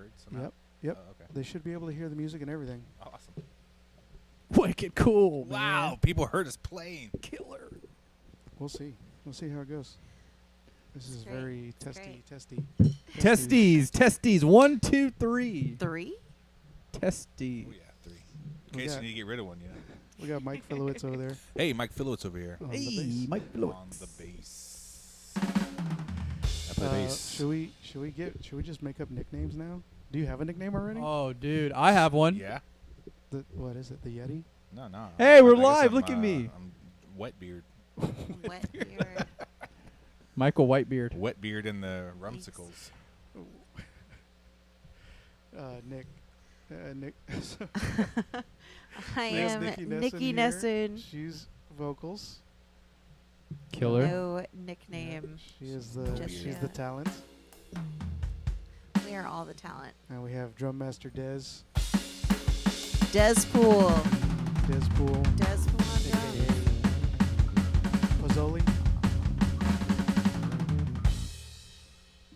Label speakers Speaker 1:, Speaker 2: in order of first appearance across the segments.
Speaker 1: heard somehow?
Speaker 2: Yep.
Speaker 1: Oh, okay.
Speaker 2: They should be able to hear the music and everything.
Speaker 1: Awesome.
Speaker 3: Wicked cool,
Speaker 1: Wow,
Speaker 3: man.
Speaker 1: people heard us playing.
Speaker 3: Killer.
Speaker 2: We'll see. We'll see how it goes. This is
Speaker 4: great.
Speaker 2: very
Speaker 4: It's
Speaker 2: testy.
Speaker 3: Testes. 1, 2, 3.
Speaker 4: 3?
Speaker 3: Testes.
Speaker 1: Oh, yeah, 3. In
Speaker 2: We
Speaker 1: case
Speaker 2: got-
Speaker 1: you need to get rid of one,
Speaker 2: We got Mike Filowitz over there.
Speaker 1: Hey, Mike Phillowitz over here.
Speaker 2: On the
Speaker 3: Hey,
Speaker 2: bass.
Speaker 3: Mike
Speaker 1: On
Speaker 3: Phillips.
Speaker 1: the bass. I play bass.
Speaker 2: Should we just make up nicknames now? Do you have a nickname already?
Speaker 3: Oh, dude, I have one.
Speaker 1: Yeah?
Speaker 2: What is it? The Yeti?
Speaker 1: No.
Speaker 3: Hey, we're
Speaker 1: I guess
Speaker 3: live.
Speaker 1: I'm,
Speaker 3: Look at me.
Speaker 1: I'm Wetbeard.
Speaker 4: Wet beard.
Speaker 3: Michael Whitebeard.
Speaker 1: Wetbeard and the Rumsicles.
Speaker 2: Nick. Nick.
Speaker 4: I
Speaker 2: There's
Speaker 4: am
Speaker 2: Nikki
Speaker 4: Nikki
Speaker 2: Nesson
Speaker 4: Nesson.
Speaker 2: She's vocals.
Speaker 3: Killer.
Speaker 4: No nickname.
Speaker 2: She is
Speaker 4: Just
Speaker 2: she's
Speaker 4: yet.
Speaker 2: the talent.
Speaker 4: We are all the talent.
Speaker 2: And we have Drum Master Dez.
Speaker 4: Despool.
Speaker 2: Dezpool.
Speaker 4: Despool on
Speaker 2: AKA
Speaker 4: drums.
Speaker 2: Pozzoli.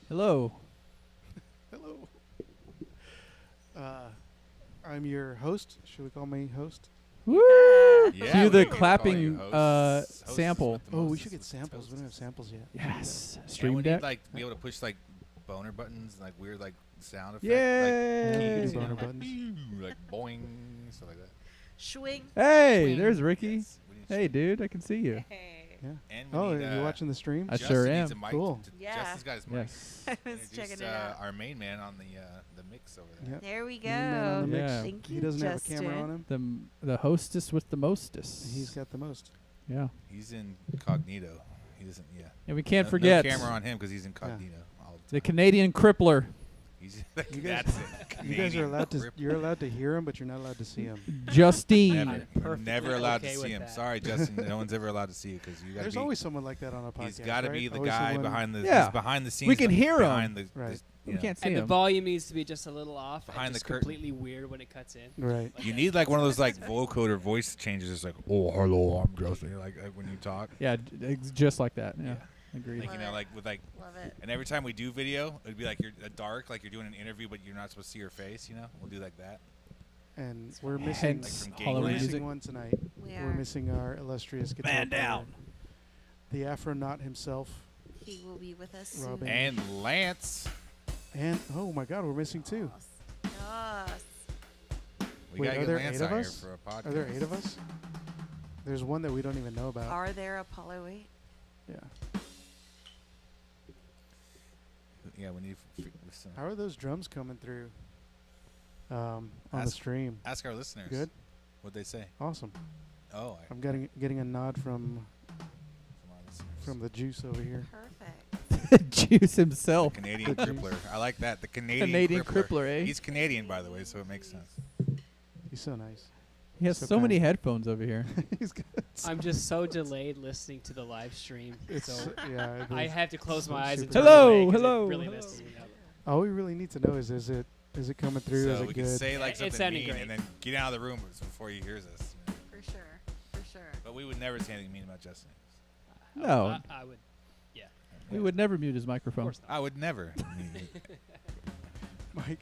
Speaker 3: Hello.
Speaker 2: Hello. I'm your host. Should we call me host?
Speaker 3: Woo!
Speaker 1: Yeah,
Speaker 3: Cue
Speaker 1: we
Speaker 3: the
Speaker 1: can call
Speaker 3: clapping
Speaker 1: you hosts. Hosts
Speaker 3: sample.
Speaker 1: with the
Speaker 2: Oh, we
Speaker 1: mostest
Speaker 2: should get
Speaker 1: with
Speaker 2: samples. We don't have
Speaker 1: toastest.
Speaker 2: samples yet.
Speaker 3: Yes.
Speaker 1: And
Speaker 3: Stream
Speaker 1: we
Speaker 3: deck.
Speaker 1: need, like, be able to push, like, boner buttons, like, weird, like, sound effects.
Speaker 3: Yay!
Speaker 1: Like,
Speaker 2: Yeah, we
Speaker 1: keys,
Speaker 2: can do
Speaker 1: you know,
Speaker 2: boner
Speaker 1: like,
Speaker 2: buttons.
Speaker 1: like, boing, stuff like that.
Speaker 4: Swing.
Speaker 3: Hey,
Speaker 4: Swing.
Speaker 3: there's Ricky.
Speaker 1: Yes, we need
Speaker 3: Hey, dude, I can see you.
Speaker 4: Hey.
Speaker 2: Yeah.
Speaker 1: And we
Speaker 2: Oh,
Speaker 1: need,
Speaker 2: are you watching the stream?
Speaker 3: I
Speaker 1: Justin
Speaker 3: sure
Speaker 1: needs
Speaker 3: am.
Speaker 1: a mic
Speaker 2: Cool.
Speaker 4: Yeah.
Speaker 1: Justin's got his mic.
Speaker 3: Yes.
Speaker 4: I was
Speaker 1: Introduce,
Speaker 4: checking it out.
Speaker 1: our main man on the mix over there.
Speaker 2: Yep.
Speaker 4: There we
Speaker 2: Main man on
Speaker 4: go.
Speaker 2: the
Speaker 3: mix. Yeah.
Speaker 4: Thank you,
Speaker 2: He doesn't
Speaker 4: Justin.
Speaker 2: have a camera on him.
Speaker 3: The hostess with the mostest.
Speaker 2: He's got the most.
Speaker 3: Yeah.
Speaker 1: He's incognito. He doesn't. Yeah.
Speaker 3: And we can't
Speaker 1: No
Speaker 3: forget
Speaker 1: camera on him because he's incognito all the
Speaker 3: the
Speaker 1: time.
Speaker 3: Canadian crippler,
Speaker 1: He's
Speaker 2: You guys-
Speaker 1: that's it.
Speaker 2: You guys are
Speaker 1: Canadian
Speaker 2: allowed to.
Speaker 1: cripple.
Speaker 2: You're allowed to hear him, but you're not allowed to see him.
Speaker 3: Justine.
Speaker 1: Never. We're
Speaker 5: perfectly
Speaker 1: never allowed
Speaker 5: okay
Speaker 1: to see
Speaker 5: with
Speaker 1: him.
Speaker 5: that.
Speaker 1: Sorry, Justin. No one's ever allowed to see you because you got to
Speaker 2: There's
Speaker 1: be.
Speaker 2: always someone like that on a podcast.
Speaker 1: He's got to
Speaker 2: right?
Speaker 1: be the
Speaker 2: Always
Speaker 1: guy
Speaker 2: someone-
Speaker 1: behind the.
Speaker 3: Yeah.
Speaker 1: He's behind the scenes.
Speaker 3: We can
Speaker 1: like,
Speaker 3: hear him.
Speaker 1: behind the.
Speaker 2: Right.
Speaker 3: We
Speaker 1: you know.
Speaker 3: can't see
Speaker 5: And the
Speaker 3: him.
Speaker 5: volume needs to be just a little off.
Speaker 1: Behind
Speaker 5: and
Speaker 1: the
Speaker 5: just
Speaker 1: curtain.
Speaker 5: completely weird when it cuts in.
Speaker 2: Right.
Speaker 1: You need like one of those like vocoder voice changes. It's like, oh, hello, I'm Justin. Like when you talk.
Speaker 3: Yeah, just like that. Yeah.
Speaker 1: Yeah.
Speaker 3: Agreed.
Speaker 1: Like you know, like with like.
Speaker 4: Love it.
Speaker 1: And every time we do video, it'd be like you're dark, like you're doing an interview, but you're not supposed to see your face. You know, we'll do like that.
Speaker 2: And we're missing.
Speaker 3: Hence
Speaker 1: Like from
Speaker 2: We're
Speaker 3: Halloween
Speaker 1: Gangland.
Speaker 3: music.
Speaker 2: missing one tonight.
Speaker 4: We
Speaker 2: We're
Speaker 4: are.
Speaker 2: missing our illustrious guitar
Speaker 3: Man
Speaker 2: player,
Speaker 3: down.
Speaker 2: the Afronaut himself,
Speaker 4: He will be with us soon.
Speaker 2: Robin.
Speaker 1: And Lance,
Speaker 2: and oh my God, we're missing two.
Speaker 4: Yes.
Speaker 1: we
Speaker 2: Wait,
Speaker 1: gotta
Speaker 2: are
Speaker 1: get
Speaker 2: there
Speaker 1: Lance
Speaker 2: 8
Speaker 1: out
Speaker 2: of
Speaker 1: here
Speaker 2: us?
Speaker 1: for a podcast.
Speaker 2: Are there 8 of us? There's one that we don't even know about.
Speaker 4: Are there Apollo 8?
Speaker 2: Yeah.
Speaker 1: Yeah, we need.
Speaker 2: How are those drums coming through? On the
Speaker 1: Ask-
Speaker 2: stream.
Speaker 1: Ask our listeners.
Speaker 2: Good.
Speaker 1: What'd they say?
Speaker 2: Awesome.
Speaker 1: Oh,
Speaker 2: I'm getting a nod from
Speaker 1: from our listeners.
Speaker 2: the juice over here.
Speaker 4: Perfect.
Speaker 3: Juice himself.
Speaker 1: Canadian
Speaker 2: The juice.
Speaker 1: crippler. I like that. The Canadian,
Speaker 3: Canadian crippler, eh?
Speaker 1: He's Canadian, by the way, so it makes sense.
Speaker 2: He's so nice.
Speaker 3: He has
Speaker 2: So
Speaker 3: so many
Speaker 2: kind.
Speaker 3: headphones over here.
Speaker 2: He's got.
Speaker 5: I'm just so delayed listening to the live stream.
Speaker 2: It's
Speaker 5: So
Speaker 2: yeah. it
Speaker 5: I
Speaker 2: is.
Speaker 5: have to close my eyes and
Speaker 2: Super
Speaker 5: turn
Speaker 3: Hello,
Speaker 5: away 'cause
Speaker 3: hello,
Speaker 5: It really
Speaker 3: hello.
Speaker 5: messes me up.
Speaker 2: All we really need to know is it coming through?
Speaker 1: So
Speaker 2: Is
Speaker 1: we
Speaker 2: it
Speaker 1: can
Speaker 2: good?
Speaker 1: say like
Speaker 5: It's
Speaker 1: something
Speaker 5: sounding
Speaker 1: mean
Speaker 5: great.
Speaker 1: and then get out of the room before he hears us.
Speaker 4: For sure. For sure.
Speaker 1: But we would never say anything mean about Justin.
Speaker 3: No.
Speaker 5: I would.
Speaker 3: We would never mute his
Speaker 5: Of
Speaker 3: microphone.
Speaker 5: course not.
Speaker 1: I would never.
Speaker 2: Mike,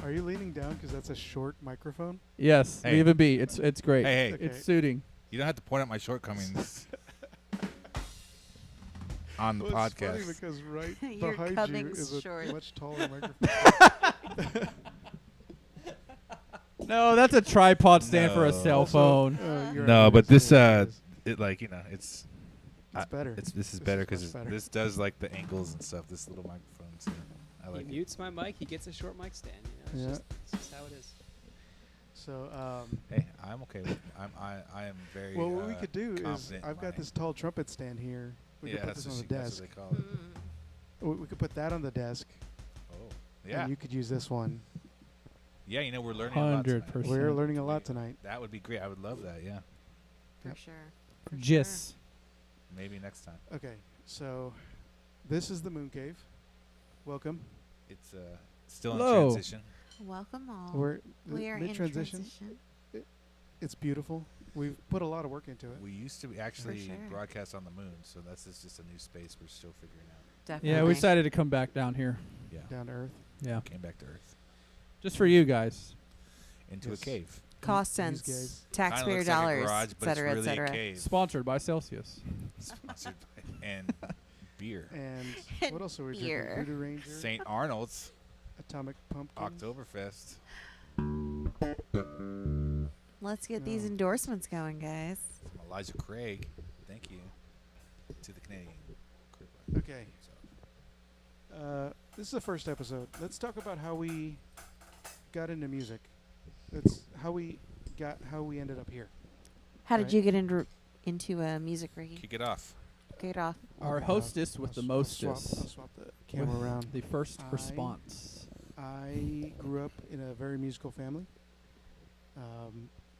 Speaker 2: are you leaning down because that's a short microphone?
Speaker 3: Yes,
Speaker 1: Hey.
Speaker 3: leave it be. It's great.
Speaker 1: Hey, hey,
Speaker 2: Okay.
Speaker 3: It's suiting.
Speaker 1: you don't have to point out my shortcomings on the
Speaker 2: Well, it's funny
Speaker 1: podcast.
Speaker 2: because right
Speaker 4: You're
Speaker 2: behind you
Speaker 4: Cummings
Speaker 2: is a
Speaker 4: short.
Speaker 2: much taller microphone.
Speaker 3: No, that's a tripod stand for a
Speaker 1: No.
Speaker 3: cell phone.
Speaker 2: You're
Speaker 1: No,
Speaker 2: right,
Speaker 1: but
Speaker 2: it
Speaker 1: this
Speaker 2: is.
Speaker 1: it like you know it's
Speaker 2: It's better.
Speaker 1: this is
Speaker 2: This
Speaker 1: better
Speaker 2: is much
Speaker 1: because
Speaker 2: better.
Speaker 1: this does like the angles and stuff. This little microphone, so I like
Speaker 5: he
Speaker 1: it.
Speaker 5: mutes my mic. He gets a short mic stand. You know,
Speaker 2: Yeah.
Speaker 5: it's just how it is.
Speaker 2: So,
Speaker 1: Hey, I'm okay with. I am very.
Speaker 2: well, what we could do is
Speaker 1: confident in
Speaker 2: I've got
Speaker 1: my-
Speaker 2: this tall trumpet stand here. We
Speaker 1: Yeah,
Speaker 2: could put
Speaker 1: that's
Speaker 2: this
Speaker 1: what,
Speaker 2: on the
Speaker 1: that's
Speaker 2: desk.
Speaker 1: what they call it.
Speaker 4: Mm.
Speaker 2: We could put that on the desk.
Speaker 1: Oh, yeah,
Speaker 2: And you could use this one.
Speaker 1: yeah. You know, we're learning a lot. tonight.
Speaker 3: 100%.
Speaker 2: We're learning a lot tonight.
Speaker 1: That would be great. I would love that. Yeah,
Speaker 4: For
Speaker 2: Yep.
Speaker 4: sure. For
Speaker 3: Jis.
Speaker 1: maybe next time.
Speaker 2: Okay, so this is the Moon Cave. Welcome.
Speaker 1: It's still
Speaker 3: Hello.
Speaker 1: in transition.
Speaker 4: sure. Welcome all.
Speaker 2: We're
Speaker 4: We are in
Speaker 2: mid-transition.
Speaker 4: transition.
Speaker 2: It's beautiful. We've put a lot of work into it.
Speaker 1: We used to actually
Speaker 4: sure.
Speaker 1: broadcast on the moon, so this is just a new space we're still figuring out.
Speaker 4: Definitely.
Speaker 3: Yeah, we decided to come back down here.
Speaker 1: Yeah.
Speaker 2: Down to earth.
Speaker 3: Yeah.
Speaker 1: Came back to Earth.
Speaker 3: Just for you guys.
Speaker 1: Into
Speaker 2: Yes.
Speaker 1: a cave.
Speaker 4: Cost
Speaker 2: These
Speaker 4: cents,
Speaker 2: guys.
Speaker 1: Kinda
Speaker 4: taxpayer
Speaker 1: looks like a
Speaker 4: dollars,
Speaker 1: garage,
Speaker 4: et
Speaker 1: but it's
Speaker 4: cetera, et
Speaker 1: really a
Speaker 4: cetera.
Speaker 1: cave.
Speaker 3: Sponsored by Celsius.
Speaker 1: Sponsored by and beer.
Speaker 2: And what else are we
Speaker 4: Beer.
Speaker 2: drinking? Voodoo Ranger,
Speaker 1: St. Arnold's
Speaker 2: Atomic Pumpkin.
Speaker 1: Oktoberfest.
Speaker 4: Let's get these
Speaker 2: No.
Speaker 4: endorsements going, guys.
Speaker 1: From Elijah Craig. Thank you to the Canadian.
Speaker 2: Okay. This is the first episode. Let's talk about how we got into music. That's how we ended up here.
Speaker 4: How did
Speaker 2: Right.
Speaker 4: you get into music, Ricky?
Speaker 1: Kick it off.
Speaker 4: Get it off.
Speaker 3: Our
Speaker 2: Okay,
Speaker 3: hostess
Speaker 2: I'll
Speaker 3: with the
Speaker 2: I'll
Speaker 3: mostest.
Speaker 2: swap the camera around.
Speaker 3: The first
Speaker 2: I-
Speaker 3: response.
Speaker 2: I grew up in a very musical family.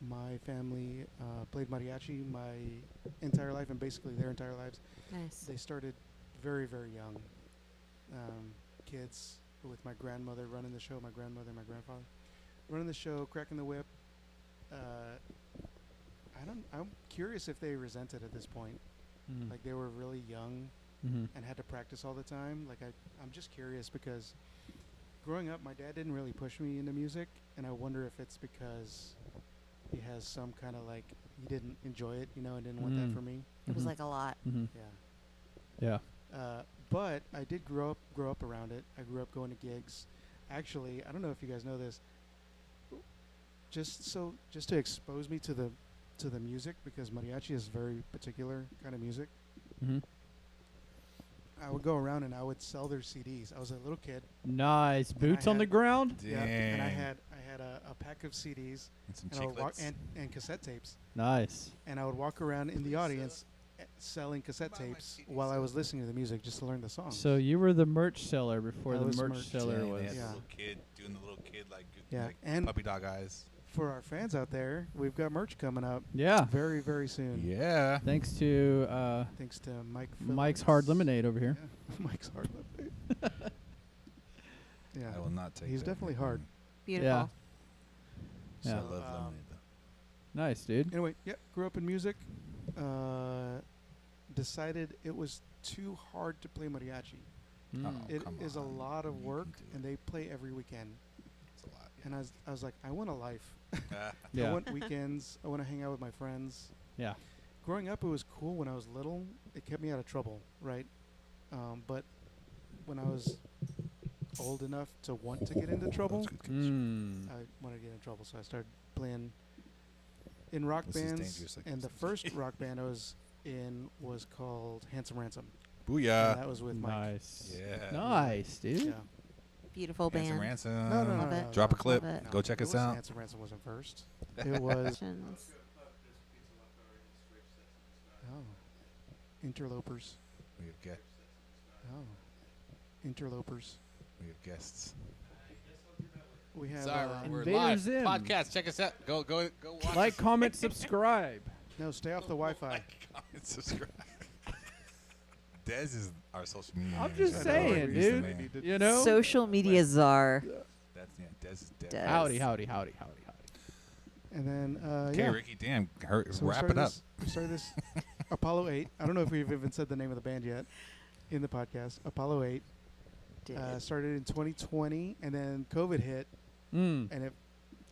Speaker 2: My family played mariachi my entire life, and basically their entire lives.
Speaker 4: Nice.
Speaker 2: They started very, very young. Kids with my grandmother running the show, my grandmother and my grandfather running the show, cracking the whip. I'm curious if they resented at this point.
Speaker 3: Mm.
Speaker 2: Like they were really young
Speaker 3: Mm-hmm.
Speaker 2: and had to practice all the time. Like I'm just curious because growing up, my dad didn't really push me into music, and I wonder if it's because he has some kind of like he didn't enjoy it, and didn't want that
Speaker 3: Mm.
Speaker 2: for me.
Speaker 4: It was like a lot.
Speaker 3: Mm-hmm.
Speaker 2: Yeah.
Speaker 3: Yeah.
Speaker 2: But I did grow up around it. I grew up going to gigs. Actually, I don't know if you guys know this. Just to expose me to the music, because mariachi is very particular kind of music.
Speaker 3: Mm-hmm.
Speaker 2: I would go around and I would sell their CDs. I was a little kid.
Speaker 3: Nice.
Speaker 2: And
Speaker 3: Boots
Speaker 2: I
Speaker 3: on the
Speaker 2: had-
Speaker 3: ground.
Speaker 1: Dang.
Speaker 2: Yeah, and I had a pack of CDs
Speaker 1: And some
Speaker 2: and, I would walk,
Speaker 1: chiclets.
Speaker 2: and cassette tapes,
Speaker 3: Nice.
Speaker 2: and I would walk around in the audience selling cassette
Speaker 1: Buy my
Speaker 2: tapes
Speaker 1: CDs.
Speaker 2: while I was listening to the music just to learn the songs.
Speaker 3: So you were the merch seller before
Speaker 2: I
Speaker 3: the
Speaker 2: was
Speaker 3: merch
Speaker 2: merch.
Speaker 3: seller
Speaker 1: Dang,
Speaker 3: was.
Speaker 1: they had the
Speaker 2: Yeah.
Speaker 1: little kid doing the little kid like,
Speaker 2: Yeah,
Speaker 1: like
Speaker 2: and-
Speaker 1: puppy dog eyes.
Speaker 2: For our fans out there, we've got merch coming up
Speaker 3: Yeah.
Speaker 2: very, very soon.
Speaker 1: Yeah.
Speaker 3: Thanks to
Speaker 2: Thanks to Mike.
Speaker 3: Mike's
Speaker 2: Phillips.
Speaker 3: Hard Lemonade over here.
Speaker 2: Yeah. Mike's hard lemonade. Yeah.
Speaker 1: I will not take
Speaker 2: He's
Speaker 1: that.
Speaker 2: definitely hard.
Speaker 4: Beautiful.
Speaker 3: Yeah.
Speaker 1: So
Speaker 3: Yeah.
Speaker 1: I love lemonade though.
Speaker 3: Nice, dude.
Speaker 2: Anyway, yeah, grew up in music. Decided it was too hard to play mariachi.
Speaker 3: Mm.
Speaker 1: Uh-oh.
Speaker 2: It
Speaker 1: come
Speaker 2: is a
Speaker 1: on.
Speaker 2: lot of
Speaker 1: You
Speaker 2: work,
Speaker 1: can do
Speaker 2: and they play every weekend.
Speaker 1: It's a lot.
Speaker 2: And I was like, I want a life. I
Speaker 3: Yeah.
Speaker 2: want weekends. I want to hang out with my friends.
Speaker 3: Yeah.
Speaker 2: Growing up, it was cool when I was little. It kept me out of trouble, right? But when I was old enough to want to get into trouble,
Speaker 1: That's good catch.
Speaker 3: Mm.
Speaker 2: I wanted to get in trouble, so I started playing in rock
Speaker 1: This is
Speaker 2: bands.
Speaker 1: dangerous, like
Speaker 2: And the
Speaker 1: this.
Speaker 2: first rock band I was in was called Handsome Ransom. And
Speaker 1: Booyah.
Speaker 2: that was with Mike.
Speaker 3: Nice.
Speaker 1: Yeah.
Speaker 3: Nice, dude.
Speaker 2: Yeah.
Speaker 4: Beautiful
Speaker 1: Handsome
Speaker 4: band.
Speaker 1: Ransom.
Speaker 2: No, no, no,
Speaker 4: Love
Speaker 2: no,
Speaker 4: it.
Speaker 2: no,
Speaker 1: Drop a
Speaker 2: no.
Speaker 1: clip.
Speaker 4: Love it.
Speaker 1: Go check
Speaker 2: it
Speaker 1: us
Speaker 2: wasn't
Speaker 1: out.
Speaker 2: Handsome Ransom wasn't first. It was Interlopers.
Speaker 1: We have
Speaker 2: Oh, Interlopers.
Speaker 1: we have guests.
Speaker 2: We have
Speaker 1: Sorry, we're
Speaker 3: Invaders
Speaker 1: live.
Speaker 3: in.
Speaker 1: Podcast. Check us out. Go watch.
Speaker 3: Like, comment, subscribe.
Speaker 2: no. Stay off the Wi-Fi.
Speaker 1: Like, comment, subscribe. Dez is our social media.
Speaker 3: I'm
Speaker 1: manager.
Speaker 3: just saying,
Speaker 1: He's the
Speaker 3: dude.
Speaker 1: man.
Speaker 3: You know?
Speaker 4: Social media czar.
Speaker 1: That's Dez is dead.
Speaker 4: Dez.
Speaker 3: Howdy, howdy, howdy, howdy, howdy.
Speaker 2: And then
Speaker 1: Okay,
Speaker 2: yeah.
Speaker 1: Ricky. Damn.
Speaker 2: So we
Speaker 1: Wrap
Speaker 2: started
Speaker 1: it up.
Speaker 2: We started this Apollo 8. I don't know if we've even said the name of the band yet in the podcast. Apollo 8
Speaker 4: Dude.
Speaker 2: started in 2020, and then COVID hit,
Speaker 3: Mm.
Speaker 2: and it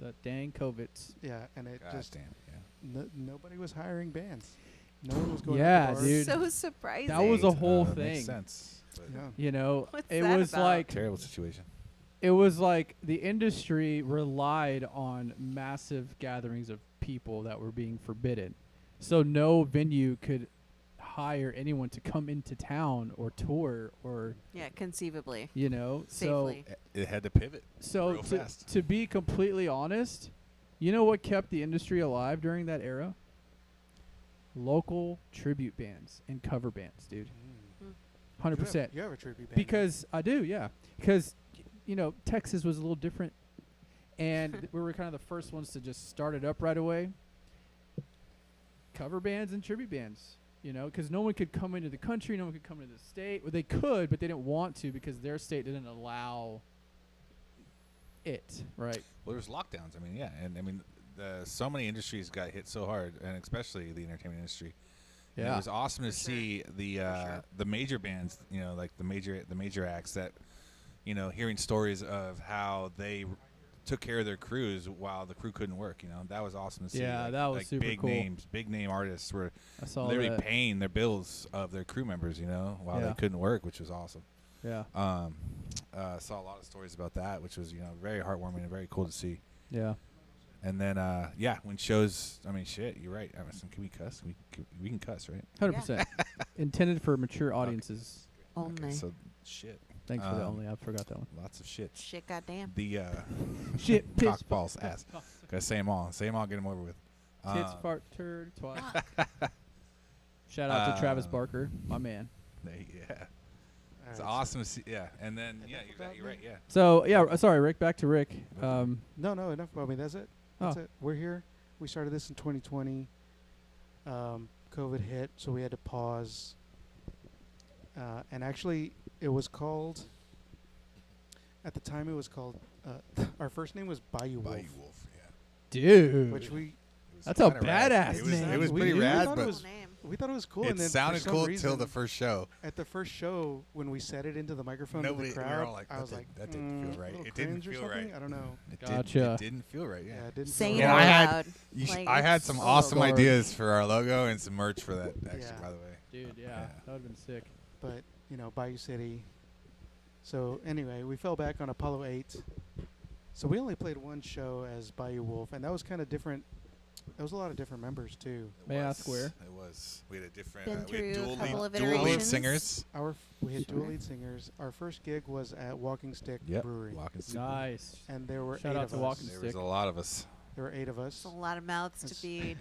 Speaker 3: The dang COVIDs.
Speaker 2: and it
Speaker 1: God
Speaker 2: just
Speaker 1: damn. Yeah.
Speaker 2: nobody was hiring bands. No one was going.
Speaker 3: Yeah,
Speaker 2: out to bars.
Speaker 3: dude.
Speaker 4: So surprising.
Speaker 3: That was a whole
Speaker 1: Makes
Speaker 3: thing.
Speaker 1: sense. But
Speaker 2: Yeah.
Speaker 3: You know,
Speaker 4: What's
Speaker 3: it
Speaker 4: that
Speaker 3: was
Speaker 4: about?
Speaker 3: like
Speaker 1: terrible situation.
Speaker 3: it was like the industry relied on massive gatherings of people that were being forbidden. So no venue could hire anyone to come into town or tour or,
Speaker 4: Yeah, conceivably.
Speaker 3: you know.
Speaker 4: Safely.
Speaker 1: It had to pivot.
Speaker 3: So
Speaker 1: Real
Speaker 3: to,
Speaker 1: fast.
Speaker 3: to be completely honest, you know what kept the industry alive during that era? Local tribute bands and cover bands, dude.
Speaker 2: Mm.
Speaker 3: 100%.
Speaker 2: You have a tribute band.
Speaker 3: Because I do, yeah. Because, you know, Texas was a little different. And we were kind of the first ones to just start it up right away. Cover bands and tribute bands, you know, because no one could come into the country, no one could come into the state. Well, they could, but they didn't want to because their state didn't allow it, right?
Speaker 1: Well, there's lockdowns. I mean, yeah, and I mean, so many industries got hit so hard, and especially the entertainment industry. And it was awesome to
Speaker 4: For sure.
Speaker 1: see the
Speaker 4: sure.
Speaker 1: the major bands, you know, like the major acts that you know, hearing stories of how they took care of their crews while the crew couldn't work. You know, that was awesome to see.
Speaker 3: Yeah,
Speaker 1: like,
Speaker 3: that was
Speaker 1: like
Speaker 3: super
Speaker 1: big
Speaker 3: cool.
Speaker 1: names, big name artists were
Speaker 3: I saw
Speaker 1: literally
Speaker 3: that.
Speaker 1: paying their bills of their crew members. You know, while
Speaker 3: Yeah.
Speaker 1: they couldn't work, which was awesome.
Speaker 3: Yeah.
Speaker 1: Saw a lot of stories about that, which was, you know, very heartwarming and very cool to see.
Speaker 3: Yeah.
Speaker 1: And then, yeah, when shows, I mean, shit, you're right. Emerson, can we cuss? We can cuss, right?
Speaker 3: 100%. Intended for mature audiences.
Speaker 4: Only.
Speaker 1: So, shit.
Speaker 3: Thanks for the only. I forgot that one.
Speaker 1: Lots of shit.
Speaker 4: Shit, goddamn.
Speaker 1: The
Speaker 3: Shit, piss,
Speaker 1: cock balls ass. Gotta say them all. Say them all. Get them over with.
Speaker 3: tits, fart, turd, twat. Shout out to Travis Barker, my man.
Speaker 1: Yeah. It's
Speaker 2: All right,
Speaker 1: awesome to see. Yeah. And then, yeah, you're right. Yeah.
Speaker 3: So yeah, sorry, Rick. Back to Rick.
Speaker 2: No, enough about me. That's it. That's
Speaker 3: Oh.
Speaker 2: it. We're here. We started this in 2020. COVID hit, so we had to pause. And actually, it was called. At the time, it was called. Our first name was Bayou Wolf,
Speaker 1: Bayou Wolf. Yeah.
Speaker 3: Dude.
Speaker 2: which we
Speaker 1: It was
Speaker 3: That's a
Speaker 1: kinda rad.
Speaker 3: badass
Speaker 1: It was,
Speaker 3: name.
Speaker 1: It was
Speaker 2: We-
Speaker 1: pretty
Speaker 2: we
Speaker 1: rad,
Speaker 2: thought it
Speaker 1: but
Speaker 2: was-
Speaker 4: name.
Speaker 2: we thought it was cool.
Speaker 1: it
Speaker 2: and then
Speaker 1: sounded
Speaker 2: for some
Speaker 1: cool
Speaker 2: reason,
Speaker 1: till the first show.
Speaker 2: At the first show, when we said it into the microphone
Speaker 1: Nobody-
Speaker 2: to
Speaker 1: we
Speaker 2: the
Speaker 1: were
Speaker 2: crowd,
Speaker 1: all like,
Speaker 2: I
Speaker 1: that
Speaker 2: was
Speaker 1: didn't-
Speaker 2: like,
Speaker 1: that didn't feel right.
Speaker 2: a little
Speaker 1: It didn't
Speaker 2: cringe or
Speaker 1: feel
Speaker 2: something?
Speaker 1: right.
Speaker 2: I don't know.
Speaker 3: Gotcha.
Speaker 1: It didn't feel right. Yeah.
Speaker 2: Yeah, it didn't
Speaker 4: Saying
Speaker 2: feel
Speaker 4: it
Speaker 1: And
Speaker 2: right.
Speaker 1: I had-
Speaker 4: loud.
Speaker 1: I
Speaker 4: like,
Speaker 1: had some
Speaker 4: so
Speaker 1: awesome
Speaker 3: Guard.
Speaker 1: ideas for our logo and some merch for that. Actually,
Speaker 2: Yeah.
Speaker 1: by the way.
Speaker 3: Dude, yeah,
Speaker 1: Yeah.
Speaker 3: that would have been sick.
Speaker 2: But Bayou City. So anyway, we fell back on Apollo 8. So we only played one show as Bayou Wolf, and that was kind of different. There was a lot of different members too.
Speaker 3: May I ask where?
Speaker 1: It was. We had a different.
Speaker 4: Been
Speaker 1: We had
Speaker 4: through a
Speaker 1: dual
Speaker 4: couple
Speaker 1: lead,
Speaker 4: of
Speaker 1: dual lead
Speaker 4: iterations.
Speaker 1: singers.
Speaker 2: We had dual
Speaker 4: Sure.
Speaker 2: lead singers. Our first gig was at Walking Stick
Speaker 1: Yep.
Speaker 2: Brewery,
Speaker 1: Walking Stick.
Speaker 3: Nice.
Speaker 2: and there were
Speaker 3: Shout
Speaker 2: eight
Speaker 3: out
Speaker 2: of
Speaker 3: to
Speaker 2: us.
Speaker 3: Walking
Speaker 1: There was
Speaker 3: Stick.
Speaker 1: a lot of us.
Speaker 2: There were 8 of
Speaker 4: It's
Speaker 2: us.
Speaker 4: a lot of mouths to
Speaker 2: It's-
Speaker 4: feed.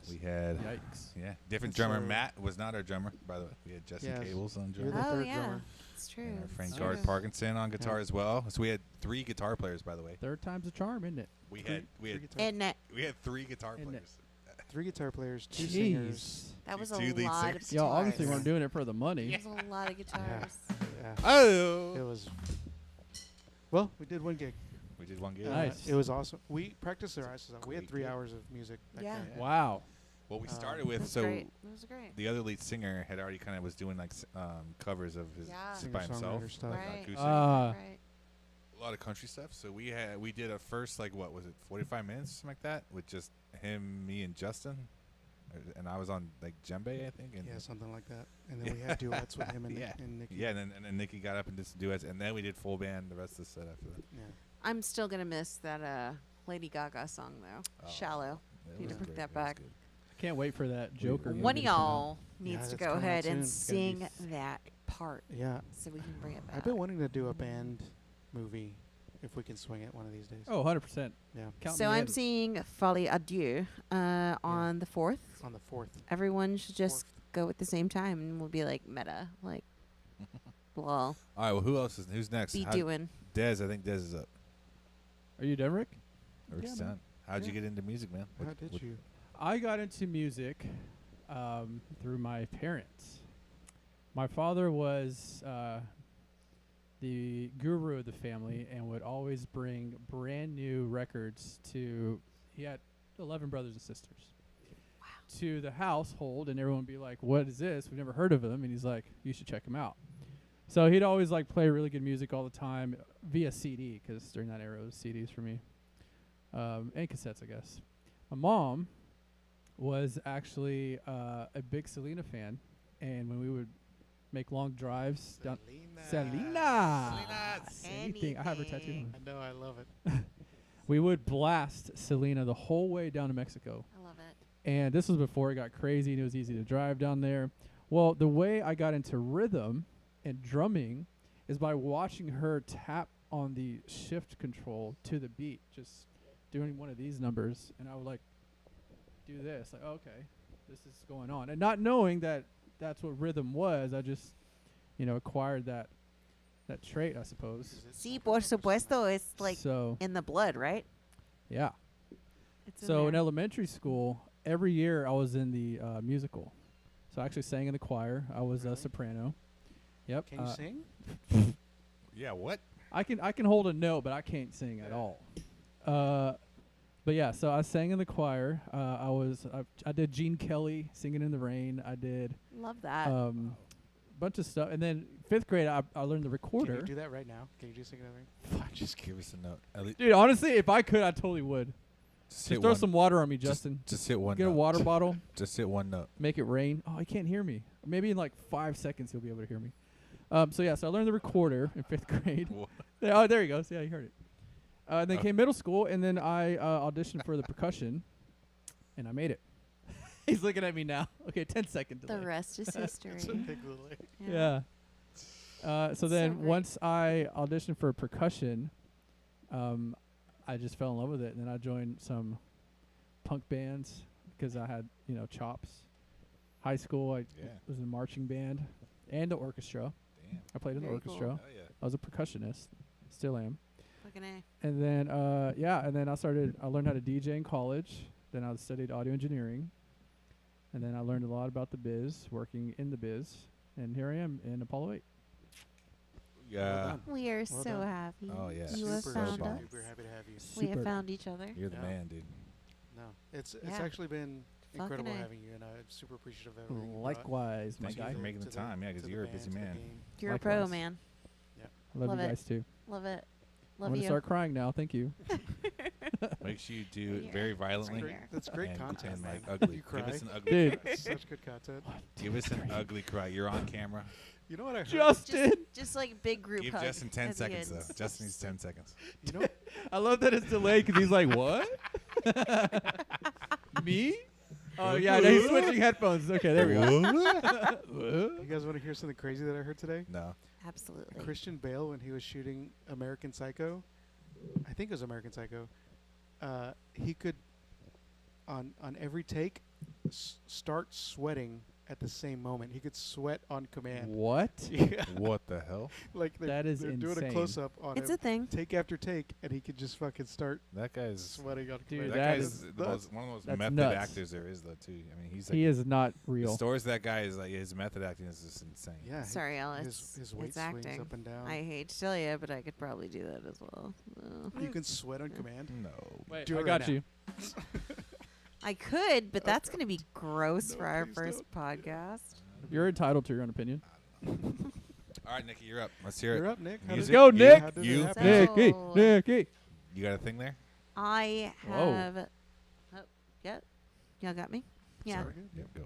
Speaker 1: We had
Speaker 3: Yikes.
Speaker 1: different
Speaker 2: And
Speaker 1: drummer.
Speaker 2: so-
Speaker 1: Matt was not our drummer, by the way. We had Jesse
Speaker 2: Yes.
Speaker 1: Cables on
Speaker 2: You're
Speaker 1: drummer.
Speaker 2: the
Speaker 4: Oh
Speaker 2: third
Speaker 4: yeah,
Speaker 2: drummer.
Speaker 4: it's true.
Speaker 1: And our friend
Speaker 4: it's
Speaker 1: Garth
Speaker 4: true.
Speaker 1: Parkinson on guitar
Speaker 2: Yeah.
Speaker 1: as well. So we had 3 guitar players, by the way.
Speaker 3: Third time's a charm, isn't it?
Speaker 1: We
Speaker 2: Three-
Speaker 1: had
Speaker 2: three guitar-
Speaker 4: And
Speaker 1: we had 3 guitar
Speaker 3: Isn't it?
Speaker 1: players.
Speaker 2: 3 guitar players, 2 singers.
Speaker 4: that was
Speaker 1: Two
Speaker 4: a
Speaker 1: lead
Speaker 4: lot of
Speaker 1: singers.
Speaker 3: Y'all obviously
Speaker 4: guitars.
Speaker 3: weren't doing it for the money.
Speaker 4: It was a lot of guitars.
Speaker 2: Yeah. It
Speaker 1: Oh.
Speaker 2: was. Well, we did one gig.
Speaker 1: We did one gig.
Speaker 3: Nice.
Speaker 2: It was awesome. We practiced our asses off. We had
Speaker 1: Great
Speaker 2: 3
Speaker 1: gig.
Speaker 2: hours of music. That
Speaker 4: Yeah.
Speaker 2: day.
Speaker 3: Wow.
Speaker 1: Well, we
Speaker 2: Um,
Speaker 1: started
Speaker 4: It
Speaker 1: with
Speaker 4: was great.
Speaker 1: so
Speaker 4: It was great.
Speaker 1: the other lead singer had already kind of was doing like covers of his
Speaker 4: Yeah.
Speaker 1: by himself,
Speaker 2: Singer-songwriter stuff.
Speaker 1: like
Speaker 4: Right.
Speaker 1: acoustic.
Speaker 4: Right.
Speaker 1: A lot of country stuff. So we did a first like what was it 45 minutes something like that with just him, me, and Justin, and I was on like djembe I think. And
Speaker 2: Yeah, something like that. And then we had duets with him and,
Speaker 1: Yeah.
Speaker 2: and Nikki.
Speaker 1: yeah, and then Nikki got up and did some duets, and then we did full band the rest of the set after that.
Speaker 2: Yeah.
Speaker 4: I'm still gonna miss that Lady Gaga song though.
Speaker 1: Oh.
Speaker 4: Shallow.
Speaker 1: It
Speaker 4: Need to
Speaker 1: was
Speaker 4: bring
Speaker 1: good,
Speaker 4: that
Speaker 1: it was
Speaker 4: back.
Speaker 1: good.
Speaker 3: I can't wait for that Joker. movie
Speaker 4: One
Speaker 3: to
Speaker 4: of
Speaker 3: come out.
Speaker 4: y'all
Speaker 2: Yeah,
Speaker 4: needs to
Speaker 2: that's
Speaker 4: go
Speaker 2: coming out
Speaker 4: ahead and
Speaker 2: soon. It's
Speaker 3: gonna
Speaker 4: sing that part
Speaker 2: Yeah.
Speaker 4: so we can bring it back.
Speaker 2: I've been wanting to do a band movie if we can swing it one of these days.
Speaker 3: Oh, 100%.
Speaker 2: Yeah.
Speaker 3: Count
Speaker 4: So
Speaker 3: me
Speaker 4: I'm
Speaker 3: in.
Speaker 4: seeing Folie Adieu on the 4th.
Speaker 2: On the 4th.
Speaker 4: Everyone should just go at the same time and we'll be like meta, like, lol,
Speaker 1: All right. Well, who's next?
Speaker 4: be
Speaker 1: How-
Speaker 4: doing.
Speaker 1: Dez. I think Dez is up.
Speaker 3: Are you done, Rick?
Speaker 1: Rick's
Speaker 2: man.
Speaker 1: done. How'd you
Speaker 2: Yeah.
Speaker 1: get into music, man?
Speaker 2: How did you?
Speaker 3: I got into music through my parents. My father was the guru of the family and would always bring brand new records to. He had 11 brothers and sisters.
Speaker 4: Wow.
Speaker 3: To the household, and everyone would be like, "What is this? We've never heard of him." And he's like, "You should check him out." So he'd always like play really good music all the time via CD, because during that era it was CDs for me, and cassettes, I guess. My mom was actually a big Selena fan, and when we would make long drives down Selena, anything. I have her tattooed. on.
Speaker 2: I know. I love it.
Speaker 3: We would blast Selena the whole way down to Mexico.
Speaker 4: I love it.
Speaker 3: And this was before it got crazy and it was easy to drive down there. Well, the way I got into rhythm and drumming is by watching her tap on the shift control to the beat, just doing one of these numbers. And I would like do this, like, okay, this is going on. And not knowing that that's what rhythm was, I just, acquired that trait, I suppose.
Speaker 4: Sí, por supuesto, it's like
Speaker 3: So,
Speaker 4: in the blood, right?
Speaker 3: yeah.
Speaker 4: It's in
Speaker 3: So in
Speaker 4: there.
Speaker 3: elementary school, every year I was in the musical. So I actually sang in the choir. I was a
Speaker 2: Really?
Speaker 3: soprano. Yep.
Speaker 2: Can you sing?
Speaker 1: Yeah. What?
Speaker 3: I can hold a note, but I can't sing at all. But yeah, so I sang in the choir. I did Gene Kelly, Singing in the Rain. I did
Speaker 4: Love that.
Speaker 3: bunch of stuff, and then 5th grade, I learned the
Speaker 2: Can
Speaker 3: recorder.
Speaker 2: you do that right now? Can you just sing another?
Speaker 1: Just give us a note. At least
Speaker 3: Dude, honestly, if I could, I totally would.
Speaker 1: just
Speaker 3: Just throw
Speaker 1: one,
Speaker 3: some water on me, Justin.
Speaker 1: Just hit one
Speaker 3: Get
Speaker 1: note.
Speaker 3: a water bottle,
Speaker 1: Just hit one note.
Speaker 3: make it rain. Oh, he can't hear me. Maybe in like 5 seconds he'll be able to hear me. So I learned the recorder in 5th grade.
Speaker 1: What?
Speaker 3: Oh, there you go. See, yeah, you heard it. And then came middle school, and then I auditioned for the percussion, and I made it. He's looking at me now. Okay, 10-second delay.
Speaker 4: The rest is history.
Speaker 2: It's a big delay.
Speaker 3: Yeah. So
Speaker 4: So
Speaker 3: then
Speaker 4: great.
Speaker 3: once I auditioned for percussion, I just fell in love with it, and then I joined some punk bands because I had chops. High school, I
Speaker 1: Yeah.
Speaker 3: was in marching band and the orchestra.
Speaker 1: Damn.
Speaker 3: I played in the
Speaker 4: Very cool.
Speaker 3: orchestra.
Speaker 1: Oh yeah.
Speaker 3: I was a percussionist, still am.
Speaker 4: Fucking A.
Speaker 3: And then and then I learned how to DJ in college. Then I studied audio engineering. And then I learned a lot about the biz, working in the biz. And here I am in Apollo 8.
Speaker 1: Yeah.
Speaker 2: done.
Speaker 4: We are
Speaker 2: Well
Speaker 4: so
Speaker 2: done.
Speaker 4: happy.
Speaker 1: Oh, yeah.
Speaker 4: You have
Speaker 1: Super
Speaker 4: found
Speaker 1: bummed.
Speaker 4: us.
Speaker 2: Super happy to have you.
Speaker 4: We have
Speaker 3: Super.
Speaker 4: found each other.
Speaker 1: You're the
Speaker 2: Yeah.
Speaker 1: man, dude.
Speaker 2: No, it's
Speaker 4: Yeah.
Speaker 2: actually been incredible
Speaker 4: Fucking A.
Speaker 2: having you, and I'm super appreciative of everything you brought
Speaker 3: Likewise, my
Speaker 1: Thank you
Speaker 3: guy.
Speaker 1: for making the time. Yeah, 'cause
Speaker 2: to the
Speaker 1: you're a
Speaker 2: band,
Speaker 1: busy
Speaker 2: to the
Speaker 1: man.
Speaker 2: game.
Speaker 4: You're a pro,
Speaker 3: Likewise.
Speaker 4: man.
Speaker 3: I love
Speaker 4: Love
Speaker 3: you
Speaker 4: it.
Speaker 3: guys too.
Speaker 4: Love it.
Speaker 3: I'm
Speaker 4: Love
Speaker 3: going to
Speaker 4: you.
Speaker 3: start crying now. Thank you.
Speaker 1: Make sure you do it
Speaker 4: Yeah.
Speaker 1: very
Speaker 2: That's
Speaker 1: violently.
Speaker 2: great. That's great
Speaker 1: and,
Speaker 2: content,
Speaker 1: and
Speaker 2: man.
Speaker 1: like ugly.
Speaker 2: You
Speaker 1: Give
Speaker 2: cry.
Speaker 1: us an ugly.
Speaker 3: Dude.
Speaker 2: That's such good content.
Speaker 1: Give us an ugly cry. You're on camera.
Speaker 2: You know what I heard?
Speaker 3: Justin!
Speaker 4: Just like big group
Speaker 1: Give
Speaker 4: hug.
Speaker 1: Justin 10
Speaker 4: at the
Speaker 1: seconds
Speaker 4: end.
Speaker 1: though. Justin needs 10 seconds.
Speaker 2: You know,
Speaker 3: I love that it's delayed because he's like, what? Me? Oh, yeah, no, he's switching headphones. Okay, there we go.
Speaker 2: you guys want to hear something crazy that I heard today?
Speaker 1: No.
Speaker 4: Absolutely.
Speaker 2: Christian Bale, when he was shooting American Psycho, I think it was American Psycho, he could, on every take, start sweating at the same moment. He could sweat on command.
Speaker 3: What?
Speaker 2: Yeah,
Speaker 1: What the hell?
Speaker 2: like they're,
Speaker 3: That is
Speaker 2: they're doing
Speaker 3: insane.
Speaker 2: a close up on
Speaker 4: It's
Speaker 2: him,
Speaker 4: a thing.
Speaker 2: take after take, and he could just fucking start
Speaker 1: That guy's
Speaker 2: sweating on
Speaker 3: Dude,
Speaker 2: command.
Speaker 1: that
Speaker 3: that
Speaker 1: guy's
Speaker 3: is
Speaker 1: the most, one of the most
Speaker 3: that's
Speaker 1: method
Speaker 3: nuts.
Speaker 1: actors there is though too. I mean, he's like
Speaker 3: He is not
Speaker 1: the
Speaker 3: real.
Speaker 1: stories that guy is like his method acting is just insane.
Speaker 2: Yeah, he-
Speaker 4: Sorry, Alex.
Speaker 2: his weight
Speaker 4: it's
Speaker 2: swings
Speaker 4: acting.
Speaker 2: up and down.
Speaker 4: I hate to tell you, but I could probably do that as well.
Speaker 2: You can sweat on command.
Speaker 1: No.
Speaker 3: Wait,
Speaker 2: Do
Speaker 3: I
Speaker 2: it
Speaker 3: got
Speaker 2: right
Speaker 3: you.
Speaker 4: I could, but that's going to be gross
Speaker 2: No,
Speaker 4: for our
Speaker 2: please
Speaker 4: first podcast.
Speaker 3: You're entitled to your own opinion.
Speaker 1: All right, Nikki, you're up. Let's hear
Speaker 2: You're
Speaker 1: it.
Speaker 2: up, Nick. How
Speaker 1: Music.
Speaker 2: did it-
Speaker 3: Go, Nick.
Speaker 2: how did it
Speaker 1: You
Speaker 2: happen?
Speaker 1: pick.
Speaker 3: Nicky,
Speaker 4: So-
Speaker 3: Nicky.
Speaker 1: You got a thing there?
Speaker 4: I
Speaker 3: Whoa.
Speaker 4: have. Oh, yeah. Y'all got me? Yeah.
Speaker 2: Sorry.
Speaker 1: Yep, go.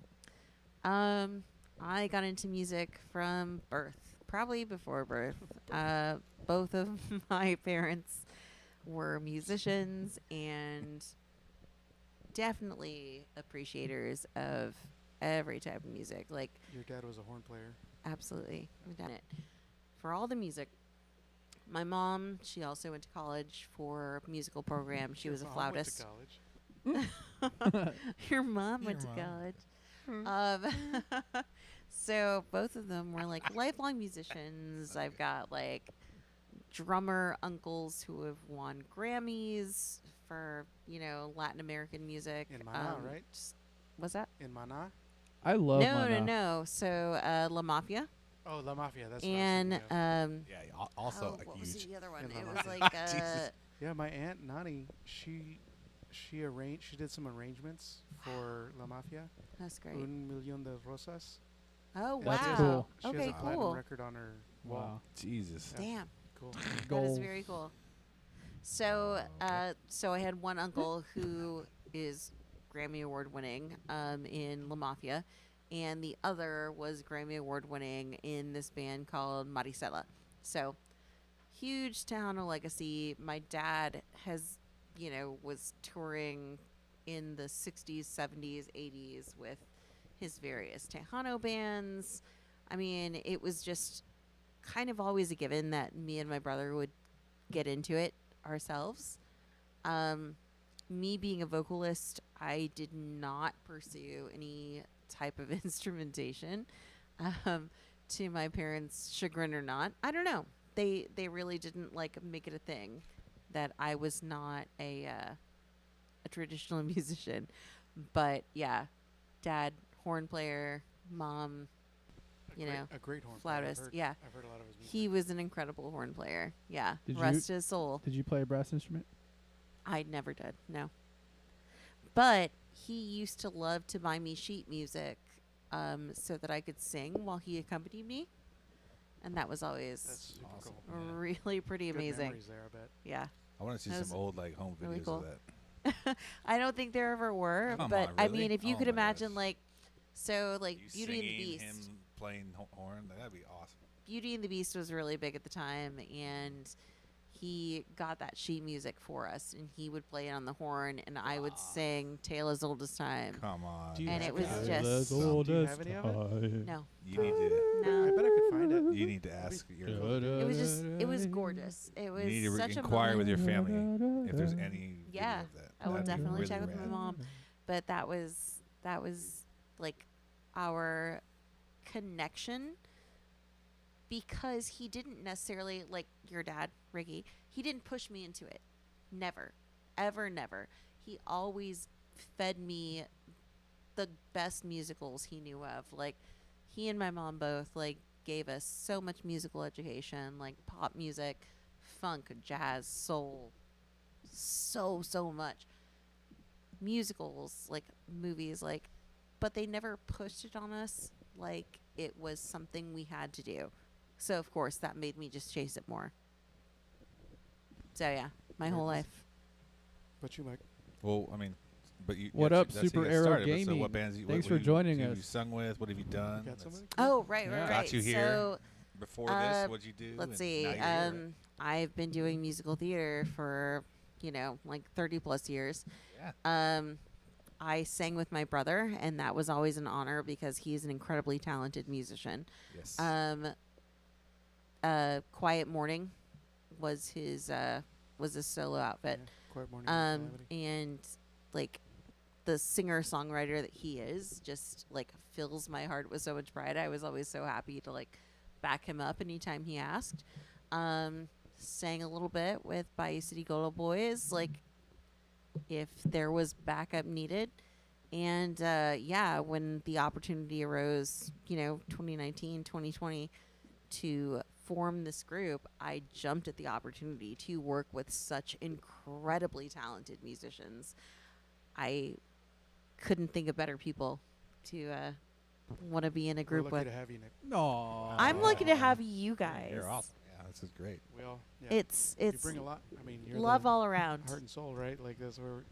Speaker 4: I got into music from birth, probably before birth. Both of my parents were musicians and definitely appreciators of every type of music. Like,
Speaker 2: Your dad was a horn player.
Speaker 4: absolutely, we've done it for all the music. My mom, she also went to college for a musical program. She
Speaker 2: Your
Speaker 4: was a
Speaker 2: mom went to
Speaker 4: flautist.
Speaker 2: college.
Speaker 4: Your mom
Speaker 1: Your
Speaker 4: went to
Speaker 1: mom.
Speaker 4: college. So both of them were like lifelong musicians. I've got like drummer uncles who have won Grammys for, Latin American music.
Speaker 2: In Mana, right?
Speaker 4: What's that?
Speaker 2: In Mana?
Speaker 3: I love
Speaker 4: No,
Speaker 3: Mana.
Speaker 4: no. So La Mafia
Speaker 2: Oh, La Mafia. That's
Speaker 4: and
Speaker 2: what I was thinking of.
Speaker 1: Yeah, also
Speaker 4: oh,
Speaker 1: a
Speaker 4: what was
Speaker 1: huge.
Speaker 4: the other one?
Speaker 2: In
Speaker 4: It
Speaker 2: La
Speaker 4: was
Speaker 2: Mafia.
Speaker 4: like
Speaker 1: Jesus.
Speaker 2: Yeah, my aunt Nani, she arranged. She did some arrangements for La Mafia.
Speaker 4: that's great.
Speaker 2: Un Millón de Rosas.
Speaker 4: Oh
Speaker 3: That's
Speaker 4: wow.
Speaker 3: cool.
Speaker 2: She
Speaker 4: Okay,
Speaker 2: has a platinum
Speaker 4: cool.
Speaker 2: record on her wall.
Speaker 3: Wow.
Speaker 1: Jesus.
Speaker 2: Yeah.
Speaker 4: Damn.
Speaker 2: Cool.
Speaker 4: That is
Speaker 3: Goals.
Speaker 4: very cool. So, so I had one uncle who is Grammy Award winning in La Mafia, and the other was Grammy Award winning in this band called Maricela. So, huge Tejano legacy. My dad has, was touring in the 60s, 70s, 80s with his various Tejano bands. I mean, it was just kind of always a given that me and my brother would get into it ourselves. Me being a vocalist, I did not pursue any type of instrumentation, to my parents' chagrin or not. I don't know. They really didn't make it a thing that I was not a traditional musician. But yeah, dad horn player, mom
Speaker 2: A great horn player.
Speaker 4: flautist. Yeah.
Speaker 2: I've heard a lot of his music.
Speaker 4: He was an incredible horn player. Yeah.
Speaker 3: Did
Speaker 4: Rest his soul.
Speaker 3: Did you play a brass instrument?
Speaker 4: I never did. No. But he used to love to buy me sheet music so that I could sing while he accompanied me. and that was always
Speaker 2: That's super
Speaker 1: Awesome.
Speaker 2: cool.
Speaker 1: Yeah.
Speaker 4: really pretty
Speaker 2: Good
Speaker 4: amazing.
Speaker 2: memories there, I bet.
Speaker 4: Yeah.
Speaker 1: I want to see
Speaker 4: That was
Speaker 1: some old like home
Speaker 4: really
Speaker 1: videos
Speaker 4: cool.
Speaker 1: of that.
Speaker 4: I don't think there ever were,
Speaker 1: Come
Speaker 4: but
Speaker 1: on,
Speaker 4: I
Speaker 1: really?
Speaker 4: mean, if you
Speaker 1: Oh
Speaker 4: could
Speaker 1: my
Speaker 4: imagine,
Speaker 1: gosh.
Speaker 4: like, so like
Speaker 1: You
Speaker 4: Beauty and the
Speaker 1: singing,
Speaker 4: Beast.
Speaker 1: him playing horn, that'd be awesome.
Speaker 4: Beauty and the Beast was really big at the time, and he got that sheet music for us, and he would play it on the horn, and I would sing "Tale as Old as Time."
Speaker 1: Come on.
Speaker 2: Do you
Speaker 4: And
Speaker 2: have
Speaker 4: it was
Speaker 2: any of
Speaker 4: just-
Speaker 3: As
Speaker 2: Do you
Speaker 3: old
Speaker 2: have
Speaker 3: as
Speaker 2: any of it?
Speaker 3: time.
Speaker 4: No,
Speaker 1: You need to.
Speaker 2: I
Speaker 4: no.
Speaker 2: bet I could find it.
Speaker 1: You need to ask your.
Speaker 4: It was just, it was gorgeous. It was
Speaker 1: You need to
Speaker 4: such a
Speaker 1: inquire
Speaker 4: moment.
Speaker 1: with your family if there's any.
Speaker 4: Yeah,
Speaker 1: video of that.
Speaker 4: I will
Speaker 1: That'd be
Speaker 4: definitely
Speaker 1: really
Speaker 4: check with my
Speaker 1: rad.
Speaker 4: mom. But that was like our connection, because he didn't necessarily, like your dad, Ricky, he didn't push me into it. Never. Ever, never. He always fed me the best musicals he knew of. Like, he and my mom both, like, gave us so much musical education, like pop music, funk, jazz, soul, so much. Musicals, like movies, like, but they never pushed it on us like it was something we had to do. So of course that made me just chase it more. So yeah, my whole
Speaker 2: Very
Speaker 4: life.
Speaker 2: But you, Mike.
Speaker 1: Well, I mean, but you.
Speaker 3: What
Speaker 1: yeah,
Speaker 3: up,
Speaker 1: that's how you
Speaker 3: Super
Speaker 1: got
Speaker 3: Arrow
Speaker 1: started, but So
Speaker 3: Gaming?
Speaker 1: what bands?
Speaker 3: Thanks
Speaker 1: what
Speaker 3: for
Speaker 1: you-
Speaker 3: joining
Speaker 1: who
Speaker 3: us.
Speaker 1: You sung with? What have you done?
Speaker 2: Got
Speaker 1: That's-
Speaker 2: somebody?
Speaker 4: Oh, right,
Speaker 3: Yeah.
Speaker 4: right,
Speaker 1: Got
Speaker 4: right.
Speaker 1: you here.
Speaker 4: So
Speaker 1: Before
Speaker 4: Uh,
Speaker 1: this, what'd you do?
Speaker 4: let's
Speaker 1: and
Speaker 4: see.
Speaker 1: now you're here.
Speaker 4: I've been doing musical theater for, like 30 plus years.
Speaker 1: Yeah.
Speaker 4: I sang with my brother, and that was always an honor because he's an incredibly talented musician.
Speaker 1: Yes.
Speaker 4: Quiet Morning was his solo outfit.
Speaker 2: Yeah, Quiet Morning Calamity.
Speaker 4: And like the singer songwriter that he is just like fills my heart with so much pride. I was always so happy to like back him up anytime he asked. Sang a little bit with Bayou City Golo Boys, like if there was backup needed. And yeah, when the opportunity arose, 2019, 2020, to form this group, I jumped at the opportunity to work with such incredibly talented musicians. I couldn't think of better people to want to be in a
Speaker 2: We're
Speaker 4: group
Speaker 2: lucky
Speaker 4: with.
Speaker 2: to have you, Nick.
Speaker 3: No.
Speaker 4: I'm lucky to have you guys.
Speaker 1: You're awesome. Yeah, this is great.
Speaker 2: We all. Yeah.
Speaker 4: It's
Speaker 2: you bring a lot. I mean, you're
Speaker 4: love
Speaker 2: the
Speaker 4: all around.
Speaker 2: heart and soul, right? Like that's where.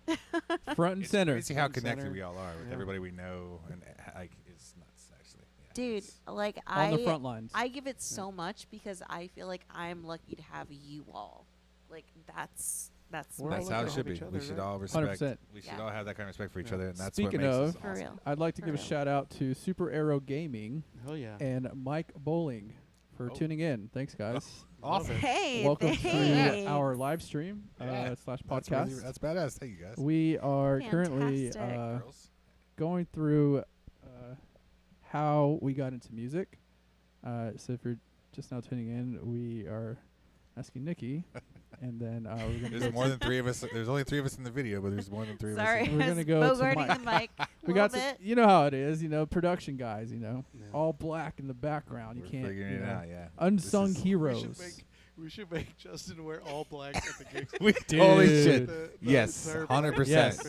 Speaker 3: Front and
Speaker 1: It's
Speaker 3: center.
Speaker 1: crazy how
Speaker 2: Front and
Speaker 1: connected
Speaker 2: center.
Speaker 1: we all are with
Speaker 2: Yeah.
Speaker 1: everybody we know, and like it's nuts actually. Yeah,
Speaker 4: Dude,
Speaker 1: it's-
Speaker 4: like
Speaker 3: On the front lines.
Speaker 4: I give it so much because I feel like I'm lucky to have you all. Like that's
Speaker 2: We're
Speaker 4: my
Speaker 2: all
Speaker 1: That's
Speaker 2: lucky
Speaker 1: how
Speaker 2: to
Speaker 1: it should
Speaker 2: have
Speaker 1: be.
Speaker 2: each
Speaker 1: We
Speaker 2: other,
Speaker 1: should
Speaker 2: right?
Speaker 1: all respect.
Speaker 3: 100%.
Speaker 1: We should
Speaker 4: Yeah.
Speaker 1: all have that kind of respect for each
Speaker 2: Yeah.
Speaker 1: other, and that's
Speaker 3: Speaking
Speaker 1: what makes
Speaker 3: of-
Speaker 1: us
Speaker 4: For
Speaker 1: awesome.
Speaker 4: real.
Speaker 3: I'd like to
Speaker 4: For
Speaker 3: give a
Speaker 4: real.
Speaker 3: shout out to Super Arrow Gaming
Speaker 2: Hell yeah.
Speaker 3: and Mike Bowling for
Speaker 1: Oh.
Speaker 3: tuning in. Thanks, guys.
Speaker 2: Love
Speaker 1: Awesome.
Speaker 2: it.
Speaker 4: Hey,
Speaker 3: Welcome to
Speaker 4: thanks.
Speaker 3: our live stream
Speaker 1: Yeah.
Speaker 3: slash
Speaker 1: That's
Speaker 3: podcast.
Speaker 1: really- That's badass. Thank you guys.
Speaker 3: We are currently
Speaker 4: Fantastic.
Speaker 1: Girls.
Speaker 3: going through how we got into music. So if you're just now tuning in, we are asking Nikki, and then we're going to
Speaker 1: There's more than 3 of us. There's only 3 of us in the video, but there's more than 3
Speaker 4: Sorry,
Speaker 1: of us.
Speaker 3: We're
Speaker 4: I
Speaker 3: gonna
Speaker 4: was
Speaker 3: go to
Speaker 4: bogarting
Speaker 3: Mike.
Speaker 4: the mic.
Speaker 3: we
Speaker 4: a
Speaker 3: got
Speaker 4: little
Speaker 3: some,
Speaker 4: bit.
Speaker 3: you know how it is, production guys,
Speaker 2: Yeah.
Speaker 3: all black in the background.
Speaker 1: We're
Speaker 3: You can't,
Speaker 1: figuring it out. Yeah.
Speaker 3: unsung
Speaker 1: This is-
Speaker 3: heroes.
Speaker 2: We should make Justin wear all black at the gigs.
Speaker 1: We
Speaker 3: Dude.
Speaker 1: holy
Speaker 3: Dude.
Speaker 1: shit.
Speaker 2: The
Speaker 1: Yes,
Speaker 2: entire
Speaker 1: 100%.
Speaker 2: black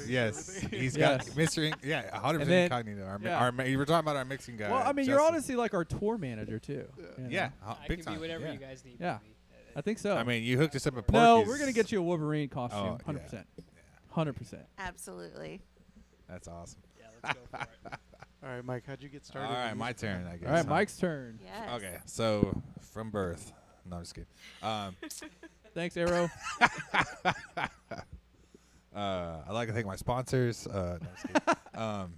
Speaker 1: Yes,
Speaker 2: face, everything.
Speaker 1: he's
Speaker 3: Yes.
Speaker 1: got Mr. Yeah, 100%
Speaker 3: And then-
Speaker 1: incognito.
Speaker 3: yeah.
Speaker 1: You were talking about our mixing guy.
Speaker 3: Well, I mean, you're
Speaker 1: Justin.
Speaker 3: honestly like our tour manager too.
Speaker 2: Yeah.
Speaker 3: you know?
Speaker 1: Yeah,
Speaker 5: I
Speaker 1: big
Speaker 5: can
Speaker 1: time.
Speaker 5: be whatever
Speaker 1: yeah.
Speaker 5: you guys need.
Speaker 3: Yeah.
Speaker 5: me to be.
Speaker 3: I think so.
Speaker 1: I mean, you hooked us up at
Speaker 3: no,
Speaker 1: Porky's.
Speaker 3: we're gonna get you a Wolverine costume,
Speaker 1: Oh, yeah.
Speaker 3: 100%,
Speaker 1: Yeah,
Speaker 3: 100%.
Speaker 4: Absolutely.
Speaker 1: that's awesome.
Speaker 5: Yeah, let's go for it.
Speaker 2: All right, Mike, how'd you get started?
Speaker 1: All right,
Speaker 2: with
Speaker 1: my
Speaker 2: music?
Speaker 1: turn. I guess.
Speaker 3: All right,
Speaker 1: huh?
Speaker 3: Mike's turn.
Speaker 4: Yes.
Speaker 1: Okay, so from birth. No, I'm just kidding.
Speaker 3: Thanks, Arrow.
Speaker 1: I'd like to thank my sponsors. No, just kidding.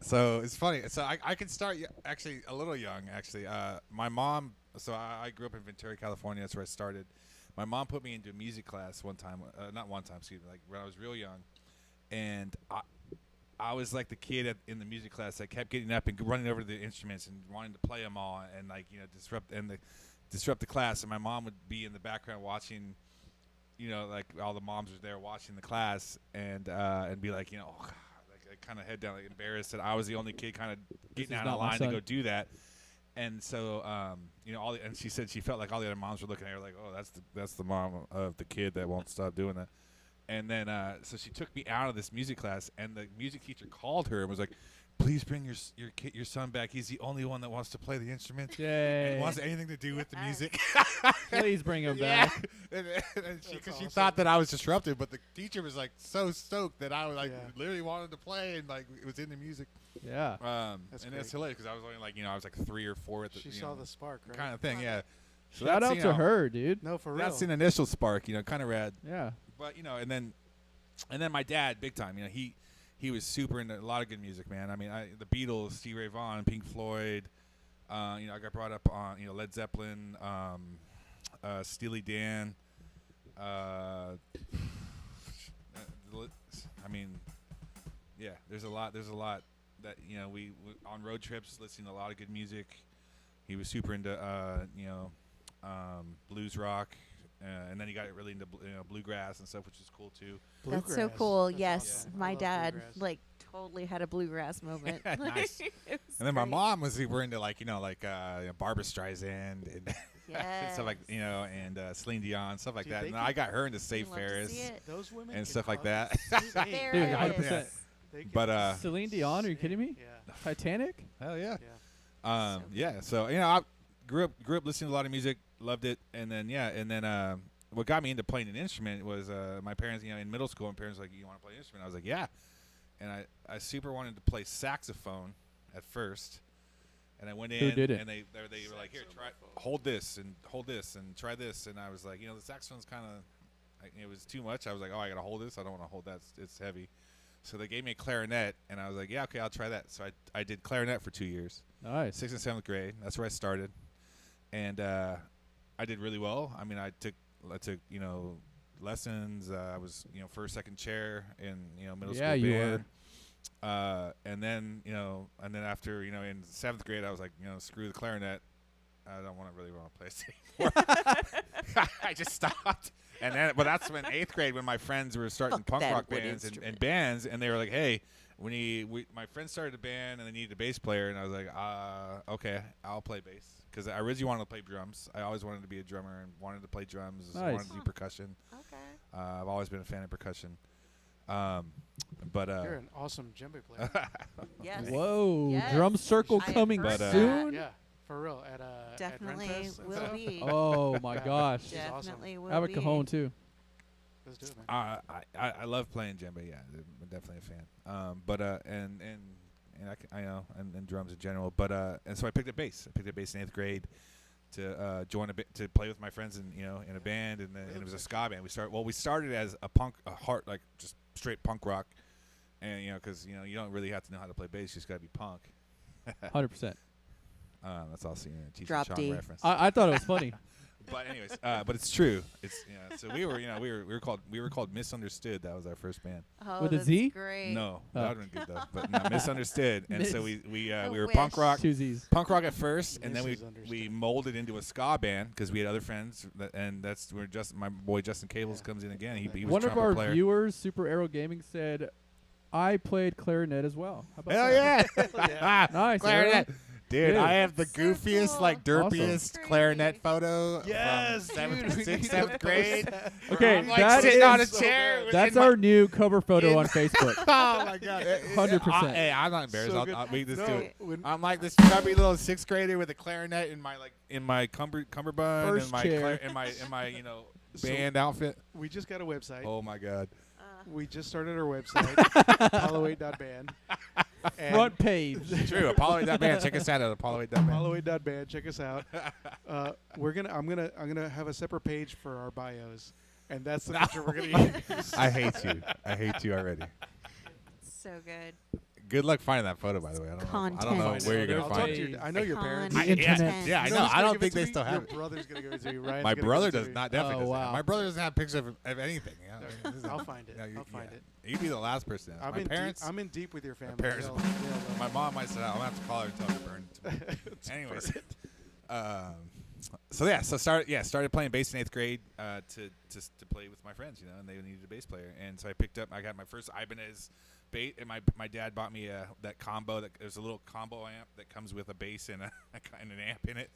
Speaker 1: So it's funny. So I can start actually a little young. Actually, my mom. So I grew up in Ventura, California. That's where I started. My mom put me into a music class one time. Not one time, excuse me. Like when I was real young, and I was like the kid in the music class that kept getting up and running over to the instruments and wanting to play them all, and like disrupt the class. And my mom would be in the background watching. Like all the moms were there watching the class, and be like, oh, God, like kind of head down, like embarrassed that I was the only kid kind of getting
Speaker 3: is
Speaker 1: out
Speaker 3: not
Speaker 1: of
Speaker 3: my
Speaker 1: line to
Speaker 3: son.
Speaker 1: go do that. And so, and she said she felt like all the other moms were looking at her like, oh, that's the mom of the kid that won't stop doing that. And then, so she took me out of this music class, and the music teacher called her and was like, please bring your son back. He's the only one that wants to play the instrument
Speaker 3: Yay.
Speaker 1: and wants anything to do with the music.
Speaker 3: Please bring him
Speaker 1: Yeah.
Speaker 3: back.
Speaker 1: and she, cause she
Speaker 2: awesome.
Speaker 1: thought that I was disruptive, but the teacher was like so stoked that I was like
Speaker 2: Yeah.
Speaker 1: literally wanted to play and like it was in the music.
Speaker 3: Yeah.
Speaker 2: That's
Speaker 1: and it's
Speaker 2: great.
Speaker 1: hilarious because I was only like I was like 3 or 4 at the
Speaker 2: She
Speaker 1: you
Speaker 2: saw
Speaker 1: know,
Speaker 2: the spark, right?
Speaker 1: kind of thing. Yeah. So
Speaker 3: Shout
Speaker 1: that's,
Speaker 3: out
Speaker 1: you
Speaker 3: to
Speaker 1: know,
Speaker 3: her, dude.
Speaker 2: No, for real.
Speaker 1: That's an initial spark, kind of rad.
Speaker 3: Yeah.
Speaker 1: But and then my dad, big time. He was super into a lot of good music, man. I mean, the Beatles, Stevie Ray Vaughan, Pink Floyd. I got brought up on Led Zeppelin, Steely Dan. I mean, yeah. There's a lot that we on road trips listening to a lot of good music. He was super into blues rock. And then he got really into bluegrass and stuff, which is cool too.
Speaker 4: That's so
Speaker 2: Bluegrass.
Speaker 4: cool.
Speaker 2: That's
Speaker 4: Yes,
Speaker 2: awesome. I
Speaker 4: my
Speaker 2: love
Speaker 4: dad
Speaker 2: bluegrass.
Speaker 4: totally had a bluegrass moment.
Speaker 1: Nice.
Speaker 4: It was
Speaker 1: And then my
Speaker 4: great.
Speaker 1: mom was super into Barbra Streisand and
Speaker 4: Yes.
Speaker 1: stuff like and Celine Dion, stuff like
Speaker 2: Dude,
Speaker 1: that.
Speaker 2: they
Speaker 1: And
Speaker 2: could-
Speaker 1: I got her into Save
Speaker 4: Love to see
Speaker 1: Ferris
Speaker 4: it.
Speaker 2: Those women
Speaker 1: and
Speaker 2: can
Speaker 1: stuff like
Speaker 2: hug.
Speaker 1: that.
Speaker 2: Sing.
Speaker 4: There
Speaker 3: Dude,
Speaker 4: it
Speaker 3: 100%.
Speaker 4: is.
Speaker 2: They can
Speaker 1: But,
Speaker 3: Celine Dion, are you kidding me?
Speaker 2: Yeah.
Speaker 3: Titanic?
Speaker 1: Hell yeah.
Speaker 2: Yeah.
Speaker 4: So
Speaker 1: Yeah. So I grew up listening to a lot of music, loved it, and then what got me into playing an instrument was my parents. In middle school, my parents were like, "You want to play an instrument?" I was like, "Yeah," and I super wanted to play saxophone at first, and I went in
Speaker 3: Who didn't?
Speaker 1: and they were like, "Here, hold this and try this," and I was like, the saxophone's kind of it was too much. I was like, "Oh, I gotta hold this. I don't want to hold that. It's heavy." So they gave me a clarinet, and I was like, "Yeah, okay, I'll try that." So I did clarinet for 2 years.
Speaker 3: Nice.
Speaker 1: 6th and 7th grade. That's where I started, and I did really well. I mean, I took lessons. I was first, second chair in middle
Speaker 3: Yeah,
Speaker 1: school
Speaker 3: you
Speaker 1: band. And then after in 7th grade, I was like screw the clarinet. I don't really want to play this anymore. I just stopped. And then, but that's when 8th grade, when my friends were starting
Speaker 4: Fuck
Speaker 1: punk
Speaker 4: that
Speaker 1: rock
Speaker 4: wood
Speaker 1: bands and
Speaker 4: instrument.
Speaker 1: bands, and they were like, "Hey, my friends started a band and they needed a bass player," and I was like, "Okay, I'll play bass," because I originally wanted to play drums. I always wanted to be a drummer and wanted to play drums.
Speaker 3: Nice.
Speaker 1: Wanted to do percussion.
Speaker 4: Okay.
Speaker 1: I've always been a fan of percussion. But
Speaker 2: You're an awesome djembe player.
Speaker 4: Yes.
Speaker 3: Whoa.
Speaker 4: Yes.
Speaker 3: Drum circle
Speaker 4: I have
Speaker 3: coming
Speaker 4: heard
Speaker 1: But,
Speaker 3: soon?
Speaker 2: Yeah, for real. At
Speaker 4: Definitely
Speaker 2: Renfest and
Speaker 4: will
Speaker 2: stuff.
Speaker 4: be.
Speaker 3: Oh, my
Speaker 2: Yeah.
Speaker 3: gosh.
Speaker 2: She's awesome.
Speaker 4: Definitely will
Speaker 3: I have a
Speaker 4: be.
Speaker 3: cajon, too.
Speaker 2: Let's do it, man.
Speaker 1: I love playing djembe. Yeah, I'm definitely a fan. And drums in general. But and so I picked up bass. I picked up bass in 8th grade to join to play with my friends in a band, and then it was a ska band. We started as a hard just straight punk rock, and because you don't really have to know how to play bass. You just gotta be punk.
Speaker 3: 100%.
Speaker 1: That's also Cheech
Speaker 4: Drop
Speaker 1: and Chong
Speaker 4: D.
Speaker 1: reference.
Speaker 3: I thought it was funny.
Speaker 1: But anyways, but it's true. It's so we were called Misunderstood. That was our first band.
Speaker 4: Oh,
Speaker 3: With a
Speaker 4: that's
Speaker 3: Z?
Speaker 4: Great.
Speaker 1: No,
Speaker 3: Oh.
Speaker 1: that would have been good though. But no, Misunderstood. And so we
Speaker 4: I
Speaker 1: were punk
Speaker 4: wish.
Speaker 1: rock,
Speaker 3: Two Z's.
Speaker 1: punk rock at first, and then we
Speaker 2: Misunderstood.
Speaker 1: molded into a ska band because we had other friends, and that's where my boy Justin Cables
Speaker 2: Yeah.
Speaker 1: comes in again. He was
Speaker 3: One
Speaker 1: a
Speaker 3: of
Speaker 1: trumpet
Speaker 3: our
Speaker 1: player.
Speaker 3: viewers, Super Arrow Gaming, said, I played clarinet as well. How about
Speaker 1: Hell
Speaker 3: that?
Speaker 1: yeah!
Speaker 3: Nice.
Speaker 1: Clarinet.
Speaker 3: Arrow.
Speaker 1: Dude,
Speaker 3: Dude.
Speaker 1: I have the
Speaker 4: So
Speaker 1: goofiest,
Speaker 4: cool.
Speaker 1: derpiest
Speaker 4: Awesome.
Speaker 1: clarinet
Speaker 4: Crazy.
Speaker 1: photo
Speaker 2: Yes,
Speaker 1: from 7th,
Speaker 2: dude, we
Speaker 1: 6th,
Speaker 2: need to
Speaker 1: 7th
Speaker 2: post
Speaker 1: grade.
Speaker 2: that.
Speaker 3: Okay,
Speaker 1: I'm,
Speaker 3: that
Speaker 1: sitting on a
Speaker 3: is
Speaker 2: so
Speaker 1: chair.
Speaker 2: good.
Speaker 1: with-
Speaker 3: That's
Speaker 1: in my-
Speaker 3: our new cover photo
Speaker 1: in-
Speaker 3: on Facebook.
Speaker 1: Oh my god!
Speaker 3: 100%.
Speaker 1: Hey, I'm not embarrassed.
Speaker 2: So
Speaker 1: I'll,
Speaker 2: good.
Speaker 1: I'll make this
Speaker 2: No,
Speaker 1: do it.
Speaker 2: when-
Speaker 1: I'm like this chubby little 6th grader with a clarinet in my cummerbund
Speaker 3: First
Speaker 1: and my
Speaker 3: chair.
Speaker 1: in my
Speaker 2: So-
Speaker 1: band outfit.
Speaker 2: we just got a website.
Speaker 1: Oh my god!
Speaker 2: We just started our website, Apollo8.band. And
Speaker 3: Front page.
Speaker 1: True. Apollo8.band. Check us out at Apollo8.band.
Speaker 2: Apollo8.band. Check us out. I'm gonna have a separate page for our bios, and that's the picture we're gonna use.
Speaker 1: I hate you. I hate you already.
Speaker 4: So good.
Speaker 1: Good luck finding that photo, by the way. I don't know
Speaker 4: Content.
Speaker 1: where you're
Speaker 2: I'll
Speaker 1: gonna
Speaker 2: talk
Speaker 1: find
Speaker 2: to
Speaker 1: it.
Speaker 2: your, I know your parents.
Speaker 3: The internet.
Speaker 1: Yeah, I
Speaker 2: You
Speaker 1: know.
Speaker 2: who's
Speaker 1: I
Speaker 2: gonna
Speaker 1: don't
Speaker 2: give
Speaker 1: think
Speaker 2: it
Speaker 1: they
Speaker 2: to
Speaker 1: still
Speaker 2: me?
Speaker 1: have
Speaker 2: Your
Speaker 1: it.
Speaker 2: brother's gonna give it to you. Ryan's
Speaker 1: My
Speaker 2: gonna
Speaker 1: brother
Speaker 2: give it
Speaker 1: does
Speaker 2: to me.
Speaker 1: not. Definitely
Speaker 3: Oh,
Speaker 1: doesn't.
Speaker 3: wow.
Speaker 1: My brother doesn't have pictures of anything. Yeah. This is-
Speaker 2: I'll find it.
Speaker 1: yeah,
Speaker 2: I'll find it.
Speaker 1: You'd be the last person.
Speaker 2: I'm
Speaker 1: My
Speaker 2: in
Speaker 1: parents.
Speaker 2: Deep, I'm in deep with your family.
Speaker 1: parents-
Speaker 2: They'll love
Speaker 1: My
Speaker 2: it.
Speaker 1: mom might say, "I'm gonna have to call her and tell her to burn it." to me."
Speaker 2: It's
Speaker 1: Anyways,
Speaker 2: burnt.
Speaker 1: started playing bass in 8th grade to play with my friends, and they needed a bass player, and so I got my first Ibanez bass, and my dad bought me that combo. There's a little combo amp that comes with a bass and and an amp in it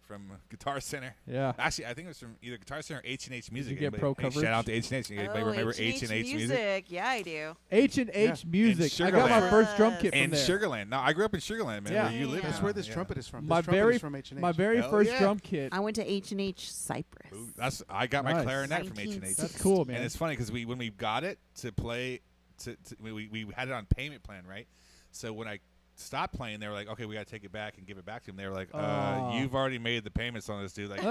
Speaker 1: from Guitar Center.
Speaker 3: Yeah.
Speaker 1: Actually, I think it was from either Guitar Center or H&H Music.
Speaker 3: you get
Speaker 1: Anybody-
Speaker 3: pro
Speaker 1: hey,
Speaker 3: coverage?
Speaker 1: Shout out to H&H. Anybody remember H&H Music?
Speaker 4: Yeah, I do.
Speaker 3: H&H Music. I got my
Speaker 1: Sugarland.
Speaker 3: first drum kit from
Speaker 1: In
Speaker 3: there.
Speaker 1: Sugarland. No, I grew up in Sugarland, man.
Speaker 3: Yeah.
Speaker 1: Where you live
Speaker 2: That's
Speaker 1: now.
Speaker 2: where this
Speaker 1: Yeah.
Speaker 2: trumpet is from.
Speaker 3: My
Speaker 2: This trumpet
Speaker 3: very
Speaker 2: is from H&H.
Speaker 3: my very
Speaker 1: Hell
Speaker 3: first
Speaker 1: yeah.
Speaker 3: drum kit.
Speaker 4: I went to H&H Cypress.
Speaker 1: Ooh, I got my
Speaker 3: Nice.
Speaker 1: clarinet from H&H.
Speaker 4: 1960.
Speaker 3: That's cool, man.
Speaker 1: And it's funny because when we got it to play, we had it on payment plan, right? So when I stopped playing, they were like, okay, we got to take it back and give it back to him. They were like, you've already made the payments on this, dude. Like,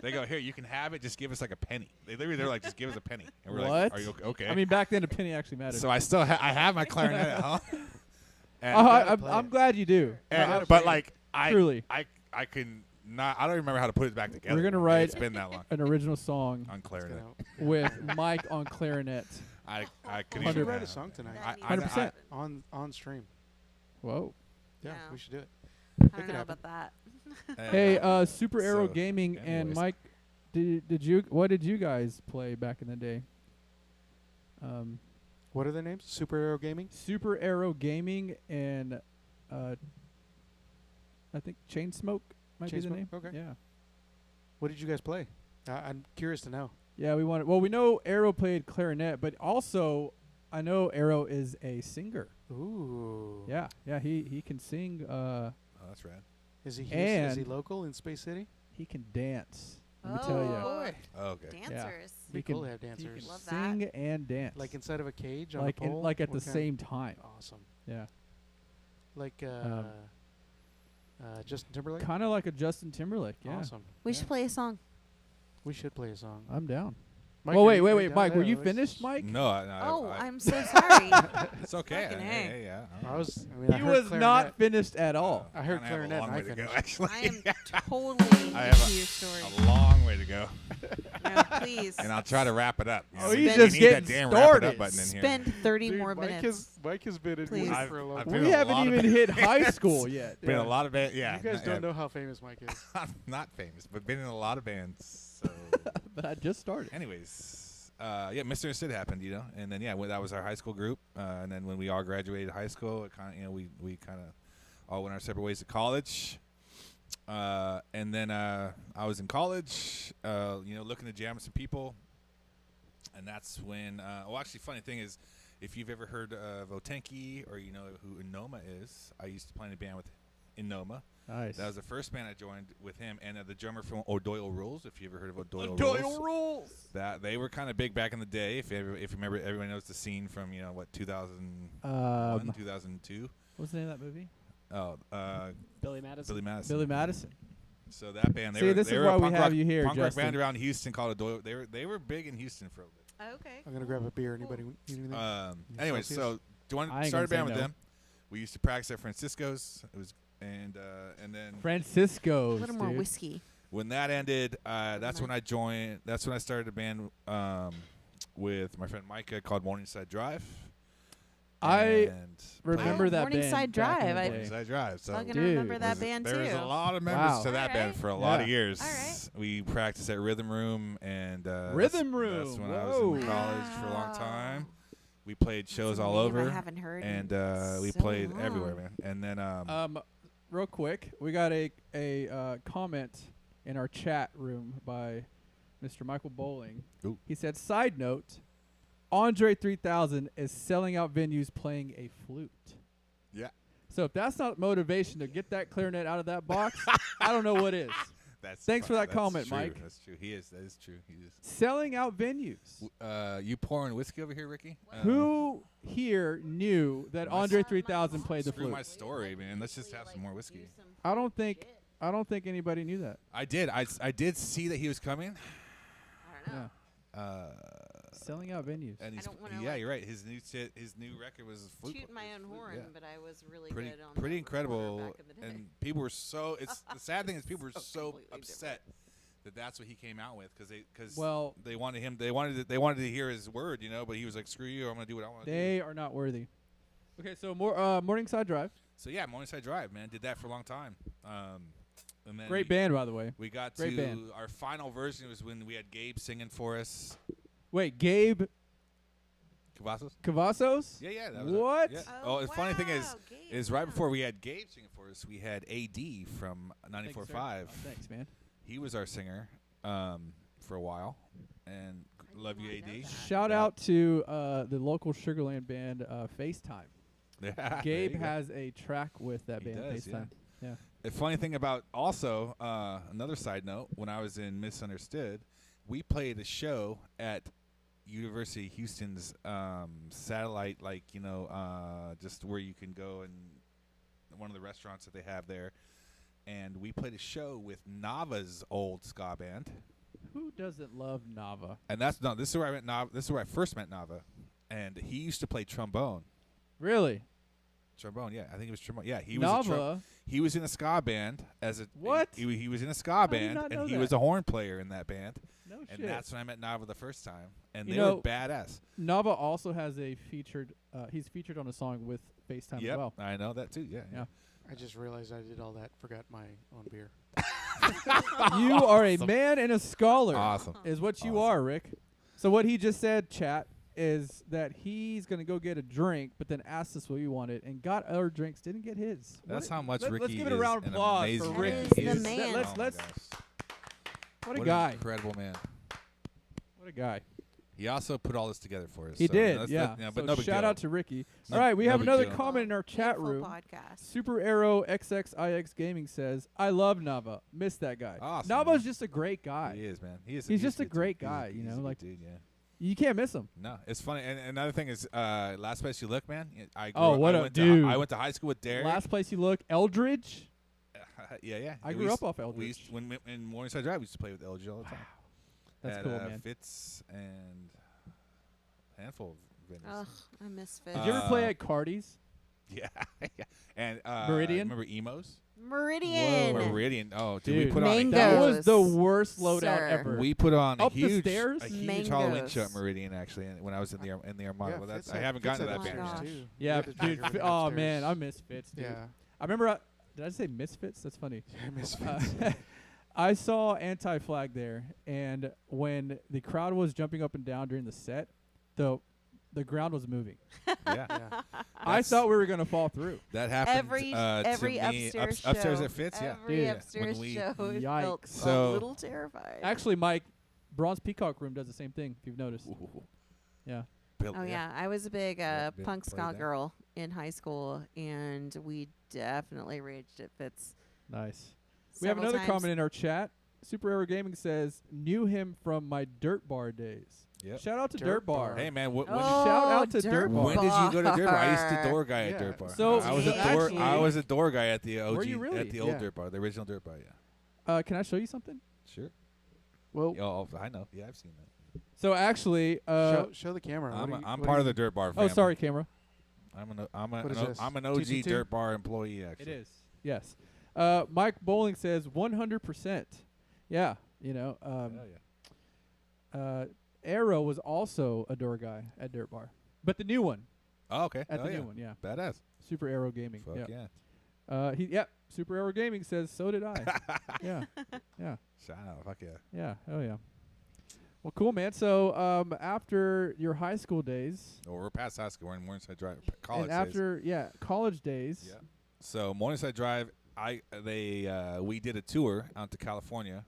Speaker 1: they go, here, you can have it. Just give us like a penny. They're like, just give us a penny. And we're like,
Speaker 3: What?
Speaker 1: are you okay?
Speaker 3: I mean, back then a penny actually mattered.
Speaker 1: so I still I have my clarinet at home. And,
Speaker 3: I'm glad you do.
Speaker 1: but like
Speaker 3: Truly.
Speaker 1: I can not. I don't remember how to put it back together.
Speaker 3: We're gonna write
Speaker 1: It's been that long
Speaker 3: an original song
Speaker 1: on clarinet.
Speaker 3: with Mike on clarinet.
Speaker 1: I couldn't
Speaker 2: We
Speaker 1: even
Speaker 2: should write a
Speaker 1: imagine.
Speaker 2: song tonight.
Speaker 4: That
Speaker 1: I-
Speaker 4: needs to
Speaker 3: 100%.
Speaker 4: happen.
Speaker 2: On stream.
Speaker 3: Whoa.
Speaker 2: Yeah,
Speaker 4: Yeah.
Speaker 2: we should do it.
Speaker 4: I
Speaker 2: could
Speaker 4: don't know
Speaker 2: happen.
Speaker 4: about that.
Speaker 3: Hey, Super Arrow
Speaker 1: so,
Speaker 3: Gaming and
Speaker 1: anyways.
Speaker 3: Mike, what did you guys play back in the day?
Speaker 2: What are their names? Super Arrow Gaming?
Speaker 3: Super Arrow Gaming and I think Chain Smoke might be the
Speaker 2: Chainsmoke?
Speaker 3: name.
Speaker 2: Okay.
Speaker 3: Yeah.
Speaker 2: What did you guys play? I'm curious to know.
Speaker 3: Yeah, we know Arrow played clarinet, but also I know Arrow is a singer.
Speaker 2: Ooh.
Speaker 3: Yeah, he can sing.
Speaker 1: Oh, that's rad.
Speaker 2: Is he Houston? Is he
Speaker 3: And-
Speaker 2: local in Space City?
Speaker 3: He can dance. Let me tell you,
Speaker 4: Oh,
Speaker 1: Oh, okay.
Speaker 4: dancers.
Speaker 3: he
Speaker 2: Be
Speaker 3: can,
Speaker 2: cool to have
Speaker 3: he can
Speaker 2: dancers.
Speaker 4: Love that.
Speaker 3: sing and dance.
Speaker 2: Like inside of a cage on
Speaker 3: like
Speaker 2: a pole?
Speaker 3: like at the
Speaker 2: What kind?
Speaker 3: same time.
Speaker 2: Awesome.
Speaker 3: Yeah,
Speaker 2: Like Justin Timberlake?
Speaker 3: kind of like a Justin Timberlake. Yeah,
Speaker 2: Awesome.
Speaker 4: We should play a song.
Speaker 2: We should play a song.
Speaker 3: I'm down.
Speaker 2: Mike,
Speaker 3: Oh
Speaker 2: are
Speaker 3: wait,
Speaker 2: you- are you down
Speaker 3: Mike, were
Speaker 2: there?
Speaker 3: you
Speaker 2: Let's-
Speaker 3: finished, Mike?
Speaker 1: No,
Speaker 4: Oh, I'm so sorry.
Speaker 1: It's okay.
Speaker 4: Fucking
Speaker 1: Hey,
Speaker 4: A.
Speaker 1: yeah.
Speaker 2: I was. I mean, I
Speaker 3: He
Speaker 2: heard
Speaker 3: was
Speaker 2: clarinet.
Speaker 3: not finished at all.
Speaker 2: I heard
Speaker 1: Kinda have
Speaker 2: clarinet
Speaker 1: A long
Speaker 2: and I
Speaker 1: way to go,
Speaker 2: finished.
Speaker 1: actually.
Speaker 4: I am totally
Speaker 1: I have
Speaker 4: into your story.
Speaker 1: a long way to go,
Speaker 4: No, please.
Speaker 1: and I'll try to wrap it up.
Speaker 3: Oh,
Speaker 1: You
Speaker 3: he's
Speaker 1: need
Speaker 3: just
Speaker 1: that
Speaker 3: getting
Speaker 1: damn wrap it
Speaker 3: started.
Speaker 1: up button in here.
Speaker 4: Spend 30
Speaker 2: Dude,
Speaker 4: more
Speaker 2: Mike
Speaker 4: minutes.
Speaker 2: has been in
Speaker 4: Please.
Speaker 2: music for a long
Speaker 1: I've
Speaker 2: time.
Speaker 1: been
Speaker 3: We
Speaker 1: in a
Speaker 3: haven't
Speaker 1: lot of
Speaker 3: even
Speaker 1: bands.
Speaker 3: hit high school yet.
Speaker 1: Been in a lot of bands. Yeah,
Speaker 2: You guys don't know how famous Mike is.
Speaker 1: I'm not famous, but been in a lot of bands. So,
Speaker 3: But I just started.
Speaker 1: anyways, yeah, Mr. Sid happened, you know, and then yeah, that was our high school group, and then when we all graduated high school, it kind of, you know, we kind of all went our separate ways to college, and then I was in college, you know, looking to jam with some people, and that's when, well, actually, funny thing is, if you've ever heard of Otenki or you know who Inoma is, I used to play in a band with Inoma.
Speaker 3: Nice.
Speaker 1: That was the first band I joined with him, and the drummer from O'Doyle Rules. If you ever heard of O'Doyle Rules,
Speaker 3: rules.
Speaker 1: that they were kind of big back in the day. If you remember, everyone knows the scene from 2001, 2002.
Speaker 3: What's the name of that movie?
Speaker 1: Oh,
Speaker 5: Billy Madison.
Speaker 1: Billy Madison.
Speaker 3: Billy Madison.
Speaker 1: So that band, they
Speaker 3: See,
Speaker 1: were
Speaker 3: this
Speaker 1: they
Speaker 3: is
Speaker 1: were a
Speaker 3: why we
Speaker 1: punk
Speaker 3: have
Speaker 1: rock,
Speaker 3: you here,
Speaker 1: punk rock
Speaker 3: Justin.
Speaker 1: band around Houston called O'Doyle. They were big in Houston for a little bit.
Speaker 4: Okay.
Speaker 2: I'm gonna grab a beer. Anybody need anything?
Speaker 1: Anyways,
Speaker 2: Celsius?
Speaker 1: so
Speaker 3: I ain't
Speaker 1: started a
Speaker 3: gonna
Speaker 1: band
Speaker 3: say
Speaker 1: with
Speaker 3: no.
Speaker 1: them. We used to practice at Francisco's. It was and then
Speaker 3: Francisco.
Speaker 4: A little more whiskey.
Speaker 1: when that ended, that's when I joined. That's when I started a band with my friend Micah called Morningside Drive.
Speaker 3: I
Speaker 1: And
Speaker 3: remember that
Speaker 4: Morningside
Speaker 3: band back in
Speaker 4: Drive,
Speaker 3: the
Speaker 4: I-
Speaker 3: day.
Speaker 1: Morningside Drive. So
Speaker 4: Fucking
Speaker 3: Dude.
Speaker 4: remember that band too.
Speaker 1: There's a lot of members
Speaker 3: Wow.
Speaker 1: to that band
Speaker 4: Alright.
Speaker 1: for a lot of
Speaker 3: Yeah.
Speaker 1: years.
Speaker 4: Alright.
Speaker 1: We practiced at Rhythm Room and
Speaker 3: Rhythm
Speaker 1: That's
Speaker 3: Room,
Speaker 1: when I was
Speaker 3: whoa.
Speaker 1: in college for a long
Speaker 4: Wow.
Speaker 1: time. We played
Speaker 4: That's
Speaker 1: shows
Speaker 4: a
Speaker 1: all
Speaker 4: name
Speaker 1: over,
Speaker 4: I haven't heard.
Speaker 1: and
Speaker 4: in
Speaker 1: we
Speaker 4: so
Speaker 1: played
Speaker 4: long.
Speaker 1: everywhere, man. And then
Speaker 3: Real quick, we got a comment in our chat room by Mr. Michael Bowling.
Speaker 1: Ooh.
Speaker 3: He said, "Side note: Andre 3000 is selling out venues playing a flute."
Speaker 1: Yeah.
Speaker 3: So if that's not motivation to get that clarinet out of that box, I don't know what is. Thanks for that
Speaker 1: that's
Speaker 3: comment,
Speaker 1: true.
Speaker 3: Mike.
Speaker 1: That's true. He is. That is true. He is.
Speaker 3: Selling out venues.
Speaker 1: You pouring whiskey over here, Ricky?
Speaker 3: Who here knew that
Speaker 1: Let's-
Speaker 3: Andre 3000 played the
Speaker 1: Screw
Speaker 3: flute?
Speaker 1: my story, man. Let's just have some more whiskey.
Speaker 3: I don't think anybody knew that.
Speaker 1: I did. I did see that he was coming.
Speaker 4: I don't know.
Speaker 3: Yeah. Selling out venues.
Speaker 1: And
Speaker 4: I
Speaker 1: he's,
Speaker 4: don't wanna,
Speaker 1: yeah,
Speaker 4: like,
Speaker 1: you're right. His new record was flute.
Speaker 4: Toot my own horn,
Speaker 1: yeah.
Speaker 4: but I was really
Speaker 1: Pretty,
Speaker 4: good on
Speaker 1: pretty
Speaker 4: the recorder
Speaker 1: incredible.
Speaker 4: back in the day.
Speaker 1: And people were so. It's the sad thing is people were
Speaker 4: So
Speaker 1: so
Speaker 4: completely
Speaker 1: upset that that's what he came out with because
Speaker 3: Well,
Speaker 1: they wanted him. They wanted to hear his word, you know. But he was like, "Screw you! I'm gonna do what I want to do."
Speaker 3: they are not worthy. Okay, so Morningside Drive.
Speaker 1: So yeah, Morningside Drive, man, did that for a long time. And then
Speaker 3: Great band, by the way.
Speaker 1: We got
Speaker 3: Great
Speaker 1: to
Speaker 3: band.
Speaker 1: our final version was when we had Gabe singing for us.
Speaker 3: Wait, Gabe Cavazos?
Speaker 1: Yeah, that was
Speaker 3: What?
Speaker 1: Yeah. Oh, the funny thing
Speaker 4: wow, Gabe,
Speaker 1: is right
Speaker 4: yeah.
Speaker 1: before we had Gabe singing for us, we had AD from 94.5.
Speaker 3: Oh, thanks, man.
Speaker 1: He was our singer for a while, and
Speaker 4: I did
Speaker 1: love you,
Speaker 4: not know
Speaker 1: AD.
Speaker 4: that.
Speaker 3: Shout
Speaker 1: Yeah.
Speaker 3: out to the local Sugarland band, FaceTime.
Speaker 1: Yeah, there
Speaker 3: Gabe
Speaker 1: you go.
Speaker 3: has a track with that
Speaker 1: He
Speaker 3: band,
Speaker 1: does,
Speaker 3: FaceTime. Yeah.
Speaker 1: The funny thing about also another side note, when I was in Misunderstood, we played a show at University of Houston's satellite, just where you can go and one of the restaurants that they have there, and we played a show with Nava's old ska band,
Speaker 3: Who doesn't love Nava?
Speaker 1: and this is where I met Nava. This is where I first met Nava, and he used to play trombone.
Speaker 3: Really?
Speaker 1: Trombone, yeah, I think it was trombone. Yeah, he was
Speaker 3: Nava?
Speaker 1: he was in a ska band as a
Speaker 3: What?
Speaker 1: He was in a ska
Speaker 3: did
Speaker 1: band,
Speaker 3: not know
Speaker 1: and he
Speaker 3: that.
Speaker 1: was a horn player in that band.
Speaker 3: No
Speaker 1: And
Speaker 3: shit.
Speaker 1: that's when I met Nava the first time, and
Speaker 3: You
Speaker 1: they
Speaker 3: know,
Speaker 1: were badass.
Speaker 3: Nava also has a featured. He's featured on a song with FaceTime as
Speaker 1: Yep,
Speaker 3: well.
Speaker 1: I know that too. Yeah.
Speaker 3: Yeah.
Speaker 2: I just realized I did all that. Forgot my own beer.
Speaker 3: You are a
Speaker 1: Awesome.
Speaker 3: man and a scholar.
Speaker 1: Awesome.
Speaker 3: Is what you
Speaker 1: Awesome.
Speaker 3: are, Rick. So what he just said, chat, is that he's gonna go get a drink, but then asked us what we wanted and got our drinks, didn't get his.
Speaker 1: That's
Speaker 3: What-
Speaker 1: how much
Speaker 3: let's
Speaker 1: Ricky
Speaker 3: give it a
Speaker 1: is
Speaker 3: round of
Speaker 1: an
Speaker 3: applause
Speaker 1: amazing
Speaker 3: for Rick.
Speaker 1: man.
Speaker 4: That
Speaker 1: He
Speaker 4: is the
Speaker 1: is-
Speaker 4: man.
Speaker 3: Let's
Speaker 1: oh my
Speaker 3: let's.
Speaker 1: gosh.
Speaker 3: What a
Speaker 1: What
Speaker 3: guy!
Speaker 1: an incredible man.
Speaker 3: What a guy!
Speaker 1: He also put all this together for us.
Speaker 3: He
Speaker 1: so
Speaker 3: did,
Speaker 1: that's
Speaker 3: yeah.
Speaker 1: but
Speaker 3: So
Speaker 1: no big
Speaker 3: shout
Speaker 1: deal.
Speaker 3: out to Ricky.
Speaker 1: No-
Speaker 3: All right, we
Speaker 1: no
Speaker 3: have
Speaker 1: big
Speaker 3: another
Speaker 1: deal.
Speaker 3: comment in our chat
Speaker 4: Beautiful
Speaker 3: room.
Speaker 4: podcast.
Speaker 3: Super Arrow XXIX Gaming says, "I love Nava. Miss that guy.
Speaker 1: Awesome,
Speaker 3: Nava's
Speaker 1: man.
Speaker 3: just a great guy.
Speaker 1: He is, man.
Speaker 3: He's
Speaker 1: He's
Speaker 3: just a
Speaker 1: good
Speaker 3: great
Speaker 1: dude.
Speaker 3: guy,
Speaker 1: He's
Speaker 3: you
Speaker 1: a
Speaker 3: know,
Speaker 1: good
Speaker 3: like-
Speaker 1: dude, yeah.
Speaker 3: You can't miss him."
Speaker 1: No, it's funny. And another thing is, last place you look, man.
Speaker 3: Oh, what
Speaker 1: I
Speaker 3: a
Speaker 1: went
Speaker 3: dude.
Speaker 1: I went to high school with Derek.
Speaker 3: Last place you look, Eldridge.
Speaker 1: yeah.
Speaker 3: I
Speaker 1: We
Speaker 3: grew
Speaker 1: used-
Speaker 3: up off
Speaker 1: We
Speaker 3: Eldridge.
Speaker 1: used, when in Morningside Drive, we used to play with LG all the time.
Speaker 3: That's
Speaker 1: At,
Speaker 3: cool, man.
Speaker 1: Fitz and a handful of venues.
Speaker 4: Ugh, I miss Fitz.
Speaker 3: Did you ever play
Speaker 1: Uh,
Speaker 3: at Cardi's?
Speaker 1: Yeah, yeah. And
Speaker 3: Meridian?
Speaker 1: Remember emos?
Speaker 4: Meridian.
Speaker 3: Whoa.
Speaker 1: Meridian. Oh, dude,
Speaker 3: Dude,
Speaker 1: we put on
Speaker 4: Mango.
Speaker 3: that
Speaker 1: a
Speaker 3: was the
Speaker 4: Mangoes,
Speaker 3: worst loadout
Speaker 4: sir.
Speaker 3: ever.
Speaker 1: we put on
Speaker 3: Up the
Speaker 1: a huge
Speaker 3: stairs?
Speaker 1: Halloween show at
Speaker 4: Mangoes.
Speaker 1: Meridian actually when I was in the Armada.
Speaker 2: Yeah,
Speaker 1: Well, that's
Speaker 2: Fitz
Speaker 1: I
Speaker 2: had-
Speaker 1: haven't
Speaker 2: Fitz
Speaker 1: gotten to
Speaker 2: had
Speaker 1: that
Speaker 4: Oh
Speaker 1: band
Speaker 4: my
Speaker 1: yet.
Speaker 4: gosh.
Speaker 2: too.
Speaker 3: yeah,
Speaker 2: We had to
Speaker 3: dude.
Speaker 2: drag her
Speaker 3: Oh
Speaker 2: upstairs.
Speaker 3: man, I miss Fitz, dude.
Speaker 2: Yeah,
Speaker 3: I remember. Did I say Misfits? That's funny.
Speaker 2: I miss
Speaker 3: Uh,
Speaker 2: Fitz.
Speaker 3: I saw Anti-Flag there, and when the crowd was jumping up and down during the set, the ground was moving.
Speaker 1: Yeah,
Speaker 2: Yeah.
Speaker 3: I thought we were gonna fall through.
Speaker 1: that happened.
Speaker 4: Every
Speaker 1: to me
Speaker 4: upstairs show.
Speaker 1: upstairs at Fitz. Yeah,
Speaker 4: Every
Speaker 3: Dude.
Speaker 4: upstairs
Speaker 1: When we-
Speaker 4: show it
Speaker 3: Yikes.
Speaker 4: felt
Speaker 1: So-
Speaker 4: a little terrified.
Speaker 3: Actually, Mike, Bronze Peacock Room does the same thing. If you've noticed.
Speaker 1: Ooh.
Speaker 3: Yeah.
Speaker 1: Bill-
Speaker 4: Oh yeah, I was a big
Speaker 1: been
Speaker 4: punk
Speaker 1: played
Speaker 4: ska
Speaker 1: that.
Speaker 4: girl in high school, and we definitely raged at Fitz.
Speaker 3: Nice. We have
Speaker 4: several
Speaker 3: another
Speaker 4: times.
Speaker 3: comment in our chat. Super Arrow Gaming says, "Knew him from my Dirt Bar days."
Speaker 1: Yep.
Speaker 3: Shout out to
Speaker 2: Dirt
Speaker 3: Dirt Bar.
Speaker 2: Bar.
Speaker 1: Hey man, when,
Speaker 4: Oh,
Speaker 3: Shout out to Dirt Bar.
Speaker 1: when did you go to Dirt Bar? I used to door guy
Speaker 2: Yeah.
Speaker 1: at Dirt Bar.
Speaker 3: So,
Speaker 1: I was a
Speaker 4: actually-
Speaker 1: door. I was a door guy at the OG.
Speaker 3: Were you really?
Speaker 1: At the old
Speaker 2: Yeah.
Speaker 1: Dirt Bar, the original Dirt Bar. Yeah.
Speaker 3: Can I show you something?
Speaker 1: Sure.
Speaker 2: Well,
Speaker 1: Oh, I know. Yeah, I've seen that.
Speaker 3: So actually,
Speaker 2: show the camera.
Speaker 1: I'm,
Speaker 2: What do you-
Speaker 1: I'm
Speaker 2: what
Speaker 1: part
Speaker 2: do
Speaker 1: of the
Speaker 2: you-
Speaker 1: Dirt Bar
Speaker 3: oh,
Speaker 1: family.
Speaker 3: sorry, camera.
Speaker 2: What is this?
Speaker 1: I'm an OG
Speaker 2: TT2?
Speaker 1: Dirt Bar employee. Actually,
Speaker 3: It is. Yes. Mike Bowling says 100%. Yeah. You know,
Speaker 1: Hell yeah.
Speaker 3: Arrow was also a door guy at Dirt Bar, but the new one.
Speaker 1: Oh, okay.
Speaker 3: At
Speaker 1: oh,
Speaker 3: the
Speaker 1: yeah.
Speaker 3: new one, yeah.
Speaker 1: Badass.
Speaker 3: Super Arrow Gaming.
Speaker 1: Fuck
Speaker 3: yeah.
Speaker 1: yeah.
Speaker 3: Yep. Super Arrow Gaming says so did I. Yeah. Yeah.
Speaker 1: Shout out. Fuck yeah.
Speaker 3: Yeah. Oh yeah. Well, cool, man. So after your high school days,
Speaker 1: Well, we're past high school. We're in Morningside Drive. College
Speaker 3: and
Speaker 1: days.
Speaker 3: after college days.
Speaker 1: Yeah. So Morningside Drive, we did a tour out to California,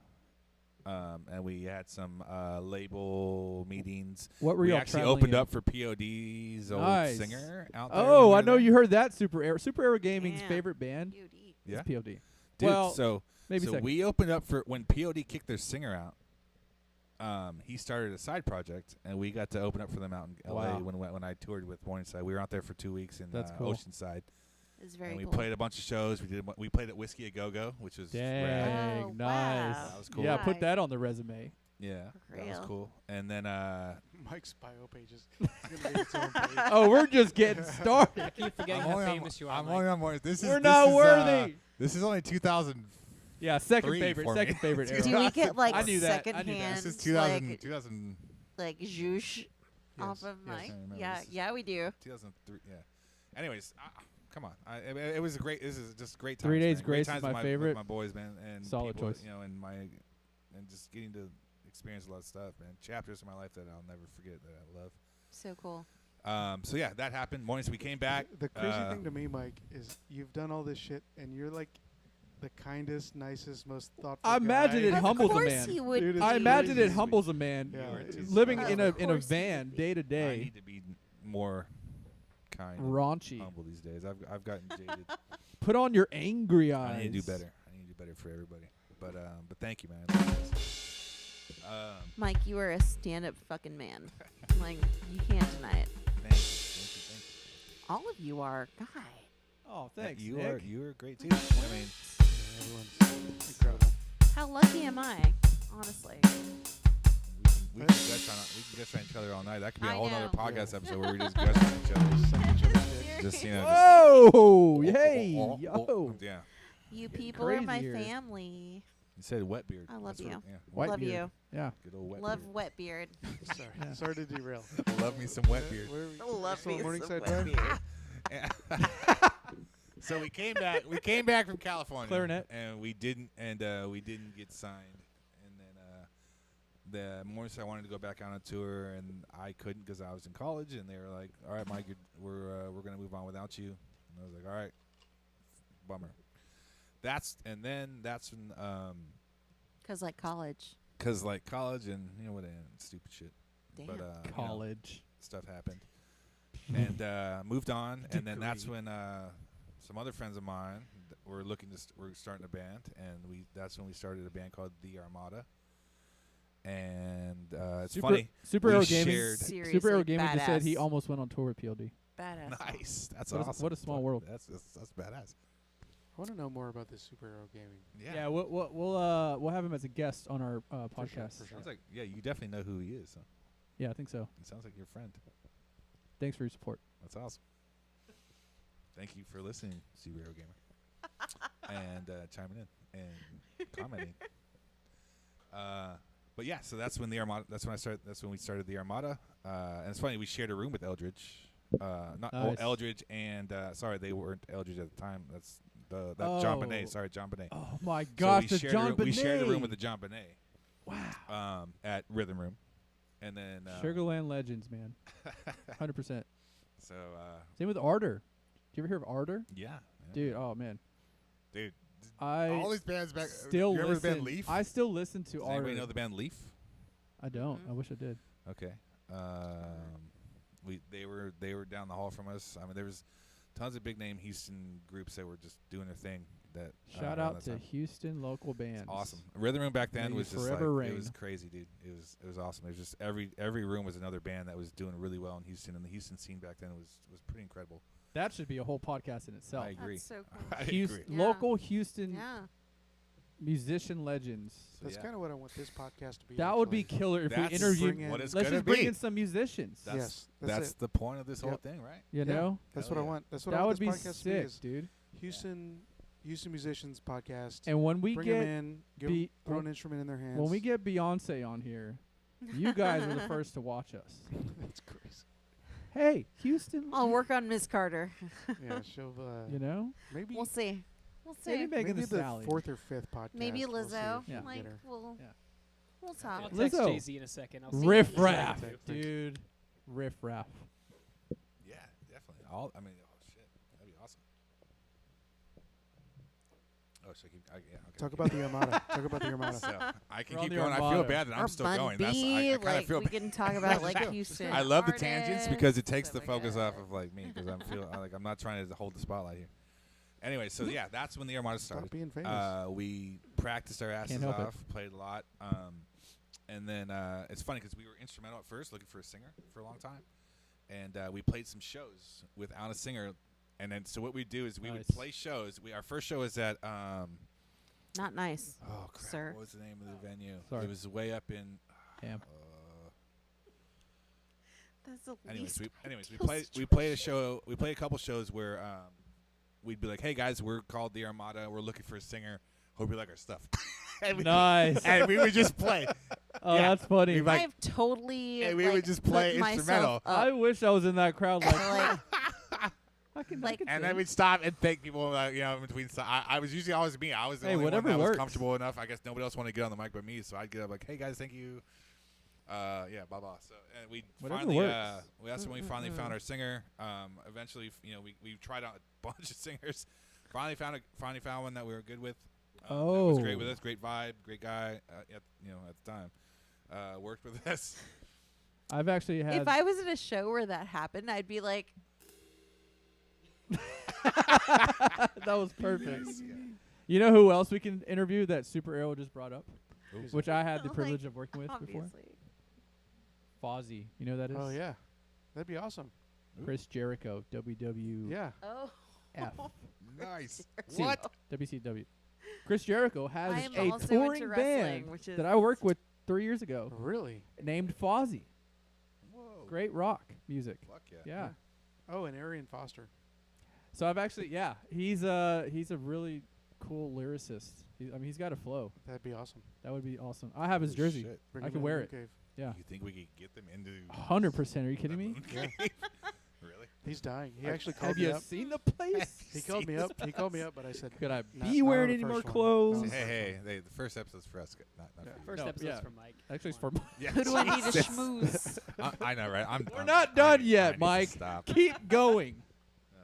Speaker 1: and we had some label meetings.
Speaker 3: What were
Speaker 1: We
Speaker 3: y'all
Speaker 1: actually
Speaker 3: traveling
Speaker 1: opened
Speaker 3: in?
Speaker 1: up for POD's old
Speaker 3: Nice.
Speaker 1: singer out there.
Speaker 3: Oh, I
Speaker 1: Remember
Speaker 3: know
Speaker 1: that?
Speaker 3: you heard that. Super Arrow Gaming's
Speaker 4: Damn.
Speaker 3: favorite band
Speaker 4: POD.
Speaker 1: Yeah.
Speaker 3: is POD.
Speaker 1: Dude,
Speaker 3: Well,
Speaker 1: so
Speaker 3: Maybe
Speaker 1: so
Speaker 3: second.
Speaker 1: we opened up for when POD kicked their singer out. He started a side project, and we got to open up for them out in LA
Speaker 3: Wow.
Speaker 1: when I toured with Morningside. We were out there for 2 weeks in
Speaker 3: That's cool.
Speaker 1: Oceanside,
Speaker 4: It's very
Speaker 1: and we
Speaker 4: cool.
Speaker 1: played a bunch of shows. We played at Whiskey A Go Go, which was rad.
Speaker 3: Dang,
Speaker 4: Oh,
Speaker 3: nice.
Speaker 4: wow.
Speaker 1: That was cool.
Speaker 3: Yeah, put
Speaker 4: Nice.
Speaker 3: that on the resume.
Speaker 1: Yeah,
Speaker 4: For
Speaker 1: that was
Speaker 4: real.
Speaker 1: cool. And then
Speaker 2: Mike's bio page is gonna be its own page.
Speaker 3: Oh, we're just getting started.
Speaker 5: I keep forgetting how famous you are.
Speaker 1: I'm
Speaker 5: Mike.
Speaker 1: only on more. This is
Speaker 3: We're
Speaker 1: this
Speaker 3: not
Speaker 1: is,
Speaker 3: worthy.
Speaker 1: This is only 2000.
Speaker 3: Yeah, second
Speaker 1: Three
Speaker 3: favorite.
Speaker 1: for me.
Speaker 3: Second favorite.
Speaker 1: Dude,
Speaker 3: era.
Speaker 4: Do we get like
Speaker 3: I knew that. I knew that.
Speaker 4: secondhand
Speaker 1: This is 2000.
Speaker 4: like
Speaker 1: 2000.
Speaker 4: zhoosh off of
Speaker 1: yes,
Speaker 4: Mike?
Speaker 1: I remember
Speaker 4: Yeah,
Speaker 1: this.
Speaker 4: yeah, we do.
Speaker 1: 2003. Yeah. Anyways, come on. It was a great. This is just great times.
Speaker 3: 3 Days
Speaker 1: man.
Speaker 3: Grace
Speaker 1: Great
Speaker 3: is
Speaker 1: times
Speaker 3: my
Speaker 1: with
Speaker 3: favorite.
Speaker 1: With my boys, man, and
Speaker 3: Solid
Speaker 1: people,
Speaker 3: choice.
Speaker 1: You know, and just getting to experience a lot of stuff, man. Chapters of my life that I'll never forget that I love.
Speaker 4: So cool.
Speaker 1: So yeah, that happened. Mornings we came back.
Speaker 2: The crazy thing to me, Mike, is you've done all this shit, and you're like the kindest, nicest, most thoughtful.
Speaker 3: I imagine
Speaker 2: guy.
Speaker 3: it
Speaker 4: Of
Speaker 3: humbles a
Speaker 4: course
Speaker 3: man.
Speaker 4: he would.
Speaker 2: Dude, it's
Speaker 3: I imagine
Speaker 2: crazy.
Speaker 3: it humbles a man.
Speaker 2: Yeah,
Speaker 1: You are too
Speaker 3: Living
Speaker 1: sweet.
Speaker 3: in
Speaker 4: Of
Speaker 3: a
Speaker 4: course he
Speaker 3: van
Speaker 4: would be.
Speaker 3: day to
Speaker 1: I
Speaker 3: day,
Speaker 1: need to be more kind, and
Speaker 3: raunchy.
Speaker 1: humble these days. I've gotten jaded.
Speaker 3: Put on your angry eyes.
Speaker 1: I need to do better. I need to do better for everybody. But thank you, man.
Speaker 4: Mike, you are a stand-up fucking man. Like, you can't deny it.
Speaker 1: Thank you.
Speaker 4: All of you are. God.
Speaker 3: Oh, thanks,
Speaker 1: You
Speaker 3: Nick.
Speaker 1: are great too. I mean,
Speaker 2: Everyone's incredible.
Speaker 4: How lucky am I? Honestly.
Speaker 1: we can gush on each other all night. That could be a
Speaker 4: I
Speaker 1: whole other
Speaker 4: know.
Speaker 1: podcast episode where we just gush on each other.
Speaker 2: Suck each other's dick.
Speaker 1: Just you know.
Speaker 3: Whoa! Hey, yo!
Speaker 1: Yeah.
Speaker 4: You
Speaker 3: Getting
Speaker 4: people are my
Speaker 3: crazier.
Speaker 4: family.
Speaker 1: You said wet beard.
Speaker 4: I love
Speaker 1: That's what-
Speaker 4: you.
Speaker 1: Yeah.
Speaker 3: White
Speaker 4: Love
Speaker 3: beard.
Speaker 4: you.
Speaker 3: Yeah.
Speaker 1: Good old wet
Speaker 4: Love
Speaker 1: beard.
Speaker 4: wet beard.
Speaker 2: Sorry.
Speaker 3: Yeah.
Speaker 2: Sorry to derail.
Speaker 1: Love me some wet beard.
Speaker 2: Where are we?
Speaker 4: Love
Speaker 2: Still
Speaker 4: me some
Speaker 2: Morningside
Speaker 4: wet
Speaker 2: Drive?
Speaker 4: beard.
Speaker 1: So we came back. We came back from California.
Speaker 3: Clarinet.
Speaker 1: And we didn't get signed. And then the Morningside wanted to go back on a tour, and I couldn't because I was in college. And they were like, "All right, Mike, we're gonna move on without you." And I was like, "All right, bummer." That's when
Speaker 4: Because, like, college.
Speaker 1: because like college and what stupid shit.
Speaker 4: Damn.
Speaker 1: But
Speaker 3: College.
Speaker 1: stuff happened, and moved on. And then that's when some other friends of mine were looking to were starting a band, and that's when we started a band called The Armada. And it's funny.
Speaker 3: Superhero
Speaker 1: we
Speaker 3: Gaming.
Speaker 1: shared-
Speaker 4: Seriously,
Speaker 3: Superhero Gaming just said he
Speaker 4: badass.
Speaker 3: almost went on tour with PLD.
Speaker 4: Badass.
Speaker 1: Nice. That's
Speaker 3: What a-
Speaker 1: awesome.
Speaker 3: what a small world.
Speaker 1: That's badass.
Speaker 2: I want to know more about this superhero gaming.
Speaker 3: Yeah, we'll have him as a guest on our podcast.
Speaker 2: for sure.
Speaker 1: Sounds like you definitely know who he is. Huh?
Speaker 3: Yeah, I think so.
Speaker 1: He sounds like your friend.
Speaker 3: Thanks for your support.
Speaker 1: That's awesome. Thank you for listening, Superhero Gamer, and chiming in and commenting. But yeah, so that's when the Armada. That's when I started. That's when we started the Armada. And it's funny, we shared a room with Eldridge.
Speaker 3: Nice.
Speaker 1: Eldridge and sorry, they weren't Eldridge at the time. That's John Bonet.
Speaker 3: Oh.
Speaker 1: Sorry, John Bonet.
Speaker 3: Oh my
Speaker 1: So
Speaker 3: gosh,
Speaker 1: we
Speaker 3: the
Speaker 1: shared
Speaker 3: John
Speaker 1: we shared a room
Speaker 3: Bonet.
Speaker 1: with the John Bonet.
Speaker 3: Wow.
Speaker 1: At Rhythm Room, and then
Speaker 3: Sugarland Legends, man. 100%.
Speaker 1: So
Speaker 3: Same with Ardor. Did you ever hear of Ardor?
Speaker 1: yeah,
Speaker 3: Dude, oh man.
Speaker 1: dude.
Speaker 3: I
Speaker 1: All these bands back.
Speaker 3: still
Speaker 1: you remember the band
Speaker 3: listen.
Speaker 1: Leaf?
Speaker 3: I still listen to
Speaker 1: Does
Speaker 3: Ardor.
Speaker 1: anybody know the band Leaf?
Speaker 3: I don't.
Speaker 4: Mhm.
Speaker 3: I wish I did.
Speaker 1: Okay. They were down the hall from us. I mean, there was tons of big name Houston groups that were just doing their thing. That
Speaker 3: Shout
Speaker 1: around
Speaker 3: out
Speaker 1: that
Speaker 3: to
Speaker 1: time.
Speaker 3: Houston local bands.
Speaker 1: It's awesome. Rhythm Room back then
Speaker 3: May
Speaker 1: was just like
Speaker 3: forever
Speaker 1: it was
Speaker 3: reign.
Speaker 1: crazy, dude. It was awesome. It was just every room was another band that was doing really well in Houston, and the Houston scene back then was pretty incredible.
Speaker 3: That should be a whole podcast in itself.
Speaker 1: I agree.
Speaker 4: That's so cool.
Speaker 1: I
Speaker 3: Houston,
Speaker 1: agree.
Speaker 4: Yeah.
Speaker 3: Local Houston
Speaker 4: Yeah.
Speaker 3: musician legends.
Speaker 1: So,
Speaker 2: That's
Speaker 1: yeah.
Speaker 2: kind of what I want this podcast to be.
Speaker 3: That would be
Speaker 2: actually.
Speaker 3: killer if we
Speaker 1: That's
Speaker 3: interviewed.
Speaker 2: bring
Speaker 1: what
Speaker 2: in-
Speaker 1: it's
Speaker 3: Let's
Speaker 1: gonna
Speaker 3: just bring
Speaker 1: be.
Speaker 3: in some musicians.
Speaker 1: That's,
Speaker 2: Yes,
Speaker 1: that's
Speaker 2: that's it.
Speaker 1: the point of this whole
Speaker 2: Yep.
Speaker 1: thing, right?
Speaker 3: You
Speaker 2: Yeah.
Speaker 3: know,
Speaker 2: That's
Speaker 1: Hell
Speaker 2: what I
Speaker 1: yeah.
Speaker 2: want. That's what
Speaker 3: that
Speaker 2: I
Speaker 3: would
Speaker 2: want
Speaker 3: be
Speaker 2: this podcast to be.
Speaker 3: sick,
Speaker 2: Is
Speaker 3: dude.
Speaker 2: Houston musicians podcast.
Speaker 3: And when we
Speaker 2: Bring them
Speaker 3: get
Speaker 2: in,
Speaker 3: be-
Speaker 2: throw an instrument in their hands.
Speaker 3: when we get Beyonce on here, you guys are the first to watch us.
Speaker 2: That's crazy.
Speaker 3: Hey, Houston.
Speaker 4: I'll work on Miss Carter.
Speaker 2: Yeah, she'll
Speaker 3: You know,
Speaker 2: maybe
Speaker 4: We'll see. We'll see.
Speaker 3: maybe Megan
Speaker 2: maybe
Speaker 3: Thee
Speaker 2: the
Speaker 3: Stallion.
Speaker 2: fourth or fifth podcast.
Speaker 4: Maybe
Speaker 2: we'll see
Speaker 4: Lizzo.
Speaker 2: if we
Speaker 3: Yeah.
Speaker 2: can
Speaker 4: Like
Speaker 2: get her.
Speaker 4: we'll
Speaker 3: Yeah.
Speaker 4: we'll talk.
Speaker 5: I'll text
Speaker 3: Lizzo.
Speaker 5: Jay-Z in a second. I'll see
Speaker 3: Riff
Speaker 5: what he's
Speaker 3: raff,
Speaker 5: up to.
Speaker 3: dude. Riff raff.
Speaker 1: Yeah, definitely. Oh shit, that'd be awesome. Oh, should I keep? Yeah, okay.
Speaker 2: Talk about the Armada. Talk about the Armada.
Speaker 1: So I can
Speaker 3: We're on
Speaker 1: keep
Speaker 3: the
Speaker 1: going. I feel
Speaker 3: Armada.
Speaker 1: bad that I'm
Speaker 4: Or
Speaker 1: still
Speaker 4: Bun
Speaker 1: going.
Speaker 4: B,
Speaker 1: That's I kind of
Speaker 4: like
Speaker 1: feel.
Speaker 4: we can talk about like Houston.
Speaker 1: I love the tangents because it takes the
Speaker 4: artists,
Speaker 1: focus
Speaker 4: like
Speaker 1: off of like me because I'm not trying to hold the spotlight here. Anyway, so yeah, that's when the Armada
Speaker 2: Stop
Speaker 1: started.
Speaker 2: being famous.
Speaker 1: We practiced our asses
Speaker 3: help it.
Speaker 1: off, played a lot, and then it's funny because we were instrumental at first, looking for a singer for a long time, and we played some shows without a singer, and then so what we do is we would
Speaker 3: Nice.
Speaker 1: play shows. Our first show was at
Speaker 4: Not nice.
Speaker 1: oh crap,
Speaker 4: Sir.
Speaker 1: what was the name of the venue?
Speaker 3: Sorry.
Speaker 1: It was way up in.
Speaker 3: Damn.
Speaker 4: That's the
Speaker 1: Anyways,
Speaker 4: least.
Speaker 1: we
Speaker 4: ideal
Speaker 1: played a show. We played a couple shows where we'd be like, "Hey guys, we're called the Armada. We're looking for a singer. Hope you like our stuff." and, we,
Speaker 3: Nice.
Speaker 1: and we would just play.
Speaker 3: Oh,
Speaker 1: yeah.
Speaker 3: that's funny.
Speaker 1: We like-
Speaker 4: I've totally.
Speaker 1: and we
Speaker 4: like,
Speaker 1: would just
Speaker 4: put
Speaker 1: play
Speaker 4: myself
Speaker 1: instrumental.
Speaker 3: I
Speaker 4: up.
Speaker 3: wish I was in that crowd. Like,
Speaker 4: like
Speaker 3: I can,
Speaker 4: like-
Speaker 3: I can
Speaker 1: And then
Speaker 3: sing.
Speaker 1: we'd stop and thank people, in between. So I was usually always me. I was the
Speaker 3: Hey,
Speaker 1: only one
Speaker 3: whatever
Speaker 1: that was
Speaker 3: works.
Speaker 1: comfortable enough. I guess nobody else wanted to get on the mic but me. So I'd get up like, "Hey guys, thank you." Yeah, Baba. So and we
Speaker 3: Whatever
Speaker 1: finally,
Speaker 3: works.
Speaker 1: that's when we finally found our singer. Eventually, we tried out a bunch of singers. Finally found one that we were good with. That was great with us. Great vibe. Great guy. At the time, worked with us.
Speaker 3: I've actually had.
Speaker 4: If I was in a show where that happened, I'd be like,
Speaker 3: that was perfect. You know who else we can interview that Super Arrow just brought up,
Speaker 1: Ooh.
Speaker 3: which I had the
Speaker 4: Like,
Speaker 3: privilege of working with before.
Speaker 4: obviously.
Speaker 3: Fozzy, you know who that is?
Speaker 2: Oh yeah, that'd be awesome.
Speaker 3: Chris Jericho, WWF.
Speaker 2: Yeah.
Speaker 4: Oh.
Speaker 1: Nice.
Speaker 3: See,
Speaker 1: What?
Speaker 3: WCW. Chris Jericho has
Speaker 4: I am
Speaker 3: a
Speaker 4: also
Speaker 3: touring
Speaker 4: into wrestling,
Speaker 3: band
Speaker 4: which is
Speaker 3: that I worked with 3 years ago
Speaker 2: Really?
Speaker 3: named Fozzy.
Speaker 1: Whoa.
Speaker 3: Great rock music.
Speaker 1: Fuck yeah.
Speaker 3: Yeah.
Speaker 2: Oh, and Arian Foster.
Speaker 3: So I've actually, he's a really cool lyricist. He's got a flow.
Speaker 2: That'd be awesome.
Speaker 3: That would be awesome. I have his
Speaker 1: Oh,
Speaker 3: jersey.
Speaker 1: shit.
Speaker 2: Bring
Speaker 3: I
Speaker 2: him
Speaker 3: can
Speaker 2: in
Speaker 3: wear
Speaker 2: the
Speaker 3: it.
Speaker 2: Cave.
Speaker 3: Yeah.
Speaker 1: You think we could get them into
Speaker 3: 100%. Are you kidding me?
Speaker 1: Moon Cave? Really?
Speaker 2: He's dying. He actually called
Speaker 3: Have
Speaker 2: me
Speaker 3: you
Speaker 2: up.
Speaker 3: seen the place?
Speaker 2: He called me up. He called me up, but I said,
Speaker 3: Could I
Speaker 2: Not-
Speaker 3: be
Speaker 2: not
Speaker 3: wearing
Speaker 2: on
Speaker 3: any
Speaker 2: the
Speaker 3: more
Speaker 2: first one.
Speaker 3: clothes?
Speaker 2: No.
Speaker 1: Hey, the first episode's for us. Not
Speaker 2: Yeah.
Speaker 1: for you.
Speaker 5: First
Speaker 3: No,
Speaker 5: episode's
Speaker 3: yeah.
Speaker 5: for Mike.
Speaker 3: Actually, it's
Speaker 5: Come
Speaker 3: for
Speaker 5: on.
Speaker 1: Yeah,
Speaker 4: Who do I need to
Speaker 1: Jesus.
Speaker 4: schmooze?
Speaker 1: I know, right?
Speaker 3: We're
Speaker 1: I'm-
Speaker 3: not
Speaker 1: I
Speaker 3: done
Speaker 1: need- I
Speaker 3: yet,
Speaker 1: need to
Speaker 3: Mike.
Speaker 1: Stop.
Speaker 3: Keep going.
Speaker 1: Oh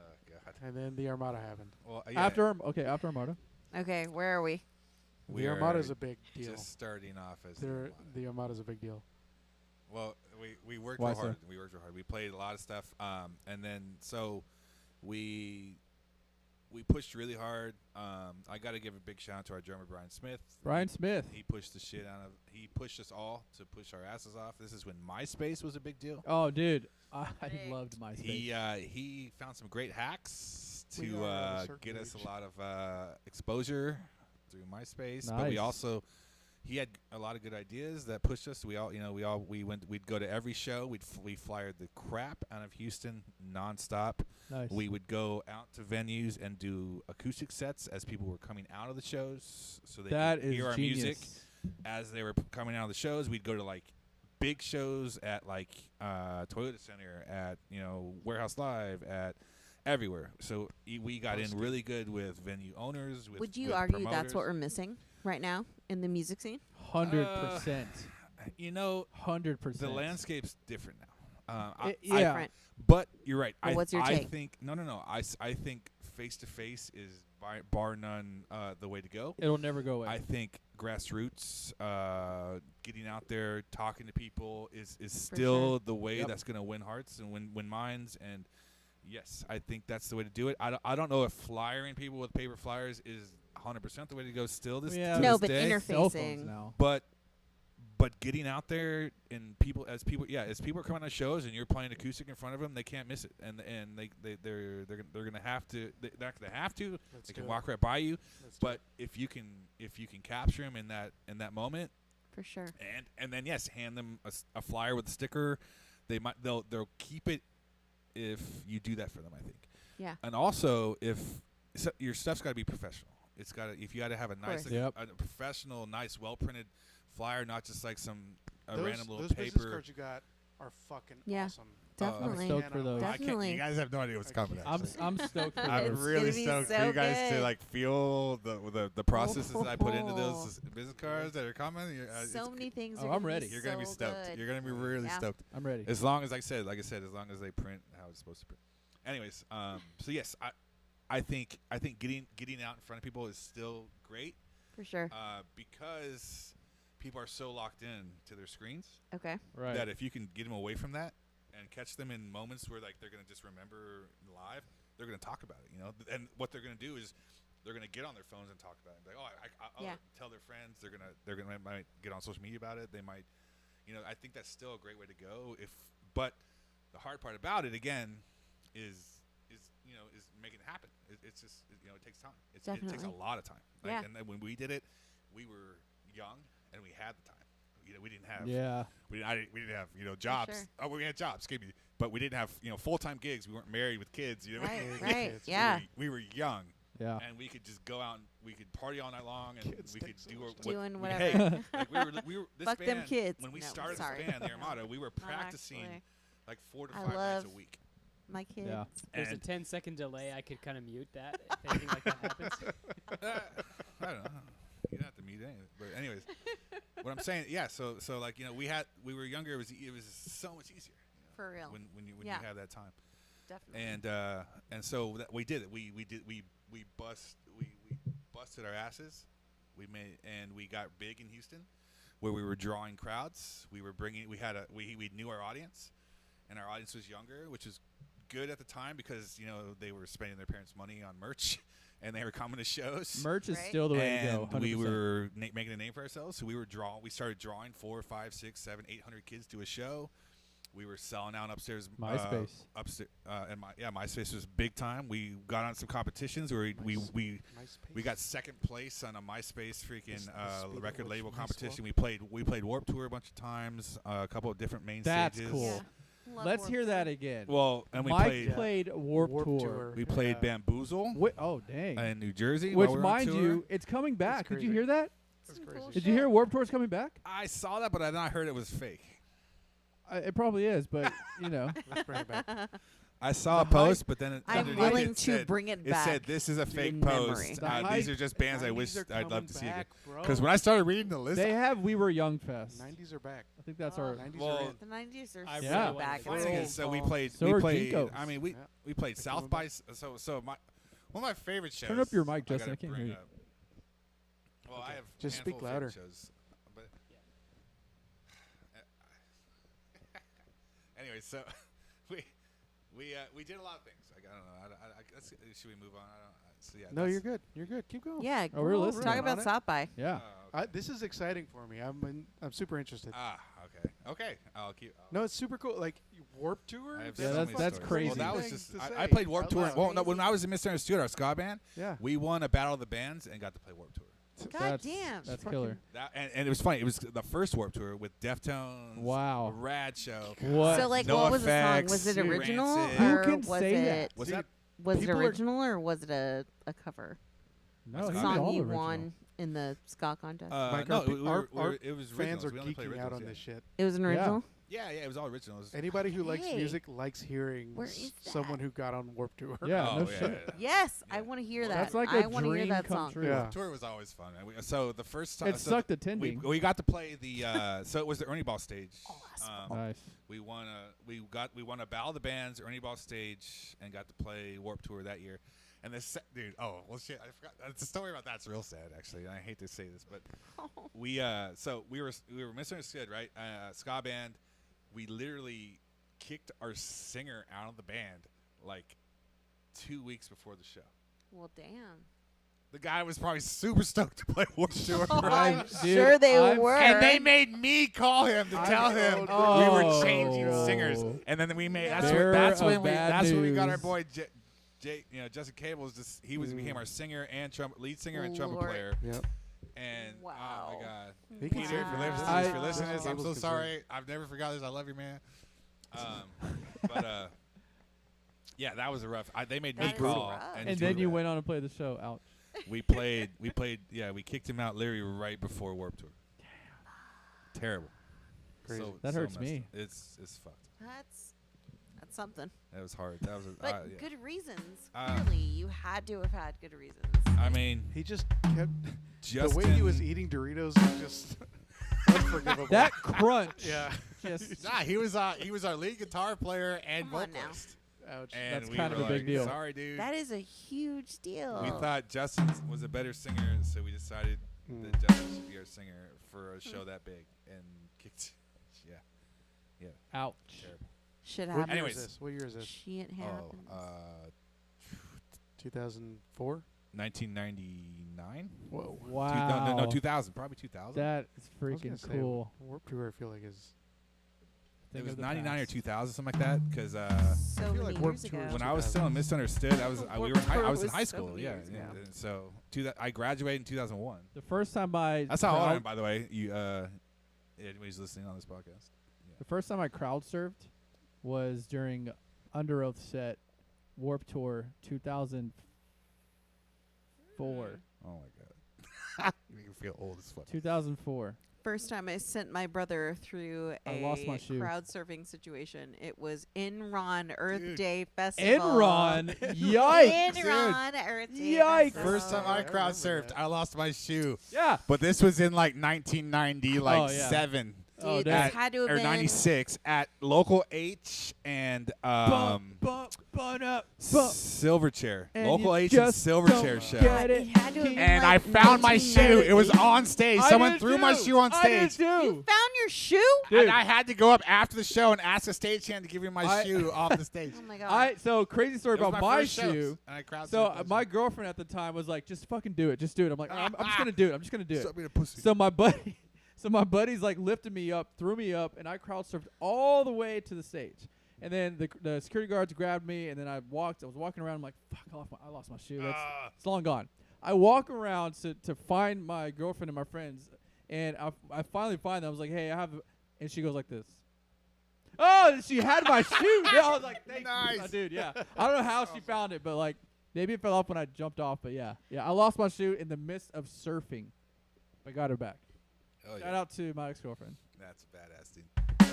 Speaker 1: God.
Speaker 2: and then the Armada happened.
Speaker 1: Well,
Speaker 3: After Armada.
Speaker 4: Okay, where are we?
Speaker 1: we
Speaker 2: The
Speaker 1: are
Speaker 2: Armada's a big deal.
Speaker 1: just starting off as
Speaker 2: The Armada's a big deal.
Speaker 1: Well, we worked
Speaker 3: Why
Speaker 1: real
Speaker 3: so?
Speaker 1: hard. We worked real hard. We played a lot of stuff, and then so we pushed really hard. I got to give a big shout out to our drummer Brian Smith.
Speaker 3: Brian Smith.
Speaker 1: He pushed the shit out of. He pushed us all to push our asses off. This is when MySpace was a big deal.
Speaker 3: Oh, dude. I
Speaker 4: Big.
Speaker 3: loved MySpace.
Speaker 1: He found some great hacks
Speaker 2: We
Speaker 1: to
Speaker 2: are at a certain
Speaker 1: get us
Speaker 2: age.
Speaker 1: a lot of exposure through MySpace. But we
Speaker 3: Nice.
Speaker 1: also he had a lot of good ideas that pushed us. We'd go to every show. We flyered the crap out of Houston nonstop.
Speaker 3: Nice.
Speaker 1: We would go out to venues and do acoustic sets as people were coming out of the shows, so they
Speaker 3: That
Speaker 1: could
Speaker 3: is
Speaker 1: hear our
Speaker 3: genius.
Speaker 1: music as they were coming out of the shows. We'd go to like big shows at like Toyota Center, at Warehouse Live, at everywhere. So we got in really good with venue owners.
Speaker 4: Would you
Speaker 1: with
Speaker 4: argue that's
Speaker 1: promoters.
Speaker 4: what we're missing right now in the music scene?
Speaker 3: 100%. 100%.
Speaker 1: The landscape's different now.
Speaker 3: Yeah.
Speaker 4: Different.
Speaker 1: But you're right.
Speaker 4: Well, what's your
Speaker 1: I
Speaker 4: take?
Speaker 1: think no. I think face to face is bar none the way to go.
Speaker 3: It'll never go away.
Speaker 1: I think grassroots, getting out there, talking to people is still the way
Speaker 3: Yep.
Speaker 1: that's going to win hearts and win minds. And yes, I think that's the way to do it. I don't know if flyering people with paper flyers is 100% the way to go still this,
Speaker 3: Yeah.
Speaker 1: to
Speaker 4: No,
Speaker 1: this
Speaker 4: but
Speaker 1: day.
Speaker 3: Cell phones
Speaker 4: interfacing.
Speaker 3: now.
Speaker 1: But getting out there and as people are coming on shows and you're playing acoustic in front of them, they can't miss it, and they're gonna have to. They're not gonna have to.
Speaker 2: Let's
Speaker 1: They
Speaker 2: do
Speaker 1: can
Speaker 2: it.
Speaker 1: walk right by you.
Speaker 2: Let's do
Speaker 1: But if you can capture them in that moment,
Speaker 4: For sure.
Speaker 1: and then yes, hand them a flyer with a sticker, they'll keep it if you do that for them. I think.
Speaker 4: Yeah.
Speaker 1: And also your stuff's got to be professional. If you got to have a nice,
Speaker 4: course.
Speaker 3: Yep.
Speaker 1: a professional, nice, well printed flyer, not just like some
Speaker 2: those,
Speaker 1: random little
Speaker 2: those business
Speaker 1: paper.
Speaker 2: cards you got are fucking
Speaker 4: Yeah.
Speaker 2: awesome.
Speaker 4: Definitely.
Speaker 3: I'm stoked for those.
Speaker 4: Definitely.
Speaker 1: You guys have no idea what's coming.
Speaker 3: I'm stoked for
Speaker 1: I'm
Speaker 4: It's
Speaker 3: those.
Speaker 1: really
Speaker 4: gonna be
Speaker 1: stoked for
Speaker 4: so
Speaker 1: you guys to
Speaker 4: good.
Speaker 1: like feel the processes that I put into those business cards that are coming.
Speaker 4: So many things.
Speaker 3: Oh,
Speaker 4: are
Speaker 3: I'm
Speaker 4: gonna
Speaker 3: ready.
Speaker 4: Be
Speaker 1: You're gonna be
Speaker 4: so
Speaker 1: stoked.
Speaker 4: good.
Speaker 1: You're gonna be really
Speaker 4: Yeah.
Speaker 1: stoked.
Speaker 3: I'm ready.
Speaker 1: As long as as long as they print how it's supposed to print. Anyways, so yes, I think getting out in front of people is still great,
Speaker 4: For sure.
Speaker 1: because people are so locked in to their screens
Speaker 4: Okay.
Speaker 3: Right.
Speaker 1: that if you can get them away from that and catch them in moments where like they're gonna just remember live, they're gonna talk about it, And what they're gonna do is they're gonna get on their phones and talk about it. Like, I'll
Speaker 4: Yeah.
Speaker 1: tell their friends. They're gonna might get on social media about it. They might, I think that's still a great way to go. But the hard part about it again is making it happen. It's just it takes time. It takes a
Speaker 4: Definitely.
Speaker 1: lot of time.
Speaker 4: Yeah.
Speaker 1: And then when we did it, we were young and we had the time. We didn't have
Speaker 3: Yeah.
Speaker 1: we didn't have jobs.
Speaker 4: sure.
Speaker 1: Oh, we had jobs, excuse me, but we didn't have full-time gigs. We weren't married with kids.
Speaker 4: Right.
Speaker 2: Yeah,
Speaker 4: Right.
Speaker 2: kids.
Speaker 4: Yeah.
Speaker 1: We were young,
Speaker 3: Yeah.
Speaker 1: and we could just go out and we could party all night long, and
Speaker 2: Kids
Speaker 1: we
Speaker 2: take
Speaker 1: could
Speaker 2: so
Speaker 1: do
Speaker 2: much
Speaker 1: our,
Speaker 2: time.
Speaker 4: Doing
Speaker 1: we-
Speaker 4: whatever.
Speaker 1: Hey, like we were this
Speaker 4: Fuck
Speaker 1: band,
Speaker 4: them kids.
Speaker 1: when we
Speaker 4: No,
Speaker 1: started
Speaker 4: sorry.
Speaker 1: this band, the Armada, we were
Speaker 4: Not
Speaker 1: practicing
Speaker 4: actually.
Speaker 1: like 4 to
Speaker 4: I
Speaker 1: 5 nights a
Speaker 4: love-
Speaker 1: week.
Speaker 4: My kids.
Speaker 3: Yeah.
Speaker 5: There's a
Speaker 1: And
Speaker 5: 10-second delay. I could kind of mute that if anything like that happens.
Speaker 1: I don't know. You don't have to mute did anything. But anyways, what I'm saying, yeah. So like we were younger. It was so much easier.
Speaker 4: For real.
Speaker 1: When you
Speaker 4: Yeah.
Speaker 1: have that time.
Speaker 4: Definitely.
Speaker 1: And so we did it. We busted our asses. We got big in Houston, where we were drawing crowds. We knew our audience, and our audience was younger, which was good at the time because they were spending their parents' money on merch, and they were coming to shows.
Speaker 3: Merch is
Speaker 4: Right?
Speaker 3: still the way to
Speaker 1: And
Speaker 3: go. 100%.
Speaker 1: we were making a name for ourselves. So we started drawing 4, 5, 6, 7, 800 kids to a show. We were selling out upstairs.
Speaker 3: MySpace.
Speaker 1: MySpace was big time. We got on some competitions where we got second place on a MySpace freaking record label competition. We played Warped Tour a bunch of times, a couple of different main
Speaker 3: That's
Speaker 1: stages.
Speaker 3: cool.
Speaker 4: Yeah. Love
Speaker 3: Let's
Speaker 4: Warped
Speaker 3: hear that
Speaker 4: Tour.
Speaker 3: again.
Speaker 1: Well, and we
Speaker 3: Mike
Speaker 1: played
Speaker 3: Warped Tour.
Speaker 1: we played Bamboozle
Speaker 3: Oh, dang.
Speaker 1: in New Jersey.
Speaker 3: Which,
Speaker 1: while we were on
Speaker 3: mind
Speaker 1: tour.
Speaker 3: you, it's coming back. Did you
Speaker 2: crazy.
Speaker 3: hear that?
Speaker 2: That's
Speaker 4: Some
Speaker 2: crazy.
Speaker 4: cool
Speaker 3: Did you hear
Speaker 4: shit.
Speaker 3: Warped Tour's coming back?
Speaker 1: I saw that, but I heard it was fake.
Speaker 3: It probably is, but
Speaker 2: Let's bring it back.
Speaker 1: I saw a
Speaker 2: The hype-
Speaker 1: post, but then
Speaker 4: I'm
Speaker 1: underneath
Speaker 4: willing
Speaker 1: it
Speaker 4: to
Speaker 1: said,
Speaker 4: bring it
Speaker 1: It
Speaker 4: back.
Speaker 1: said, "This is a fake
Speaker 4: in
Speaker 1: post.
Speaker 4: memory.
Speaker 3: The
Speaker 1: These
Speaker 3: hype-
Speaker 1: are just bands I
Speaker 2: 90s
Speaker 1: wish
Speaker 2: are
Speaker 1: I'd love
Speaker 2: coming
Speaker 1: to see
Speaker 2: back,
Speaker 1: again."
Speaker 2: bro.
Speaker 1: Because when I started reading the list,
Speaker 3: they have We Were Young Fest.
Speaker 2: 90s are back.
Speaker 3: I think that's
Speaker 4: Oh.
Speaker 3: our.
Speaker 2: 90s
Speaker 1: Well,
Speaker 2: are in.
Speaker 4: The 90s are
Speaker 5: I
Speaker 4: so
Speaker 3: really wanted
Speaker 4: back.
Speaker 5: to
Speaker 1: funny
Speaker 5: Full
Speaker 1: is, so we
Speaker 4: full.
Speaker 1: played.
Speaker 3: So
Speaker 1: we
Speaker 3: are
Speaker 1: played.
Speaker 3: Jinkos.
Speaker 1: I mean, we
Speaker 2: Yeah.
Speaker 1: played
Speaker 2: They're
Speaker 1: South
Speaker 2: coming
Speaker 1: by.
Speaker 2: back.
Speaker 1: So one of my favorite shows.
Speaker 3: Turn up your mic,
Speaker 1: I
Speaker 3: Justin.
Speaker 1: gotta
Speaker 3: I can't
Speaker 1: bring
Speaker 3: hear you.
Speaker 1: up- Well, I have
Speaker 2: Just
Speaker 1: handful
Speaker 2: speak
Speaker 1: of favorite
Speaker 2: louder.
Speaker 1: Shows, but anyway, so we did a lot of things. Like, I don't know. Should we move on? I don't. So yeah.
Speaker 2: No,
Speaker 1: that's-
Speaker 2: you're good. You're good. Keep going.
Speaker 4: Yeah,
Speaker 3: Oh, we're listening.
Speaker 4: talk
Speaker 2: On
Speaker 4: about
Speaker 2: it.
Speaker 4: South by.
Speaker 3: Yeah.
Speaker 1: okay.
Speaker 2: This is exciting for me. I'm super interested.
Speaker 1: Okay. I'll keep.
Speaker 2: No, it's super cool. Like Warped Tour.
Speaker 1: I have
Speaker 3: Yeah,
Speaker 1: so
Speaker 3: that's-
Speaker 1: many
Speaker 3: that's
Speaker 1: stories.
Speaker 3: crazy.
Speaker 1: Well, that was
Speaker 2: thing
Speaker 1: just.
Speaker 2: to
Speaker 1: I
Speaker 2: say
Speaker 1: played Warped
Speaker 2: out
Speaker 1: Tour.
Speaker 2: loud.
Speaker 1: Well, no, when I was in Misunderstood, our ska band,
Speaker 2: Yeah.
Speaker 1: we won a Battle of the Bands and got to play Warped Tour.
Speaker 4: God
Speaker 3: that's,
Speaker 4: damn.
Speaker 3: That's
Speaker 2: Fucking-
Speaker 3: killer.
Speaker 1: And it was funny. It was the first Warped Tour with Deftones.
Speaker 3: Wow.
Speaker 1: A rad show.
Speaker 3: What?
Speaker 4: So, like,
Speaker 1: No
Speaker 4: what was the song?
Speaker 1: effects,
Speaker 4: Was it
Speaker 1: Rancid.
Speaker 4: original
Speaker 1: Who
Speaker 4: or
Speaker 3: can
Speaker 4: was
Speaker 3: say
Speaker 4: it
Speaker 3: that?
Speaker 1: Was
Speaker 2: Dude,
Speaker 1: that?
Speaker 4: was it
Speaker 2: people are-
Speaker 4: original or was it a cover?
Speaker 3: no,
Speaker 1: That's
Speaker 3: he
Speaker 1: not
Speaker 3: did
Speaker 4: Song
Speaker 3: all
Speaker 4: he
Speaker 3: original.
Speaker 4: won in the ska contest.
Speaker 2: Mike,
Speaker 1: No,
Speaker 2: our pe- our
Speaker 1: it was
Speaker 2: Fans
Speaker 1: originals.
Speaker 2: are
Speaker 1: We only played
Speaker 2: geeking out
Speaker 1: originals,
Speaker 2: on this
Speaker 1: yeah.
Speaker 2: shit.
Speaker 4: It was an
Speaker 3: Yeah.
Speaker 4: original.
Speaker 1: Yeah, it was all originals.
Speaker 2: Anybody who likes
Speaker 4: Hey.
Speaker 2: music likes hearing
Speaker 4: Where is
Speaker 2: someone
Speaker 4: that?
Speaker 2: who got on Warped Tour.
Speaker 3: Yeah,
Speaker 1: Oh,
Speaker 3: no
Speaker 1: yeah,
Speaker 3: shit.
Speaker 1: yeah.
Speaker 4: Yes,
Speaker 1: Yeah.
Speaker 4: I want to hear
Speaker 1: Well,
Speaker 4: that.
Speaker 3: That's like
Speaker 4: I
Speaker 3: a
Speaker 4: want to hear
Speaker 3: dream
Speaker 4: that
Speaker 3: come
Speaker 4: song.
Speaker 3: true.
Speaker 2: Yeah.
Speaker 1: Tour was always fun. So the first time
Speaker 3: It sucked attending.
Speaker 1: we got to play the so it was the Ernie Ball stage.
Speaker 3: Nice.
Speaker 1: We won a Battle of the Bands Ernie Ball stage and got to play Warped Tour that year. And dude, oh well, shit, I forgot. The story about that's real sad actually. And I hate to say this, but we were misunderstood, right? Ska band. We literally kicked our singer out of the band like 2 weeks before the show.
Speaker 4: Well, damn.
Speaker 1: The guy was probably super stoked to play Warped Tour.
Speaker 4: I'm
Speaker 3: Dude,
Speaker 4: sure they
Speaker 3: I've-
Speaker 4: were.
Speaker 1: And they made me call him to tell him we were changing
Speaker 3: Oh.
Speaker 1: singers, and then we made.
Speaker 3: Bearer
Speaker 1: That's
Speaker 3: of
Speaker 1: when
Speaker 3: bad
Speaker 1: we got our
Speaker 3: news.
Speaker 1: boy Justin Cable's. Just he became our singer and lead singer and trumpet
Speaker 4: Lord.
Speaker 1: player.
Speaker 2: Yep.
Speaker 1: And oh
Speaker 4: Wow.
Speaker 1: my god,
Speaker 2: He can
Speaker 1: Peter, if you're
Speaker 4: Wow.
Speaker 1: listening, if you're listening to this, I'm
Speaker 2: Cable's
Speaker 1: so
Speaker 2: concerned.
Speaker 1: sorry. I've never forgot this. I love you, man. But yeah, that was a rough. They made me
Speaker 4: That is
Speaker 1: call,
Speaker 4: rough.
Speaker 3: And
Speaker 1: do
Speaker 3: then you
Speaker 1: that.
Speaker 3: went on to play the show. Ouch.
Speaker 1: We played. Yeah, we kicked him out, Larry, right before Warped Tour. Terrible.
Speaker 2: Crazy.
Speaker 3: That hurts
Speaker 1: messed
Speaker 3: me.
Speaker 1: up. It's fucked.
Speaker 4: That's something.
Speaker 1: That was hard. That was.
Speaker 4: But
Speaker 1: Yeah.
Speaker 4: good reasons.
Speaker 1: Uh,
Speaker 4: Clearly, you had to have had good reasons.
Speaker 1: I mean,
Speaker 2: He just kept
Speaker 1: Justin.
Speaker 2: the way he was eating Doritos was just unforgivable.
Speaker 3: That crunch.
Speaker 2: yeah.
Speaker 3: Just
Speaker 1: Nah, he was our lead guitar player and
Speaker 4: Come on now.
Speaker 1: vocalist.
Speaker 2: Ouch.
Speaker 1: And
Speaker 3: That's
Speaker 1: we
Speaker 3: kind
Speaker 1: were
Speaker 3: of a big
Speaker 1: like,
Speaker 3: deal.
Speaker 1: Sorry, dude.
Speaker 4: That is a huge deal.
Speaker 1: We thought Justin was a better singer, so we decided
Speaker 2: Mm.
Speaker 1: that Justin should be our singer for a show that big, and kicked. Yeah,
Speaker 3: ouch.
Speaker 1: terrible.
Speaker 4: Shit
Speaker 2: What year
Speaker 4: happens.
Speaker 1: Anyways.
Speaker 2: is this? What year is this?
Speaker 4: Shit happens.
Speaker 2: 2004.
Speaker 1: 1999.
Speaker 2: Whoa.
Speaker 3: Wow.
Speaker 1: No, 2000. Probably 2000.
Speaker 3: That is
Speaker 2: I was gonna
Speaker 3: freaking
Speaker 2: say,
Speaker 3: cool.
Speaker 2: Warped Tour, I feel like is.
Speaker 1: It
Speaker 3: Think
Speaker 1: was
Speaker 3: of the
Speaker 1: 99 or
Speaker 3: past.
Speaker 1: 2000, something like that. Because
Speaker 4: So
Speaker 2: I feel
Speaker 4: many
Speaker 2: like
Speaker 4: years
Speaker 2: Warped Tour
Speaker 4: ago.
Speaker 1: when I was still in Misunderstood, I was in high
Speaker 4: was so
Speaker 1: school.
Speaker 4: many
Speaker 1: Yeah,
Speaker 4: years ago.
Speaker 1: yeah. And so I graduated in 2001.
Speaker 3: The first time I
Speaker 1: That's how old I
Speaker 3: crowd-
Speaker 1: am, by the way. You anybody's listening on this podcast.
Speaker 3: The first time I crowd surfed was during Under Oath set Warped Tour 2004.
Speaker 1: Oh my god, you make me feel old as fuck.
Speaker 3: 2004.
Speaker 4: first time I sent my brother through
Speaker 3: I lost my
Speaker 4: a
Speaker 3: shoe.
Speaker 4: crowd surfing situation, it was Enron Earth
Speaker 1: Dude.
Speaker 4: Day Festival.
Speaker 3: Enron, yikes!
Speaker 4: Enron Earth Day
Speaker 3: Yikes.
Speaker 4: Festival.
Speaker 1: First time I
Speaker 2: I
Speaker 1: crowd
Speaker 2: remember
Speaker 1: surfed,
Speaker 2: that.
Speaker 1: I lost my shoe.
Speaker 3: Yeah.
Speaker 1: But this was in like 1990, like
Speaker 3: Oh, yeah.
Speaker 1: 7
Speaker 3: Oh,
Speaker 4: Dude,
Speaker 3: dude.
Speaker 4: this had to have
Speaker 1: or
Speaker 4: been
Speaker 1: 96 at local H and
Speaker 3: Bump up.
Speaker 1: Silverchair.
Speaker 3: And
Speaker 1: Local
Speaker 3: you
Speaker 1: H and
Speaker 3: just
Speaker 1: Silverchair
Speaker 3: don't
Speaker 1: show.
Speaker 3: get
Speaker 4: it had to have been
Speaker 1: And
Speaker 4: like
Speaker 1: I found my shoe. It was
Speaker 4: 1990.
Speaker 1: on stage. Someone threw my shoe on stage.
Speaker 4: You found your shoe?
Speaker 3: Dude.
Speaker 1: And I had to go up after the show and ask a stagehand to give me my
Speaker 3: I-
Speaker 1: shoe off the stage.
Speaker 4: Oh my god.
Speaker 3: So crazy story
Speaker 1: It was
Speaker 3: about
Speaker 1: my
Speaker 3: my
Speaker 1: first show,
Speaker 3: shoe.
Speaker 1: and I crowd
Speaker 3: So
Speaker 1: surfed
Speaker 3: my girlfriend at the time was like, "Just fucking do it. Just do it." I'm like, "I'm just gonna do it. I'm just gonna do it."
Speaker 1: Stop being a pussy.
Speaker 3: So my buddy, my buddies like lifted me up, threw me up, and I crowd surfed all the way to the stage. And then the security guards grabbed me, and then I was walking around. I'm like, "Fuck, I lost my shoe. It's long gone." I walk around to find my girlfriend and my friends, and I finally find them. I was like, "Hey, I have," and she goes like this. Oh, she had my shoe. I was like, "Thank you,
Speaker 1: Nice.
Speaker 3: dude." Yeah, I don't know how she found it, but like maybe it fell off when I jumped off. But yeah, I lost my shoe in the midst of surfing. I got her back.
Speaker 1: Oh,
Speaker 3: Shout out to my ex-girlfriend.
Speaker 1: That's badass, dude.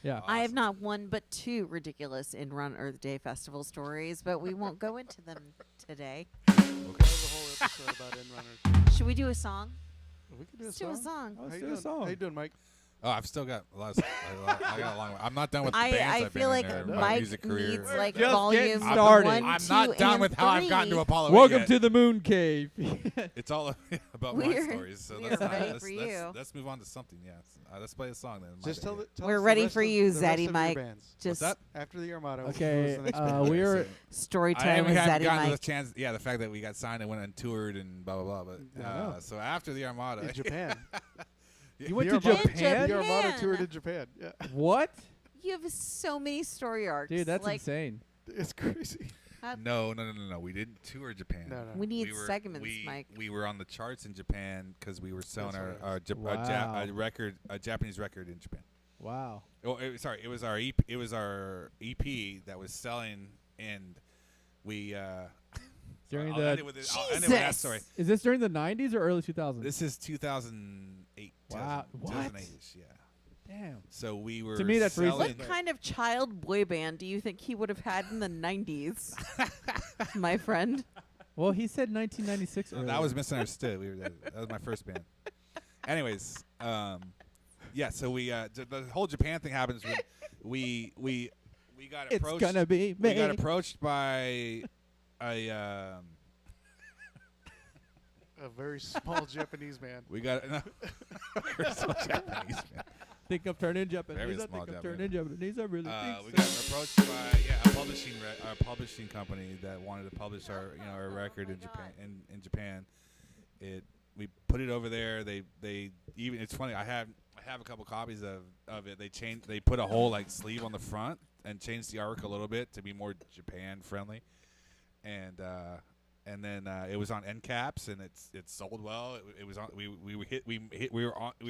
Speaker 3: Yeah.
Speaker 4: I have not one but two ridiculous Enron Earth Day Festival stories, but we won't go into them today.
Speaker 2: We'll have a whole episode about Endrunners.
Speaker 4: Should we do a song?
Speaker 2: We can do
Speaker 4: Let's
Speaker 2: a
Speaker 4: do a
Speaker 2: song.
Speaker 4: song.
Speaker 3: Oh,
Speaker 2: How
Speaker 3: let's
Speaker 2: you
Speaker 3: do a
Speaker 2: doing?
Speaker 3: song.
Speaker 2: How you doing, Mike?
Speaker 1: Oh, I've still got a lot. I got a long way. I'm not done with the
Speaker 4: I
Speaker 1: bands I've
Speaker 4: feel
Speaker 1: been
Speaker 4: like
Speaker 1: in there, my
Speaker 4: Mike
Speaker 1: music career.
Speaker 4: needs like
Speaker 3: Just
Speaker 4: volume
Speaker 3: getting started.
Speaker 4: 1,
Speaker 1: I'm
Speaker 4: 2,
Speaker 1: not done
Speaker 4: and
Speaker 1: with how I've gotten to
Speaker 4: 3.
Speaker 1: Apollo.
Speaker 3: Welcome
Speaker 1: yet.
Speaker 3: to the Moon Cave.
Speaker 1: It's all about my
Speaker 4: We're-
Speaker 1: stories. So
Speaker 4: we
Speaker 1: let's,
Speaker 4: are
Speaker 1: not,
Speaker 4: ready
Speaker 1: let's,
Speaker 4: for
Speaker 1: let's,
Speaker 4: you.
Speaker 1: let's move on to something. Yeah, let's play a song then.
Speaker 2: Just tell us
Speaker 4: We're
Speaker 2: the
Speaker 4: ready
Speaker 2: rest
Speaker 4: for
Speaker 2: of-
Speaker 4: you,
Speaker 2: the rest
Speaker 4: Zaddy
Speaker 2: of your
Speaker 4: Mike.
Speaker 2: bands.
Speaker 4: Just
Speaker 1: that?
Speaker 2: After the Armada.
Speaker 3: Okay,
Speaker 2: who's the next band?
Speaker 3: we were
Speaker 4: story
Speaker 1: I
Speaker 4: time with
Speaker 1: haven't
Speaker 4: Zaddy
Speaker 1: gotten the
Speaker 4: Mike.
Speaker 1: chance. Yeah, the fact that we got signed and went and toured and blah blah blah. But
Speaker 2: Yeah, I know.
Speaker 1: so after the Armada,
Speaker 2: in Japan.
Speaker 3: You went
Speaker 2: The
Speaker 3: to
Speaker 2: Armada-
Speaker 3: Japan?
Speaker 2: The Armada
Speaker 4: Japan.
Speaker 2: toured in Japan. Yeah,
Speaker 3: What?
Speaker 4: You have so many story arcs.
Speaker 3: Dude, that's
Speaker 4: like,
Speaker 3: insane.
Speaker 2: it's crazy.
Speaker 1: no. We didn't tour Japan.
Speaker 2: No, no.
Speaker 4: We need
Speaker 1: we were,
Speaker 4: segments,
Speaker 1: we,
Speaker 4: Mike.
Speaker 1: We were on the charts in Japan because we were selling
Speaker 2: That's
Speaker 1: our,
Speaker 2: right.
Speaker 1: a Japanese record in Japan.
Speaker 3: Wow.
Speaker 1: Oh, sorry, it was our EP. It was our EP that was selling, and we.
Speaker 3: During
Speaker 1: I'll
Speaker 3: the
Speaker 1: end it with I'll end it with that
Speaker 4: Jesus!
Speaker 1: story.
Speaker 3: Is this during the 90s or early 2000s?
Speaker 1: This is 2008.
Speaker 3: Wow, what?
Speaker 1: 2008-ish, yeah.
Speaker 3: Damn.
Speaker 1: So we were.
Speaker 3: To me, that's recent.
Speaker 1: selling,
Speaker 4: What kind of child boy band do you think he would have had in the 90s, my friend?
Speaker 3: Well, he said 1996
Speaker 1: No,
Speaker 3: earlier.
Speaker 1: that was misunderstood. That was my first band. Anyways, yeah. So we the whole Japan thing happens when we got
Speaker 3: It's
Speaker 1: approached.
Speaker 3: gonna be
Speaker 1: we got
Speaker 3: me.
Speaker 1: approached by a.
Speaker 2: A very small Japanese man.
Speaker 1: We got no, we're so Japanese, man.
Speaker 3: Think I'm turning Japanese.
Speaker 1: Very
Speaker 3: I
Speaker 1: small
Speaker 3: think I'm
Speaker 1: Japanese.
Speaker 3: turning Japanese. I really
Speaker 1: We
Speaker 3: think
Speaker 1: got
Speaker 3: so.
Speaker 1: approached by a publishing company that wanted to publish our record in Japan. In Japan, we put it over there. They even it's funny. I have a couple copies of it. They put a whole like sleeve on the front and changed the artwork a little bit to be more Japan friendly, and then it was on end caps and it sold well. It was on we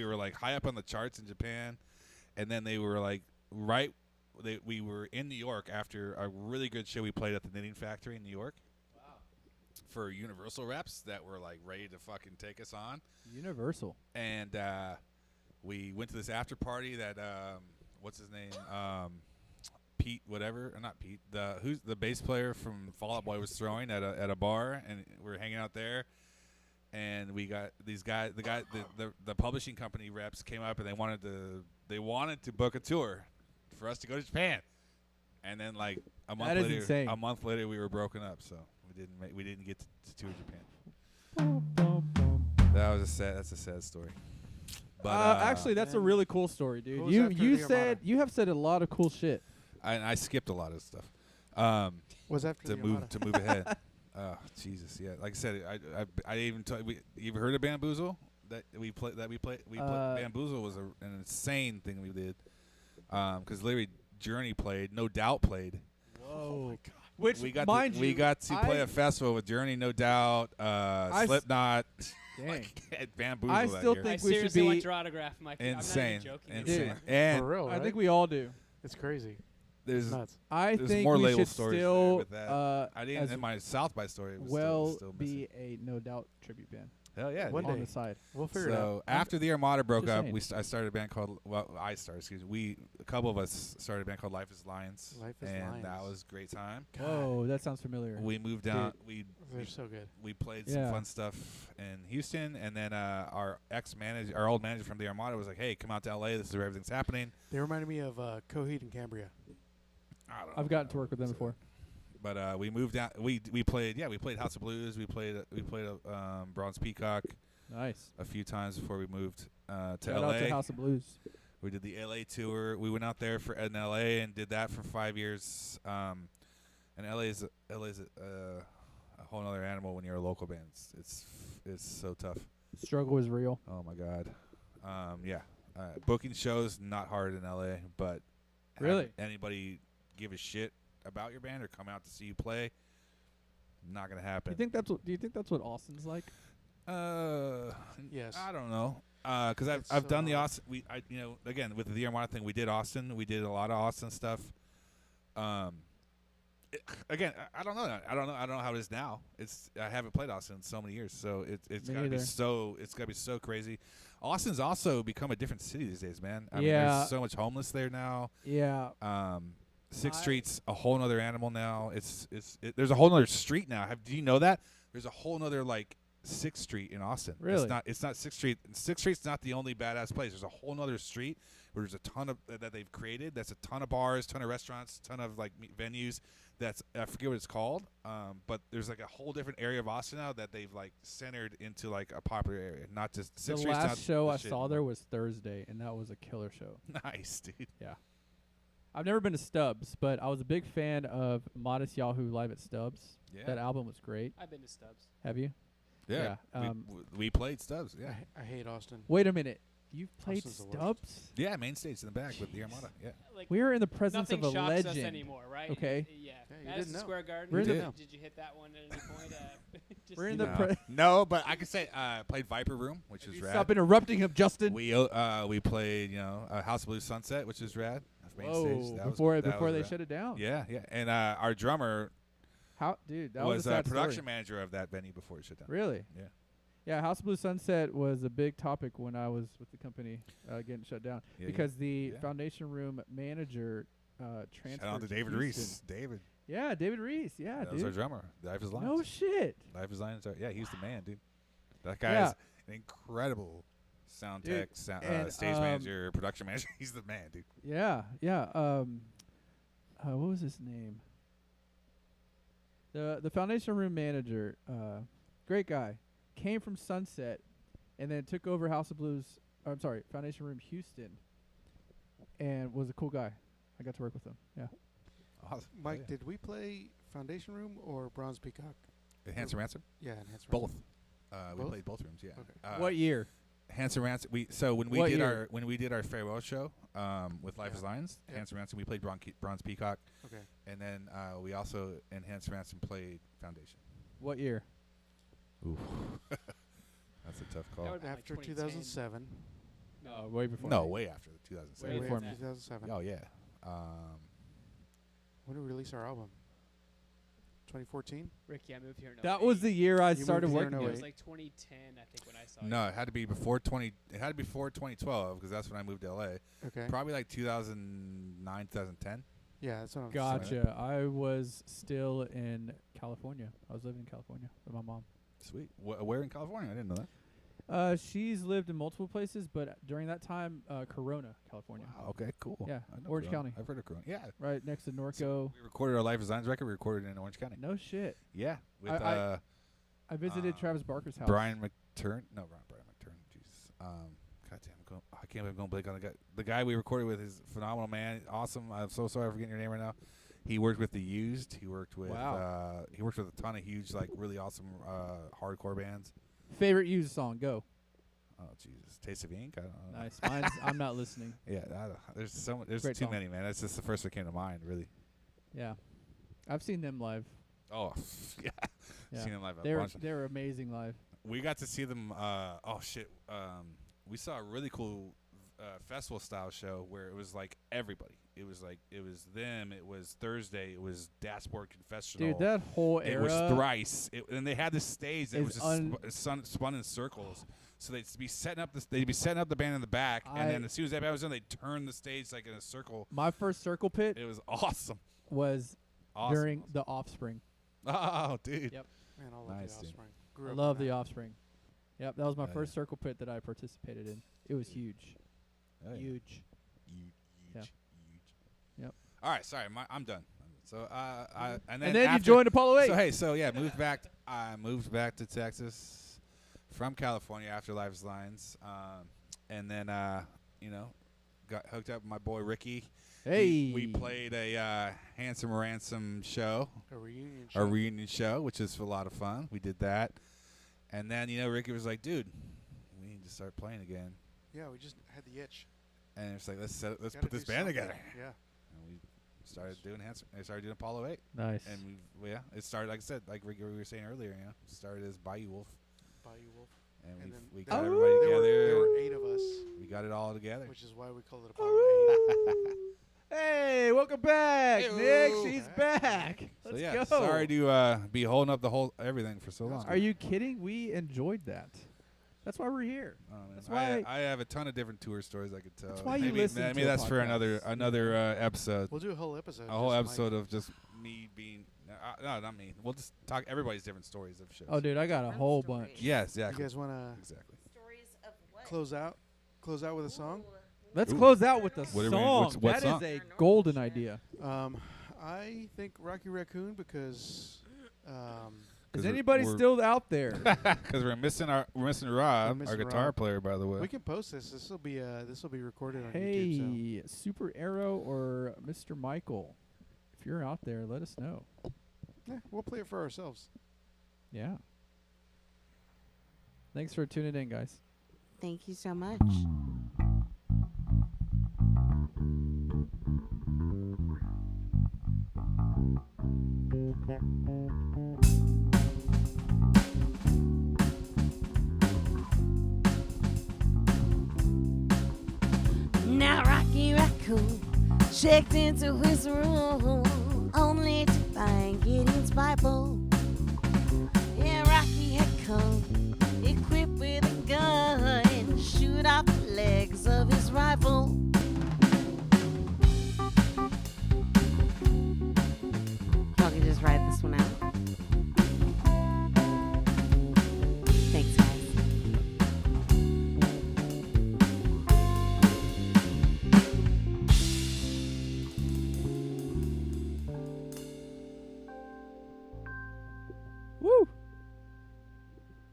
Speaker 1: were like high up on the charts in Japan, and then they were like we were in New York after a really good show we played at the Knitting Factory in New York. Wow. For Universal reps that were like ready to fucking take us on.
Speaker 3: Universal.
Speaker 1: And we went to this after party that what's his name? Pete, whatever, or not Pete. Who's the bass player from Fall Out Boy was throwing at a bar, and we were hanging out there. And we got these guys. The publishing company reps came up, and they wanted to book a tour for us to go to Japan. And then like a month
Speaker 3: That is
Speaker 1: later,
Speaker 3: insane.
Speaker 1: a month later, we were broken up, so we didn't get to tour Japan. That's a sad story. But
Speaker 3: Actually, that's a
Speaker 2: man.
Speaker 3: really cool story, dude.
Speaker 2: Who was
Speaker 3: You
Speaker 2: after
Speaker 3: you
Speaker 2: the
Speaker 3: said
Speaker 2: Armada?
Speaker 3: you have said a lot of cool shit.
Speaker 1: I skipped a lot of stuff.
Speaker 2: Was after
Speaker 1: To
Speaker 2: the
Speaker 1: move
Speaker 2: Armada.
Speaker 1: to move ahead. Oh Jesus, yeah. Like I said, I even you ever heard of Bamboozle? We played. Bamboozle was an insane thing we did. Because literally Journey played, No Doubt played.
Speaker 3: Whoa. Which
Speaker 1: We got
Speaker 3: mind
Speaker 1: we
Speaker 3: you,
Speaker 1: got to play
Speaker 3: I-
Speaker 1: a festival with Journey, No Doubt, Slipknot,
Speaker 3: Dang.
Speaker 1: at Bamboozle
Speaker 3: I
Speaker 1: that
Speaker 3: still
Speaker 1: year.
Speaker 5: I
Speaker 3: think we should
Speaker 5: seriously
Speaker 3: be.
Speaker 5: want your autograph, Mike.
Speaker 1: Insane,
Speaker 5: I'm not even joking.
Speaker 1: insane.
Speaker 3: Dude.
Speaker 1: And
Speaker 2: For real,
Speaker 3: I
Speaker 2: right?
Speaker 3: think we all do.
Speaker 2: It's crazy.
Speaker 1: there's
Speaker 2: Nuts.
Speaker 3: I
Speaker 1: There's
Speaker 3: think
Speaker 1: more
Speaker 3: we
Speaker 1: label
Speaker 3: should
Speaker 1: stories
Speaker 3: still
Speaker 1: with that. I didn't
Speaker 3: as
Speaker 1: in my South by story. It was
Speaker 3: well
Speaker 1: still
Speaker 3: be
Speaker 1: missing.
Speaker 3: a No Doubt tribute band.
Speaker 1: Hell yeah.
Speaker 2: One
Speaker 1: dude.
Speaker 3: on
Speaker 2: day.
Speaker 3: the side.
Speaker 2: We'll figure it out.
Speaker 1: So after the Armada broke
Speaker 3: Just
Speaker 1: up,
Speaker 3: saying.
Speaker 1: I started a band called. Well, I started. Excuse me. A couple of us started a band called Life Is Lions.
Speaker 2: Life is
Speaker 1: and that
Speaker 2: Lions.
Speaker 1: was a great time.
Speaker 3: Whoa, that sounds familiar.
Speaker 1: We moved down.
Speaker 2: They're so good.
Speaker 1: We played
Speaker 3: Yeah.
Speaker 1: some fun stuff in Houston, and then our our old manager from the Armada, was like, "Hey, come out to LA. This is where everything's happening."
Speaker 2: They reminded me of Coheed and Cambria.
Speaker 1: I don't know.
Speaker 3: I've gotten to work with them before.
Speaker 1: But we moved out. We played. Yeah, we played House of Blues. We played Bronze Peacock
Speaker 3: Nice.
Speaker 1: a few times before we moved to
Speaker 3: Shout
Speaker 1: LA.
Speaker 3: out to House of Blues.
Speaker 1: We did the LA tour. We went out there in LA and did that for 5 years. And LA is a whole other animal when you're a local band. It's so tough.
Speaker 3: Struggle is real.
Speaker 1: Oh my god. Yeah. Booking shows not hard in LA, but
Speaker 3: Really?
Speaker 1: having anybody give a shit about your band or come out to see you play, not gonna happen.
Speaker 3: Do you think that's what Austin's like?
Speaker 2: Yes.
Speaker 1: I don't know. Because
Speaker 2: It's
Speaker 1: I've
Speaker 2: so
Speaker 1: done the
Speaker 2: hard.
Speaker 1: Austin. Again with the Armada thing, we did Austin. We did a lot of Austin stuff. Again, I don't know. I don't know how it is now. I haven't played Austin in so many years, so it's
Speaker 3: Me
Speaker 1: gotta be
Speaker 3: neither.
Speaker 1: so crazy. Austin's also become a different city these days, man. I mean,
Speaker 3: Yeah.
Speaker 1: there's so much homeless there now.
Speaker 3: Yeah.
Speaker 1: Sixth
Speaker 3: I-
Speaker 1: Street's a whole nother animal now. There's a whole nother street now. Do you know that? There's a whole nother like Sixth Street in Austin.
Speaker 3: Really?
Speaker 1: It's not Sixth Street. Sixth Street's not the only badass place. There's a whole nother street where there's a ton of that they've created. That's a ton of bars, ton of restaurants, ton of like venues. I forget what it's called. But there's like a whole different area of Austin now that they've like centered into like a popular area. Not just
Speaker 3: The
Speaker 1: Sixth Street's not
Speaker 3: last show
Speaker 1: the
Speaker 3: I
Speaker 1: shit.
Speaker 3: saw there was Thursday, and that was a killer show.
Speaker 1: Nice, dude.
Speaker 3: I've never been to Stubbs, but I was a big fan of Modest Yahoo live at Stubbs.
Speaker 1: Yeah.
Speaker 3: That album was great.
Speaker 5: I've been to Stubbs.
Speaker 3: Have you?
Speaker 1: Yeah.
Speaker 3: Yeah,
Speaker 1: We played Stubbs. Yeah.
Speaker 2: I hate Austin.
Speaker 3: Wait a minute. You've played
Speaker 2: Austin's the worst.
Speaker 3: Stubbs?
Speaker 1: Yeah, main stage in the back with the Armada. Yeah.
Speaker 5: Like
Speaker 3: We are in the presence
Speaker 5: nothing
Speaker 3: of a
Speaker 5: shocks
Speaker 3: legend.
Speaker 5: us anymore, right?
Speaker 3: Okay.
Speaker 5: Yeah.
Speaker 2: Yeah, you
Speaker 5: Madison
Speaker 2: didn't know.
Speaker 5: Square Garden.
Speaker 3: We're in
Speaker 1: the-
Speaker 5: Did you hit that one at any point? Just
Speaker 3: We're in
Speaker 5: so
Speaker 3: the
Speaker 5: you
Speaker 3: pre-
Speaker 5: know.
Speaker 1: No, but I can say played Viper Room, which is rad.
Speaker 3: Stop interrupting him, Justin.
Speaker 1: We played House of Blues Sunset, which is rad. Main stage. That was-
Speaker 3: before
Speaker 1: that
Speaker 3: before
Speaker 1: was
Speaker 3: they
Speaker 1: rad.
Speaker 3: shut it down.
Speaker 1: Yeah, yeah. And our drummer
Speaker 3: How, dude? That
Speaker 1: was
Speaker 3: was a sad
Speaker 1: production
Speaker 3: story.
Speaker 1: manager of that venue before it shut down.
Speaker 3: Really?
Speaker 1: Yeah.
Speaker 3: Yeah, House of Blues Sunset was a big topic when I was with the company getting shut down
Speaker 1: Yeah,
Speaker 3: because the
Speaker 1: yeah.
Speaker 3: Foundation Room manager transferred
Speaker 1: Shout out to David
Speaker 3: Houston.
Speaker 1: Reese. David.
Speaker 3: Yeah, David Reese. Yeah,
Speaker 1: That was our
Speaker 3: dude.
Speaker 1: drummer. Life is Lions.
Speaker 3: No shit.
Speaker 1: Life is Lions. Yeah, he's the man, dude. That guy
Speaker 3: Yeah.
Speaker 1: is an incredible sound
Speaker 3: Dude,
Speaker 1: tech,
Speaker 3: and,
Speaker 1: stage manager, production manager. He's the man, dude.
Speaker 3: Yeah, yeah. What was his name? The Foundation Room manager, great guy, came from Sunset, and then took over House of Blues. I'm sorry, Foundation Room Houston, and was a cool guy. I got to work with him. Yeah.
Speaker 1: Awesome.
Speaker 2: Mike,
Speaker 1: Yeah.
Speaker 2: did we play Foundation Room or Bronze Peacock?
Speaker 1: Handsome Ransom?
Speaker 2: Yeah, Enhanced
Speaker 1: Both. We
Speaker 2: Both?
Speaker 1: played both rooms. Yeah.
Speaker 2: Okay.
Speaker 3: What year?
Speaker 1: Handsome Ransom. When
Speaker 3: What
Speaker 1: we
Speaker 3: year?
Speaker 1: did our farewell show with Life
Speaker 2: Yeah.
Speaker 1: is Lions,
Speaker 2: Yeah.
Speaker 1: Handsome Ransom, we played Bronze Peacock,
Speaker 2: Okay.
Speaker 1: and then we also in Handsome Ransom played Foundation.
Speaker 3: What year?
Speaker 1: Ooh, that's a tough
Speaker 5: That
Speaker 1: call.
Speaker 5: would've been like
Speaker 2: After
Speaker 5: 2010.
Speaker 2: 2007.
Speaker 3: No, way before.
Speaker 1: No, way after 2007.
Speaker 3: Way
Speaker 5: Way
Speaker 3: before
Speaker 5: after
Speaker 3: me.
Speaker 5: that.
Speaker 2: 2007.
Speaker 1: Oh yeah.
Speaker 2: When did we release our album? 2014?
Speaker 5: Ricky, I moved here in
Speaker 3: That
Speaker 5: 08.
Speaker 3: was the year I
Speaker 2: You
Speaker 3: started
Speaker 2: moved here in
Speaker 3: working
Speaker 5: It
Speaker 3: here.
Speaker 5: was
Speaker 2: 08.
Speaker 5: like 2010, I think, when I saw
Speaker 1: No,
Speaker 5: you.
Speaker 1: it had to be before 2012 because that's when I moved to LA.
Speaker 2: Okay.
Speaker 1: Probably like 2009, 2010.
Speaker 2: Yeah, that's what I'm
Speaker 3: Gotcha. I was still in California. I was living in California with my mom.
Speaker 1: Sweet. Where in California? I didn't know that.
Speaker 3: She's lived in multiple places, but during that time, Corona, California,
Speaker 1: Wow, okay, cool.
Speaker 3: Yeah,
Speaker 1: I know
Speaker 3: Orange
Speaker 1: Corona.
Speaker 3: County.
Speaker 1: I've heard of Corona. Yeah.
Speaker 3: right next to Norco.
Speaker 1: So we recorded our Life Designs record. We recorded it in Orange County.
Speaker 3: No shit.
Speaker 1: Yeah. With
Speaker 3: I visited
Speaker 1: uh,
Speaker 3: Travis Barker's house.
Speaker 1: Brian McTurn. No, not Brian McTurn. Jesus. God damn. I can't believe I'm going blank on the guy. The guy we recorded with is a phenomenal man. Awesome. I'm so sorry for forgetting your name right now. He worked with The Used. He worked with he worked with a ton of huge, like really awesome hardcore bands.
Speaker 3: Favorite used song? Go.
Speaker 1: Oh Jesus. Taste of Ink? I don't know.
Speaker 3: Nice. Mine's I'm not listening.
Speaker 1: Yeah, there's
Speaker 3: Great
Speaker 1: too
Speaker 3: song.
Speaker 1: many, man. That's just the first that came to mind, really.
Speaker 3: Yeah, I've seen them live.
Speaker 1: Oh, yeah.
Speaker 3: Yeah,
Speaker 1: Seen them live a
Speaker 3: they were
Speaker 1: bunch.
Speaker 3: they were amazing live.
Speaker 1: We got to see them. Oh shit. We saw a really cool festival style show where it was like everybody. it was them. It was Thursday. It was Dashboard Confessional.
Speaker 3: Dude, that whole
Speaker 1: it
Speaker 3: era.
Speaker 1: was Thrice. And they had this stage that
Speaker 3: is
Speaker 1: was just spun in circles. So they'd be setting up the band in the back, and then as soon as that band was done, they'd turn the stage like in a circle.
Speaker 3: My first circle pit
Speaker 1: It was awesome.
Speaker 3: was
Speaker 1: Awesome.
Speaker 3: during the Offspring.
Speaker 1: Oh, dude.
Speaker 3: Yep.
Speaker 2: Man, I love
Speaker 1: Nice,
Speaker 2: the
Speaker 1: dude.
Speaker 2: Offspring.
Speaker 3: I
Speaker 2: Grew up
Speaker 3: love
Speaker 2: on
Speaker 3: the
Speaker 2: that.
Speaker 3: Offspring. Yep, that was my
Speaker 1: Oh,
Speaker 3: first circle pit that I participated in. It was huge.
Speaker 1: Oh, yeah.
Speaker 3: Huge.
Speaker 1: Huge.
Speaker 3: Yeah.
Speaker 1: Huge.
Speaker 3: Yep.
Speaker 1: All right, sorry, I'm done. So and
Speaker 3: And then you
Speaker 1: after-
Speaker 3: joined Apollo 8.
Speaker 1: So yeah, I moved back to Texas from California after Lifelines, and then got hooked up with my boy Ricky.
Speaker 3: Hey.
Speaker 1: We played a Handsome Ransom show,
Speaker 2: A reunion
Speaker 1: a
Speaker 2: show.
Speaker 1: reunion show, which was a lot of fun. We did that, and then Ricky was like, "Dude, we need to start playing again."
Speaker 2: Yeah, we just had the itch.
Speaker 1: And it's like, let's
Speaker 2: Gotta
Speaker 1: put this
Speaker 2: do
Speaker 1: band
Speaker 2: something.
Speaker 1: together.
Speaker 2: Yeah.
Speaker 1: And we started doing Apollo 8.
Speaker 3: Nice.
Speaker 1: And it started, like I said, like we were saying earlier, it started as Bayou Wolf.
Speaker 2: Bayou Wolf.
Speaker 1: And
Speaker 2: And
Speaker 1: we
Speaker 2: then
Speaker 1: got
Speaker 2: there
Speaker 1: everybody
Speaker 2: there
Speaker 1: together.
Speaker 2: were 8 of us,
Speaker 1: We got it all together.
Speaker 2: which is why we called it Apollo 8.
Speaker 3: Hey, welcome back,
Speaker 1: Hey-o.
Speaker 3: Nick. She's
Speaker 2: Back.
Speaker 3: back.
Speaker 1: So
Speaker 3: Let's
Speaker 1: yeah,
Speaker 3: go.
Speaker 1: sorry to be holding up the whole everything for so
Speaker 2: That's
Speaker 1: long.
Speaker 3: Are you kidding? We enjoyed that. That's why we're here.
Speaker 1: Oh, man.
Speaker 3: That's why-
Speaker 1: I have a ton of different tour stories I could tell.
Speaker 3: That's why you
Speaker 1: maybe,
Speaker 3: listen
Speaker 1: Maybe
Speaker 3: to a
Speaker 1: that's for
Speaker 3: podcast.
Speaker 1: another episode.
Speaker 2: We'll do a whole episode.
Speaker 1: A whole
Speaker 2: just
Speaker 1: episode
Speaker 2: Mike.
Speaker 1: of just me being. No, not me. We'll just talk everybody's different stories of shows.
Speaker 3: Oh, dude, I got a
Speaker 4: Fun
Speaker 3: whole
Speaker 4: stories.
Speaker 3: bunch.
Speaker 1: Yeah,
Speaker 2: You
Speaker 1: exactly.
Speaker 2: guys want to
Speaker 1: Exactly.
Speaker 4: Stories of what?
Speaker 2: close out with a song?
Speaker 3: Let's
Speaker 1: Ooh.
Speaker 3: close out with a
Speaker 1: What are we-
Speaker 3: song.
Speaker 1: what
Speaker 3: That is
Speaker 1: song?
Speaker 3: a golden idea.
Speaker 2: I think Rocky Raccoon because
Speaker 3: Is anybody still out there?
Speaker 1: Because we're missing Rob,
Speaker 2: missing
Speaker 1: our guitar
Speaker 2: Rob.
Speaker 1: player, by the way.
Speaker 2: we can post this. This will be recorded on YouTube.
Speaker 3: Hey, Super Arrow or Mr. Michael, if you're out there, let us know.
Speaker 2: So yeah, we'll play it for ourselves.
Speaker 3: Yeah. Thanks for tuning in, guys.
Speaker 4: Thank you so much. Now Rocky Raccoon checked into his room only to find Gideon's Bible. Yeah, Rocky had come equipped with a gun and shoot off the legs of his rival. Y'all can just write this one out.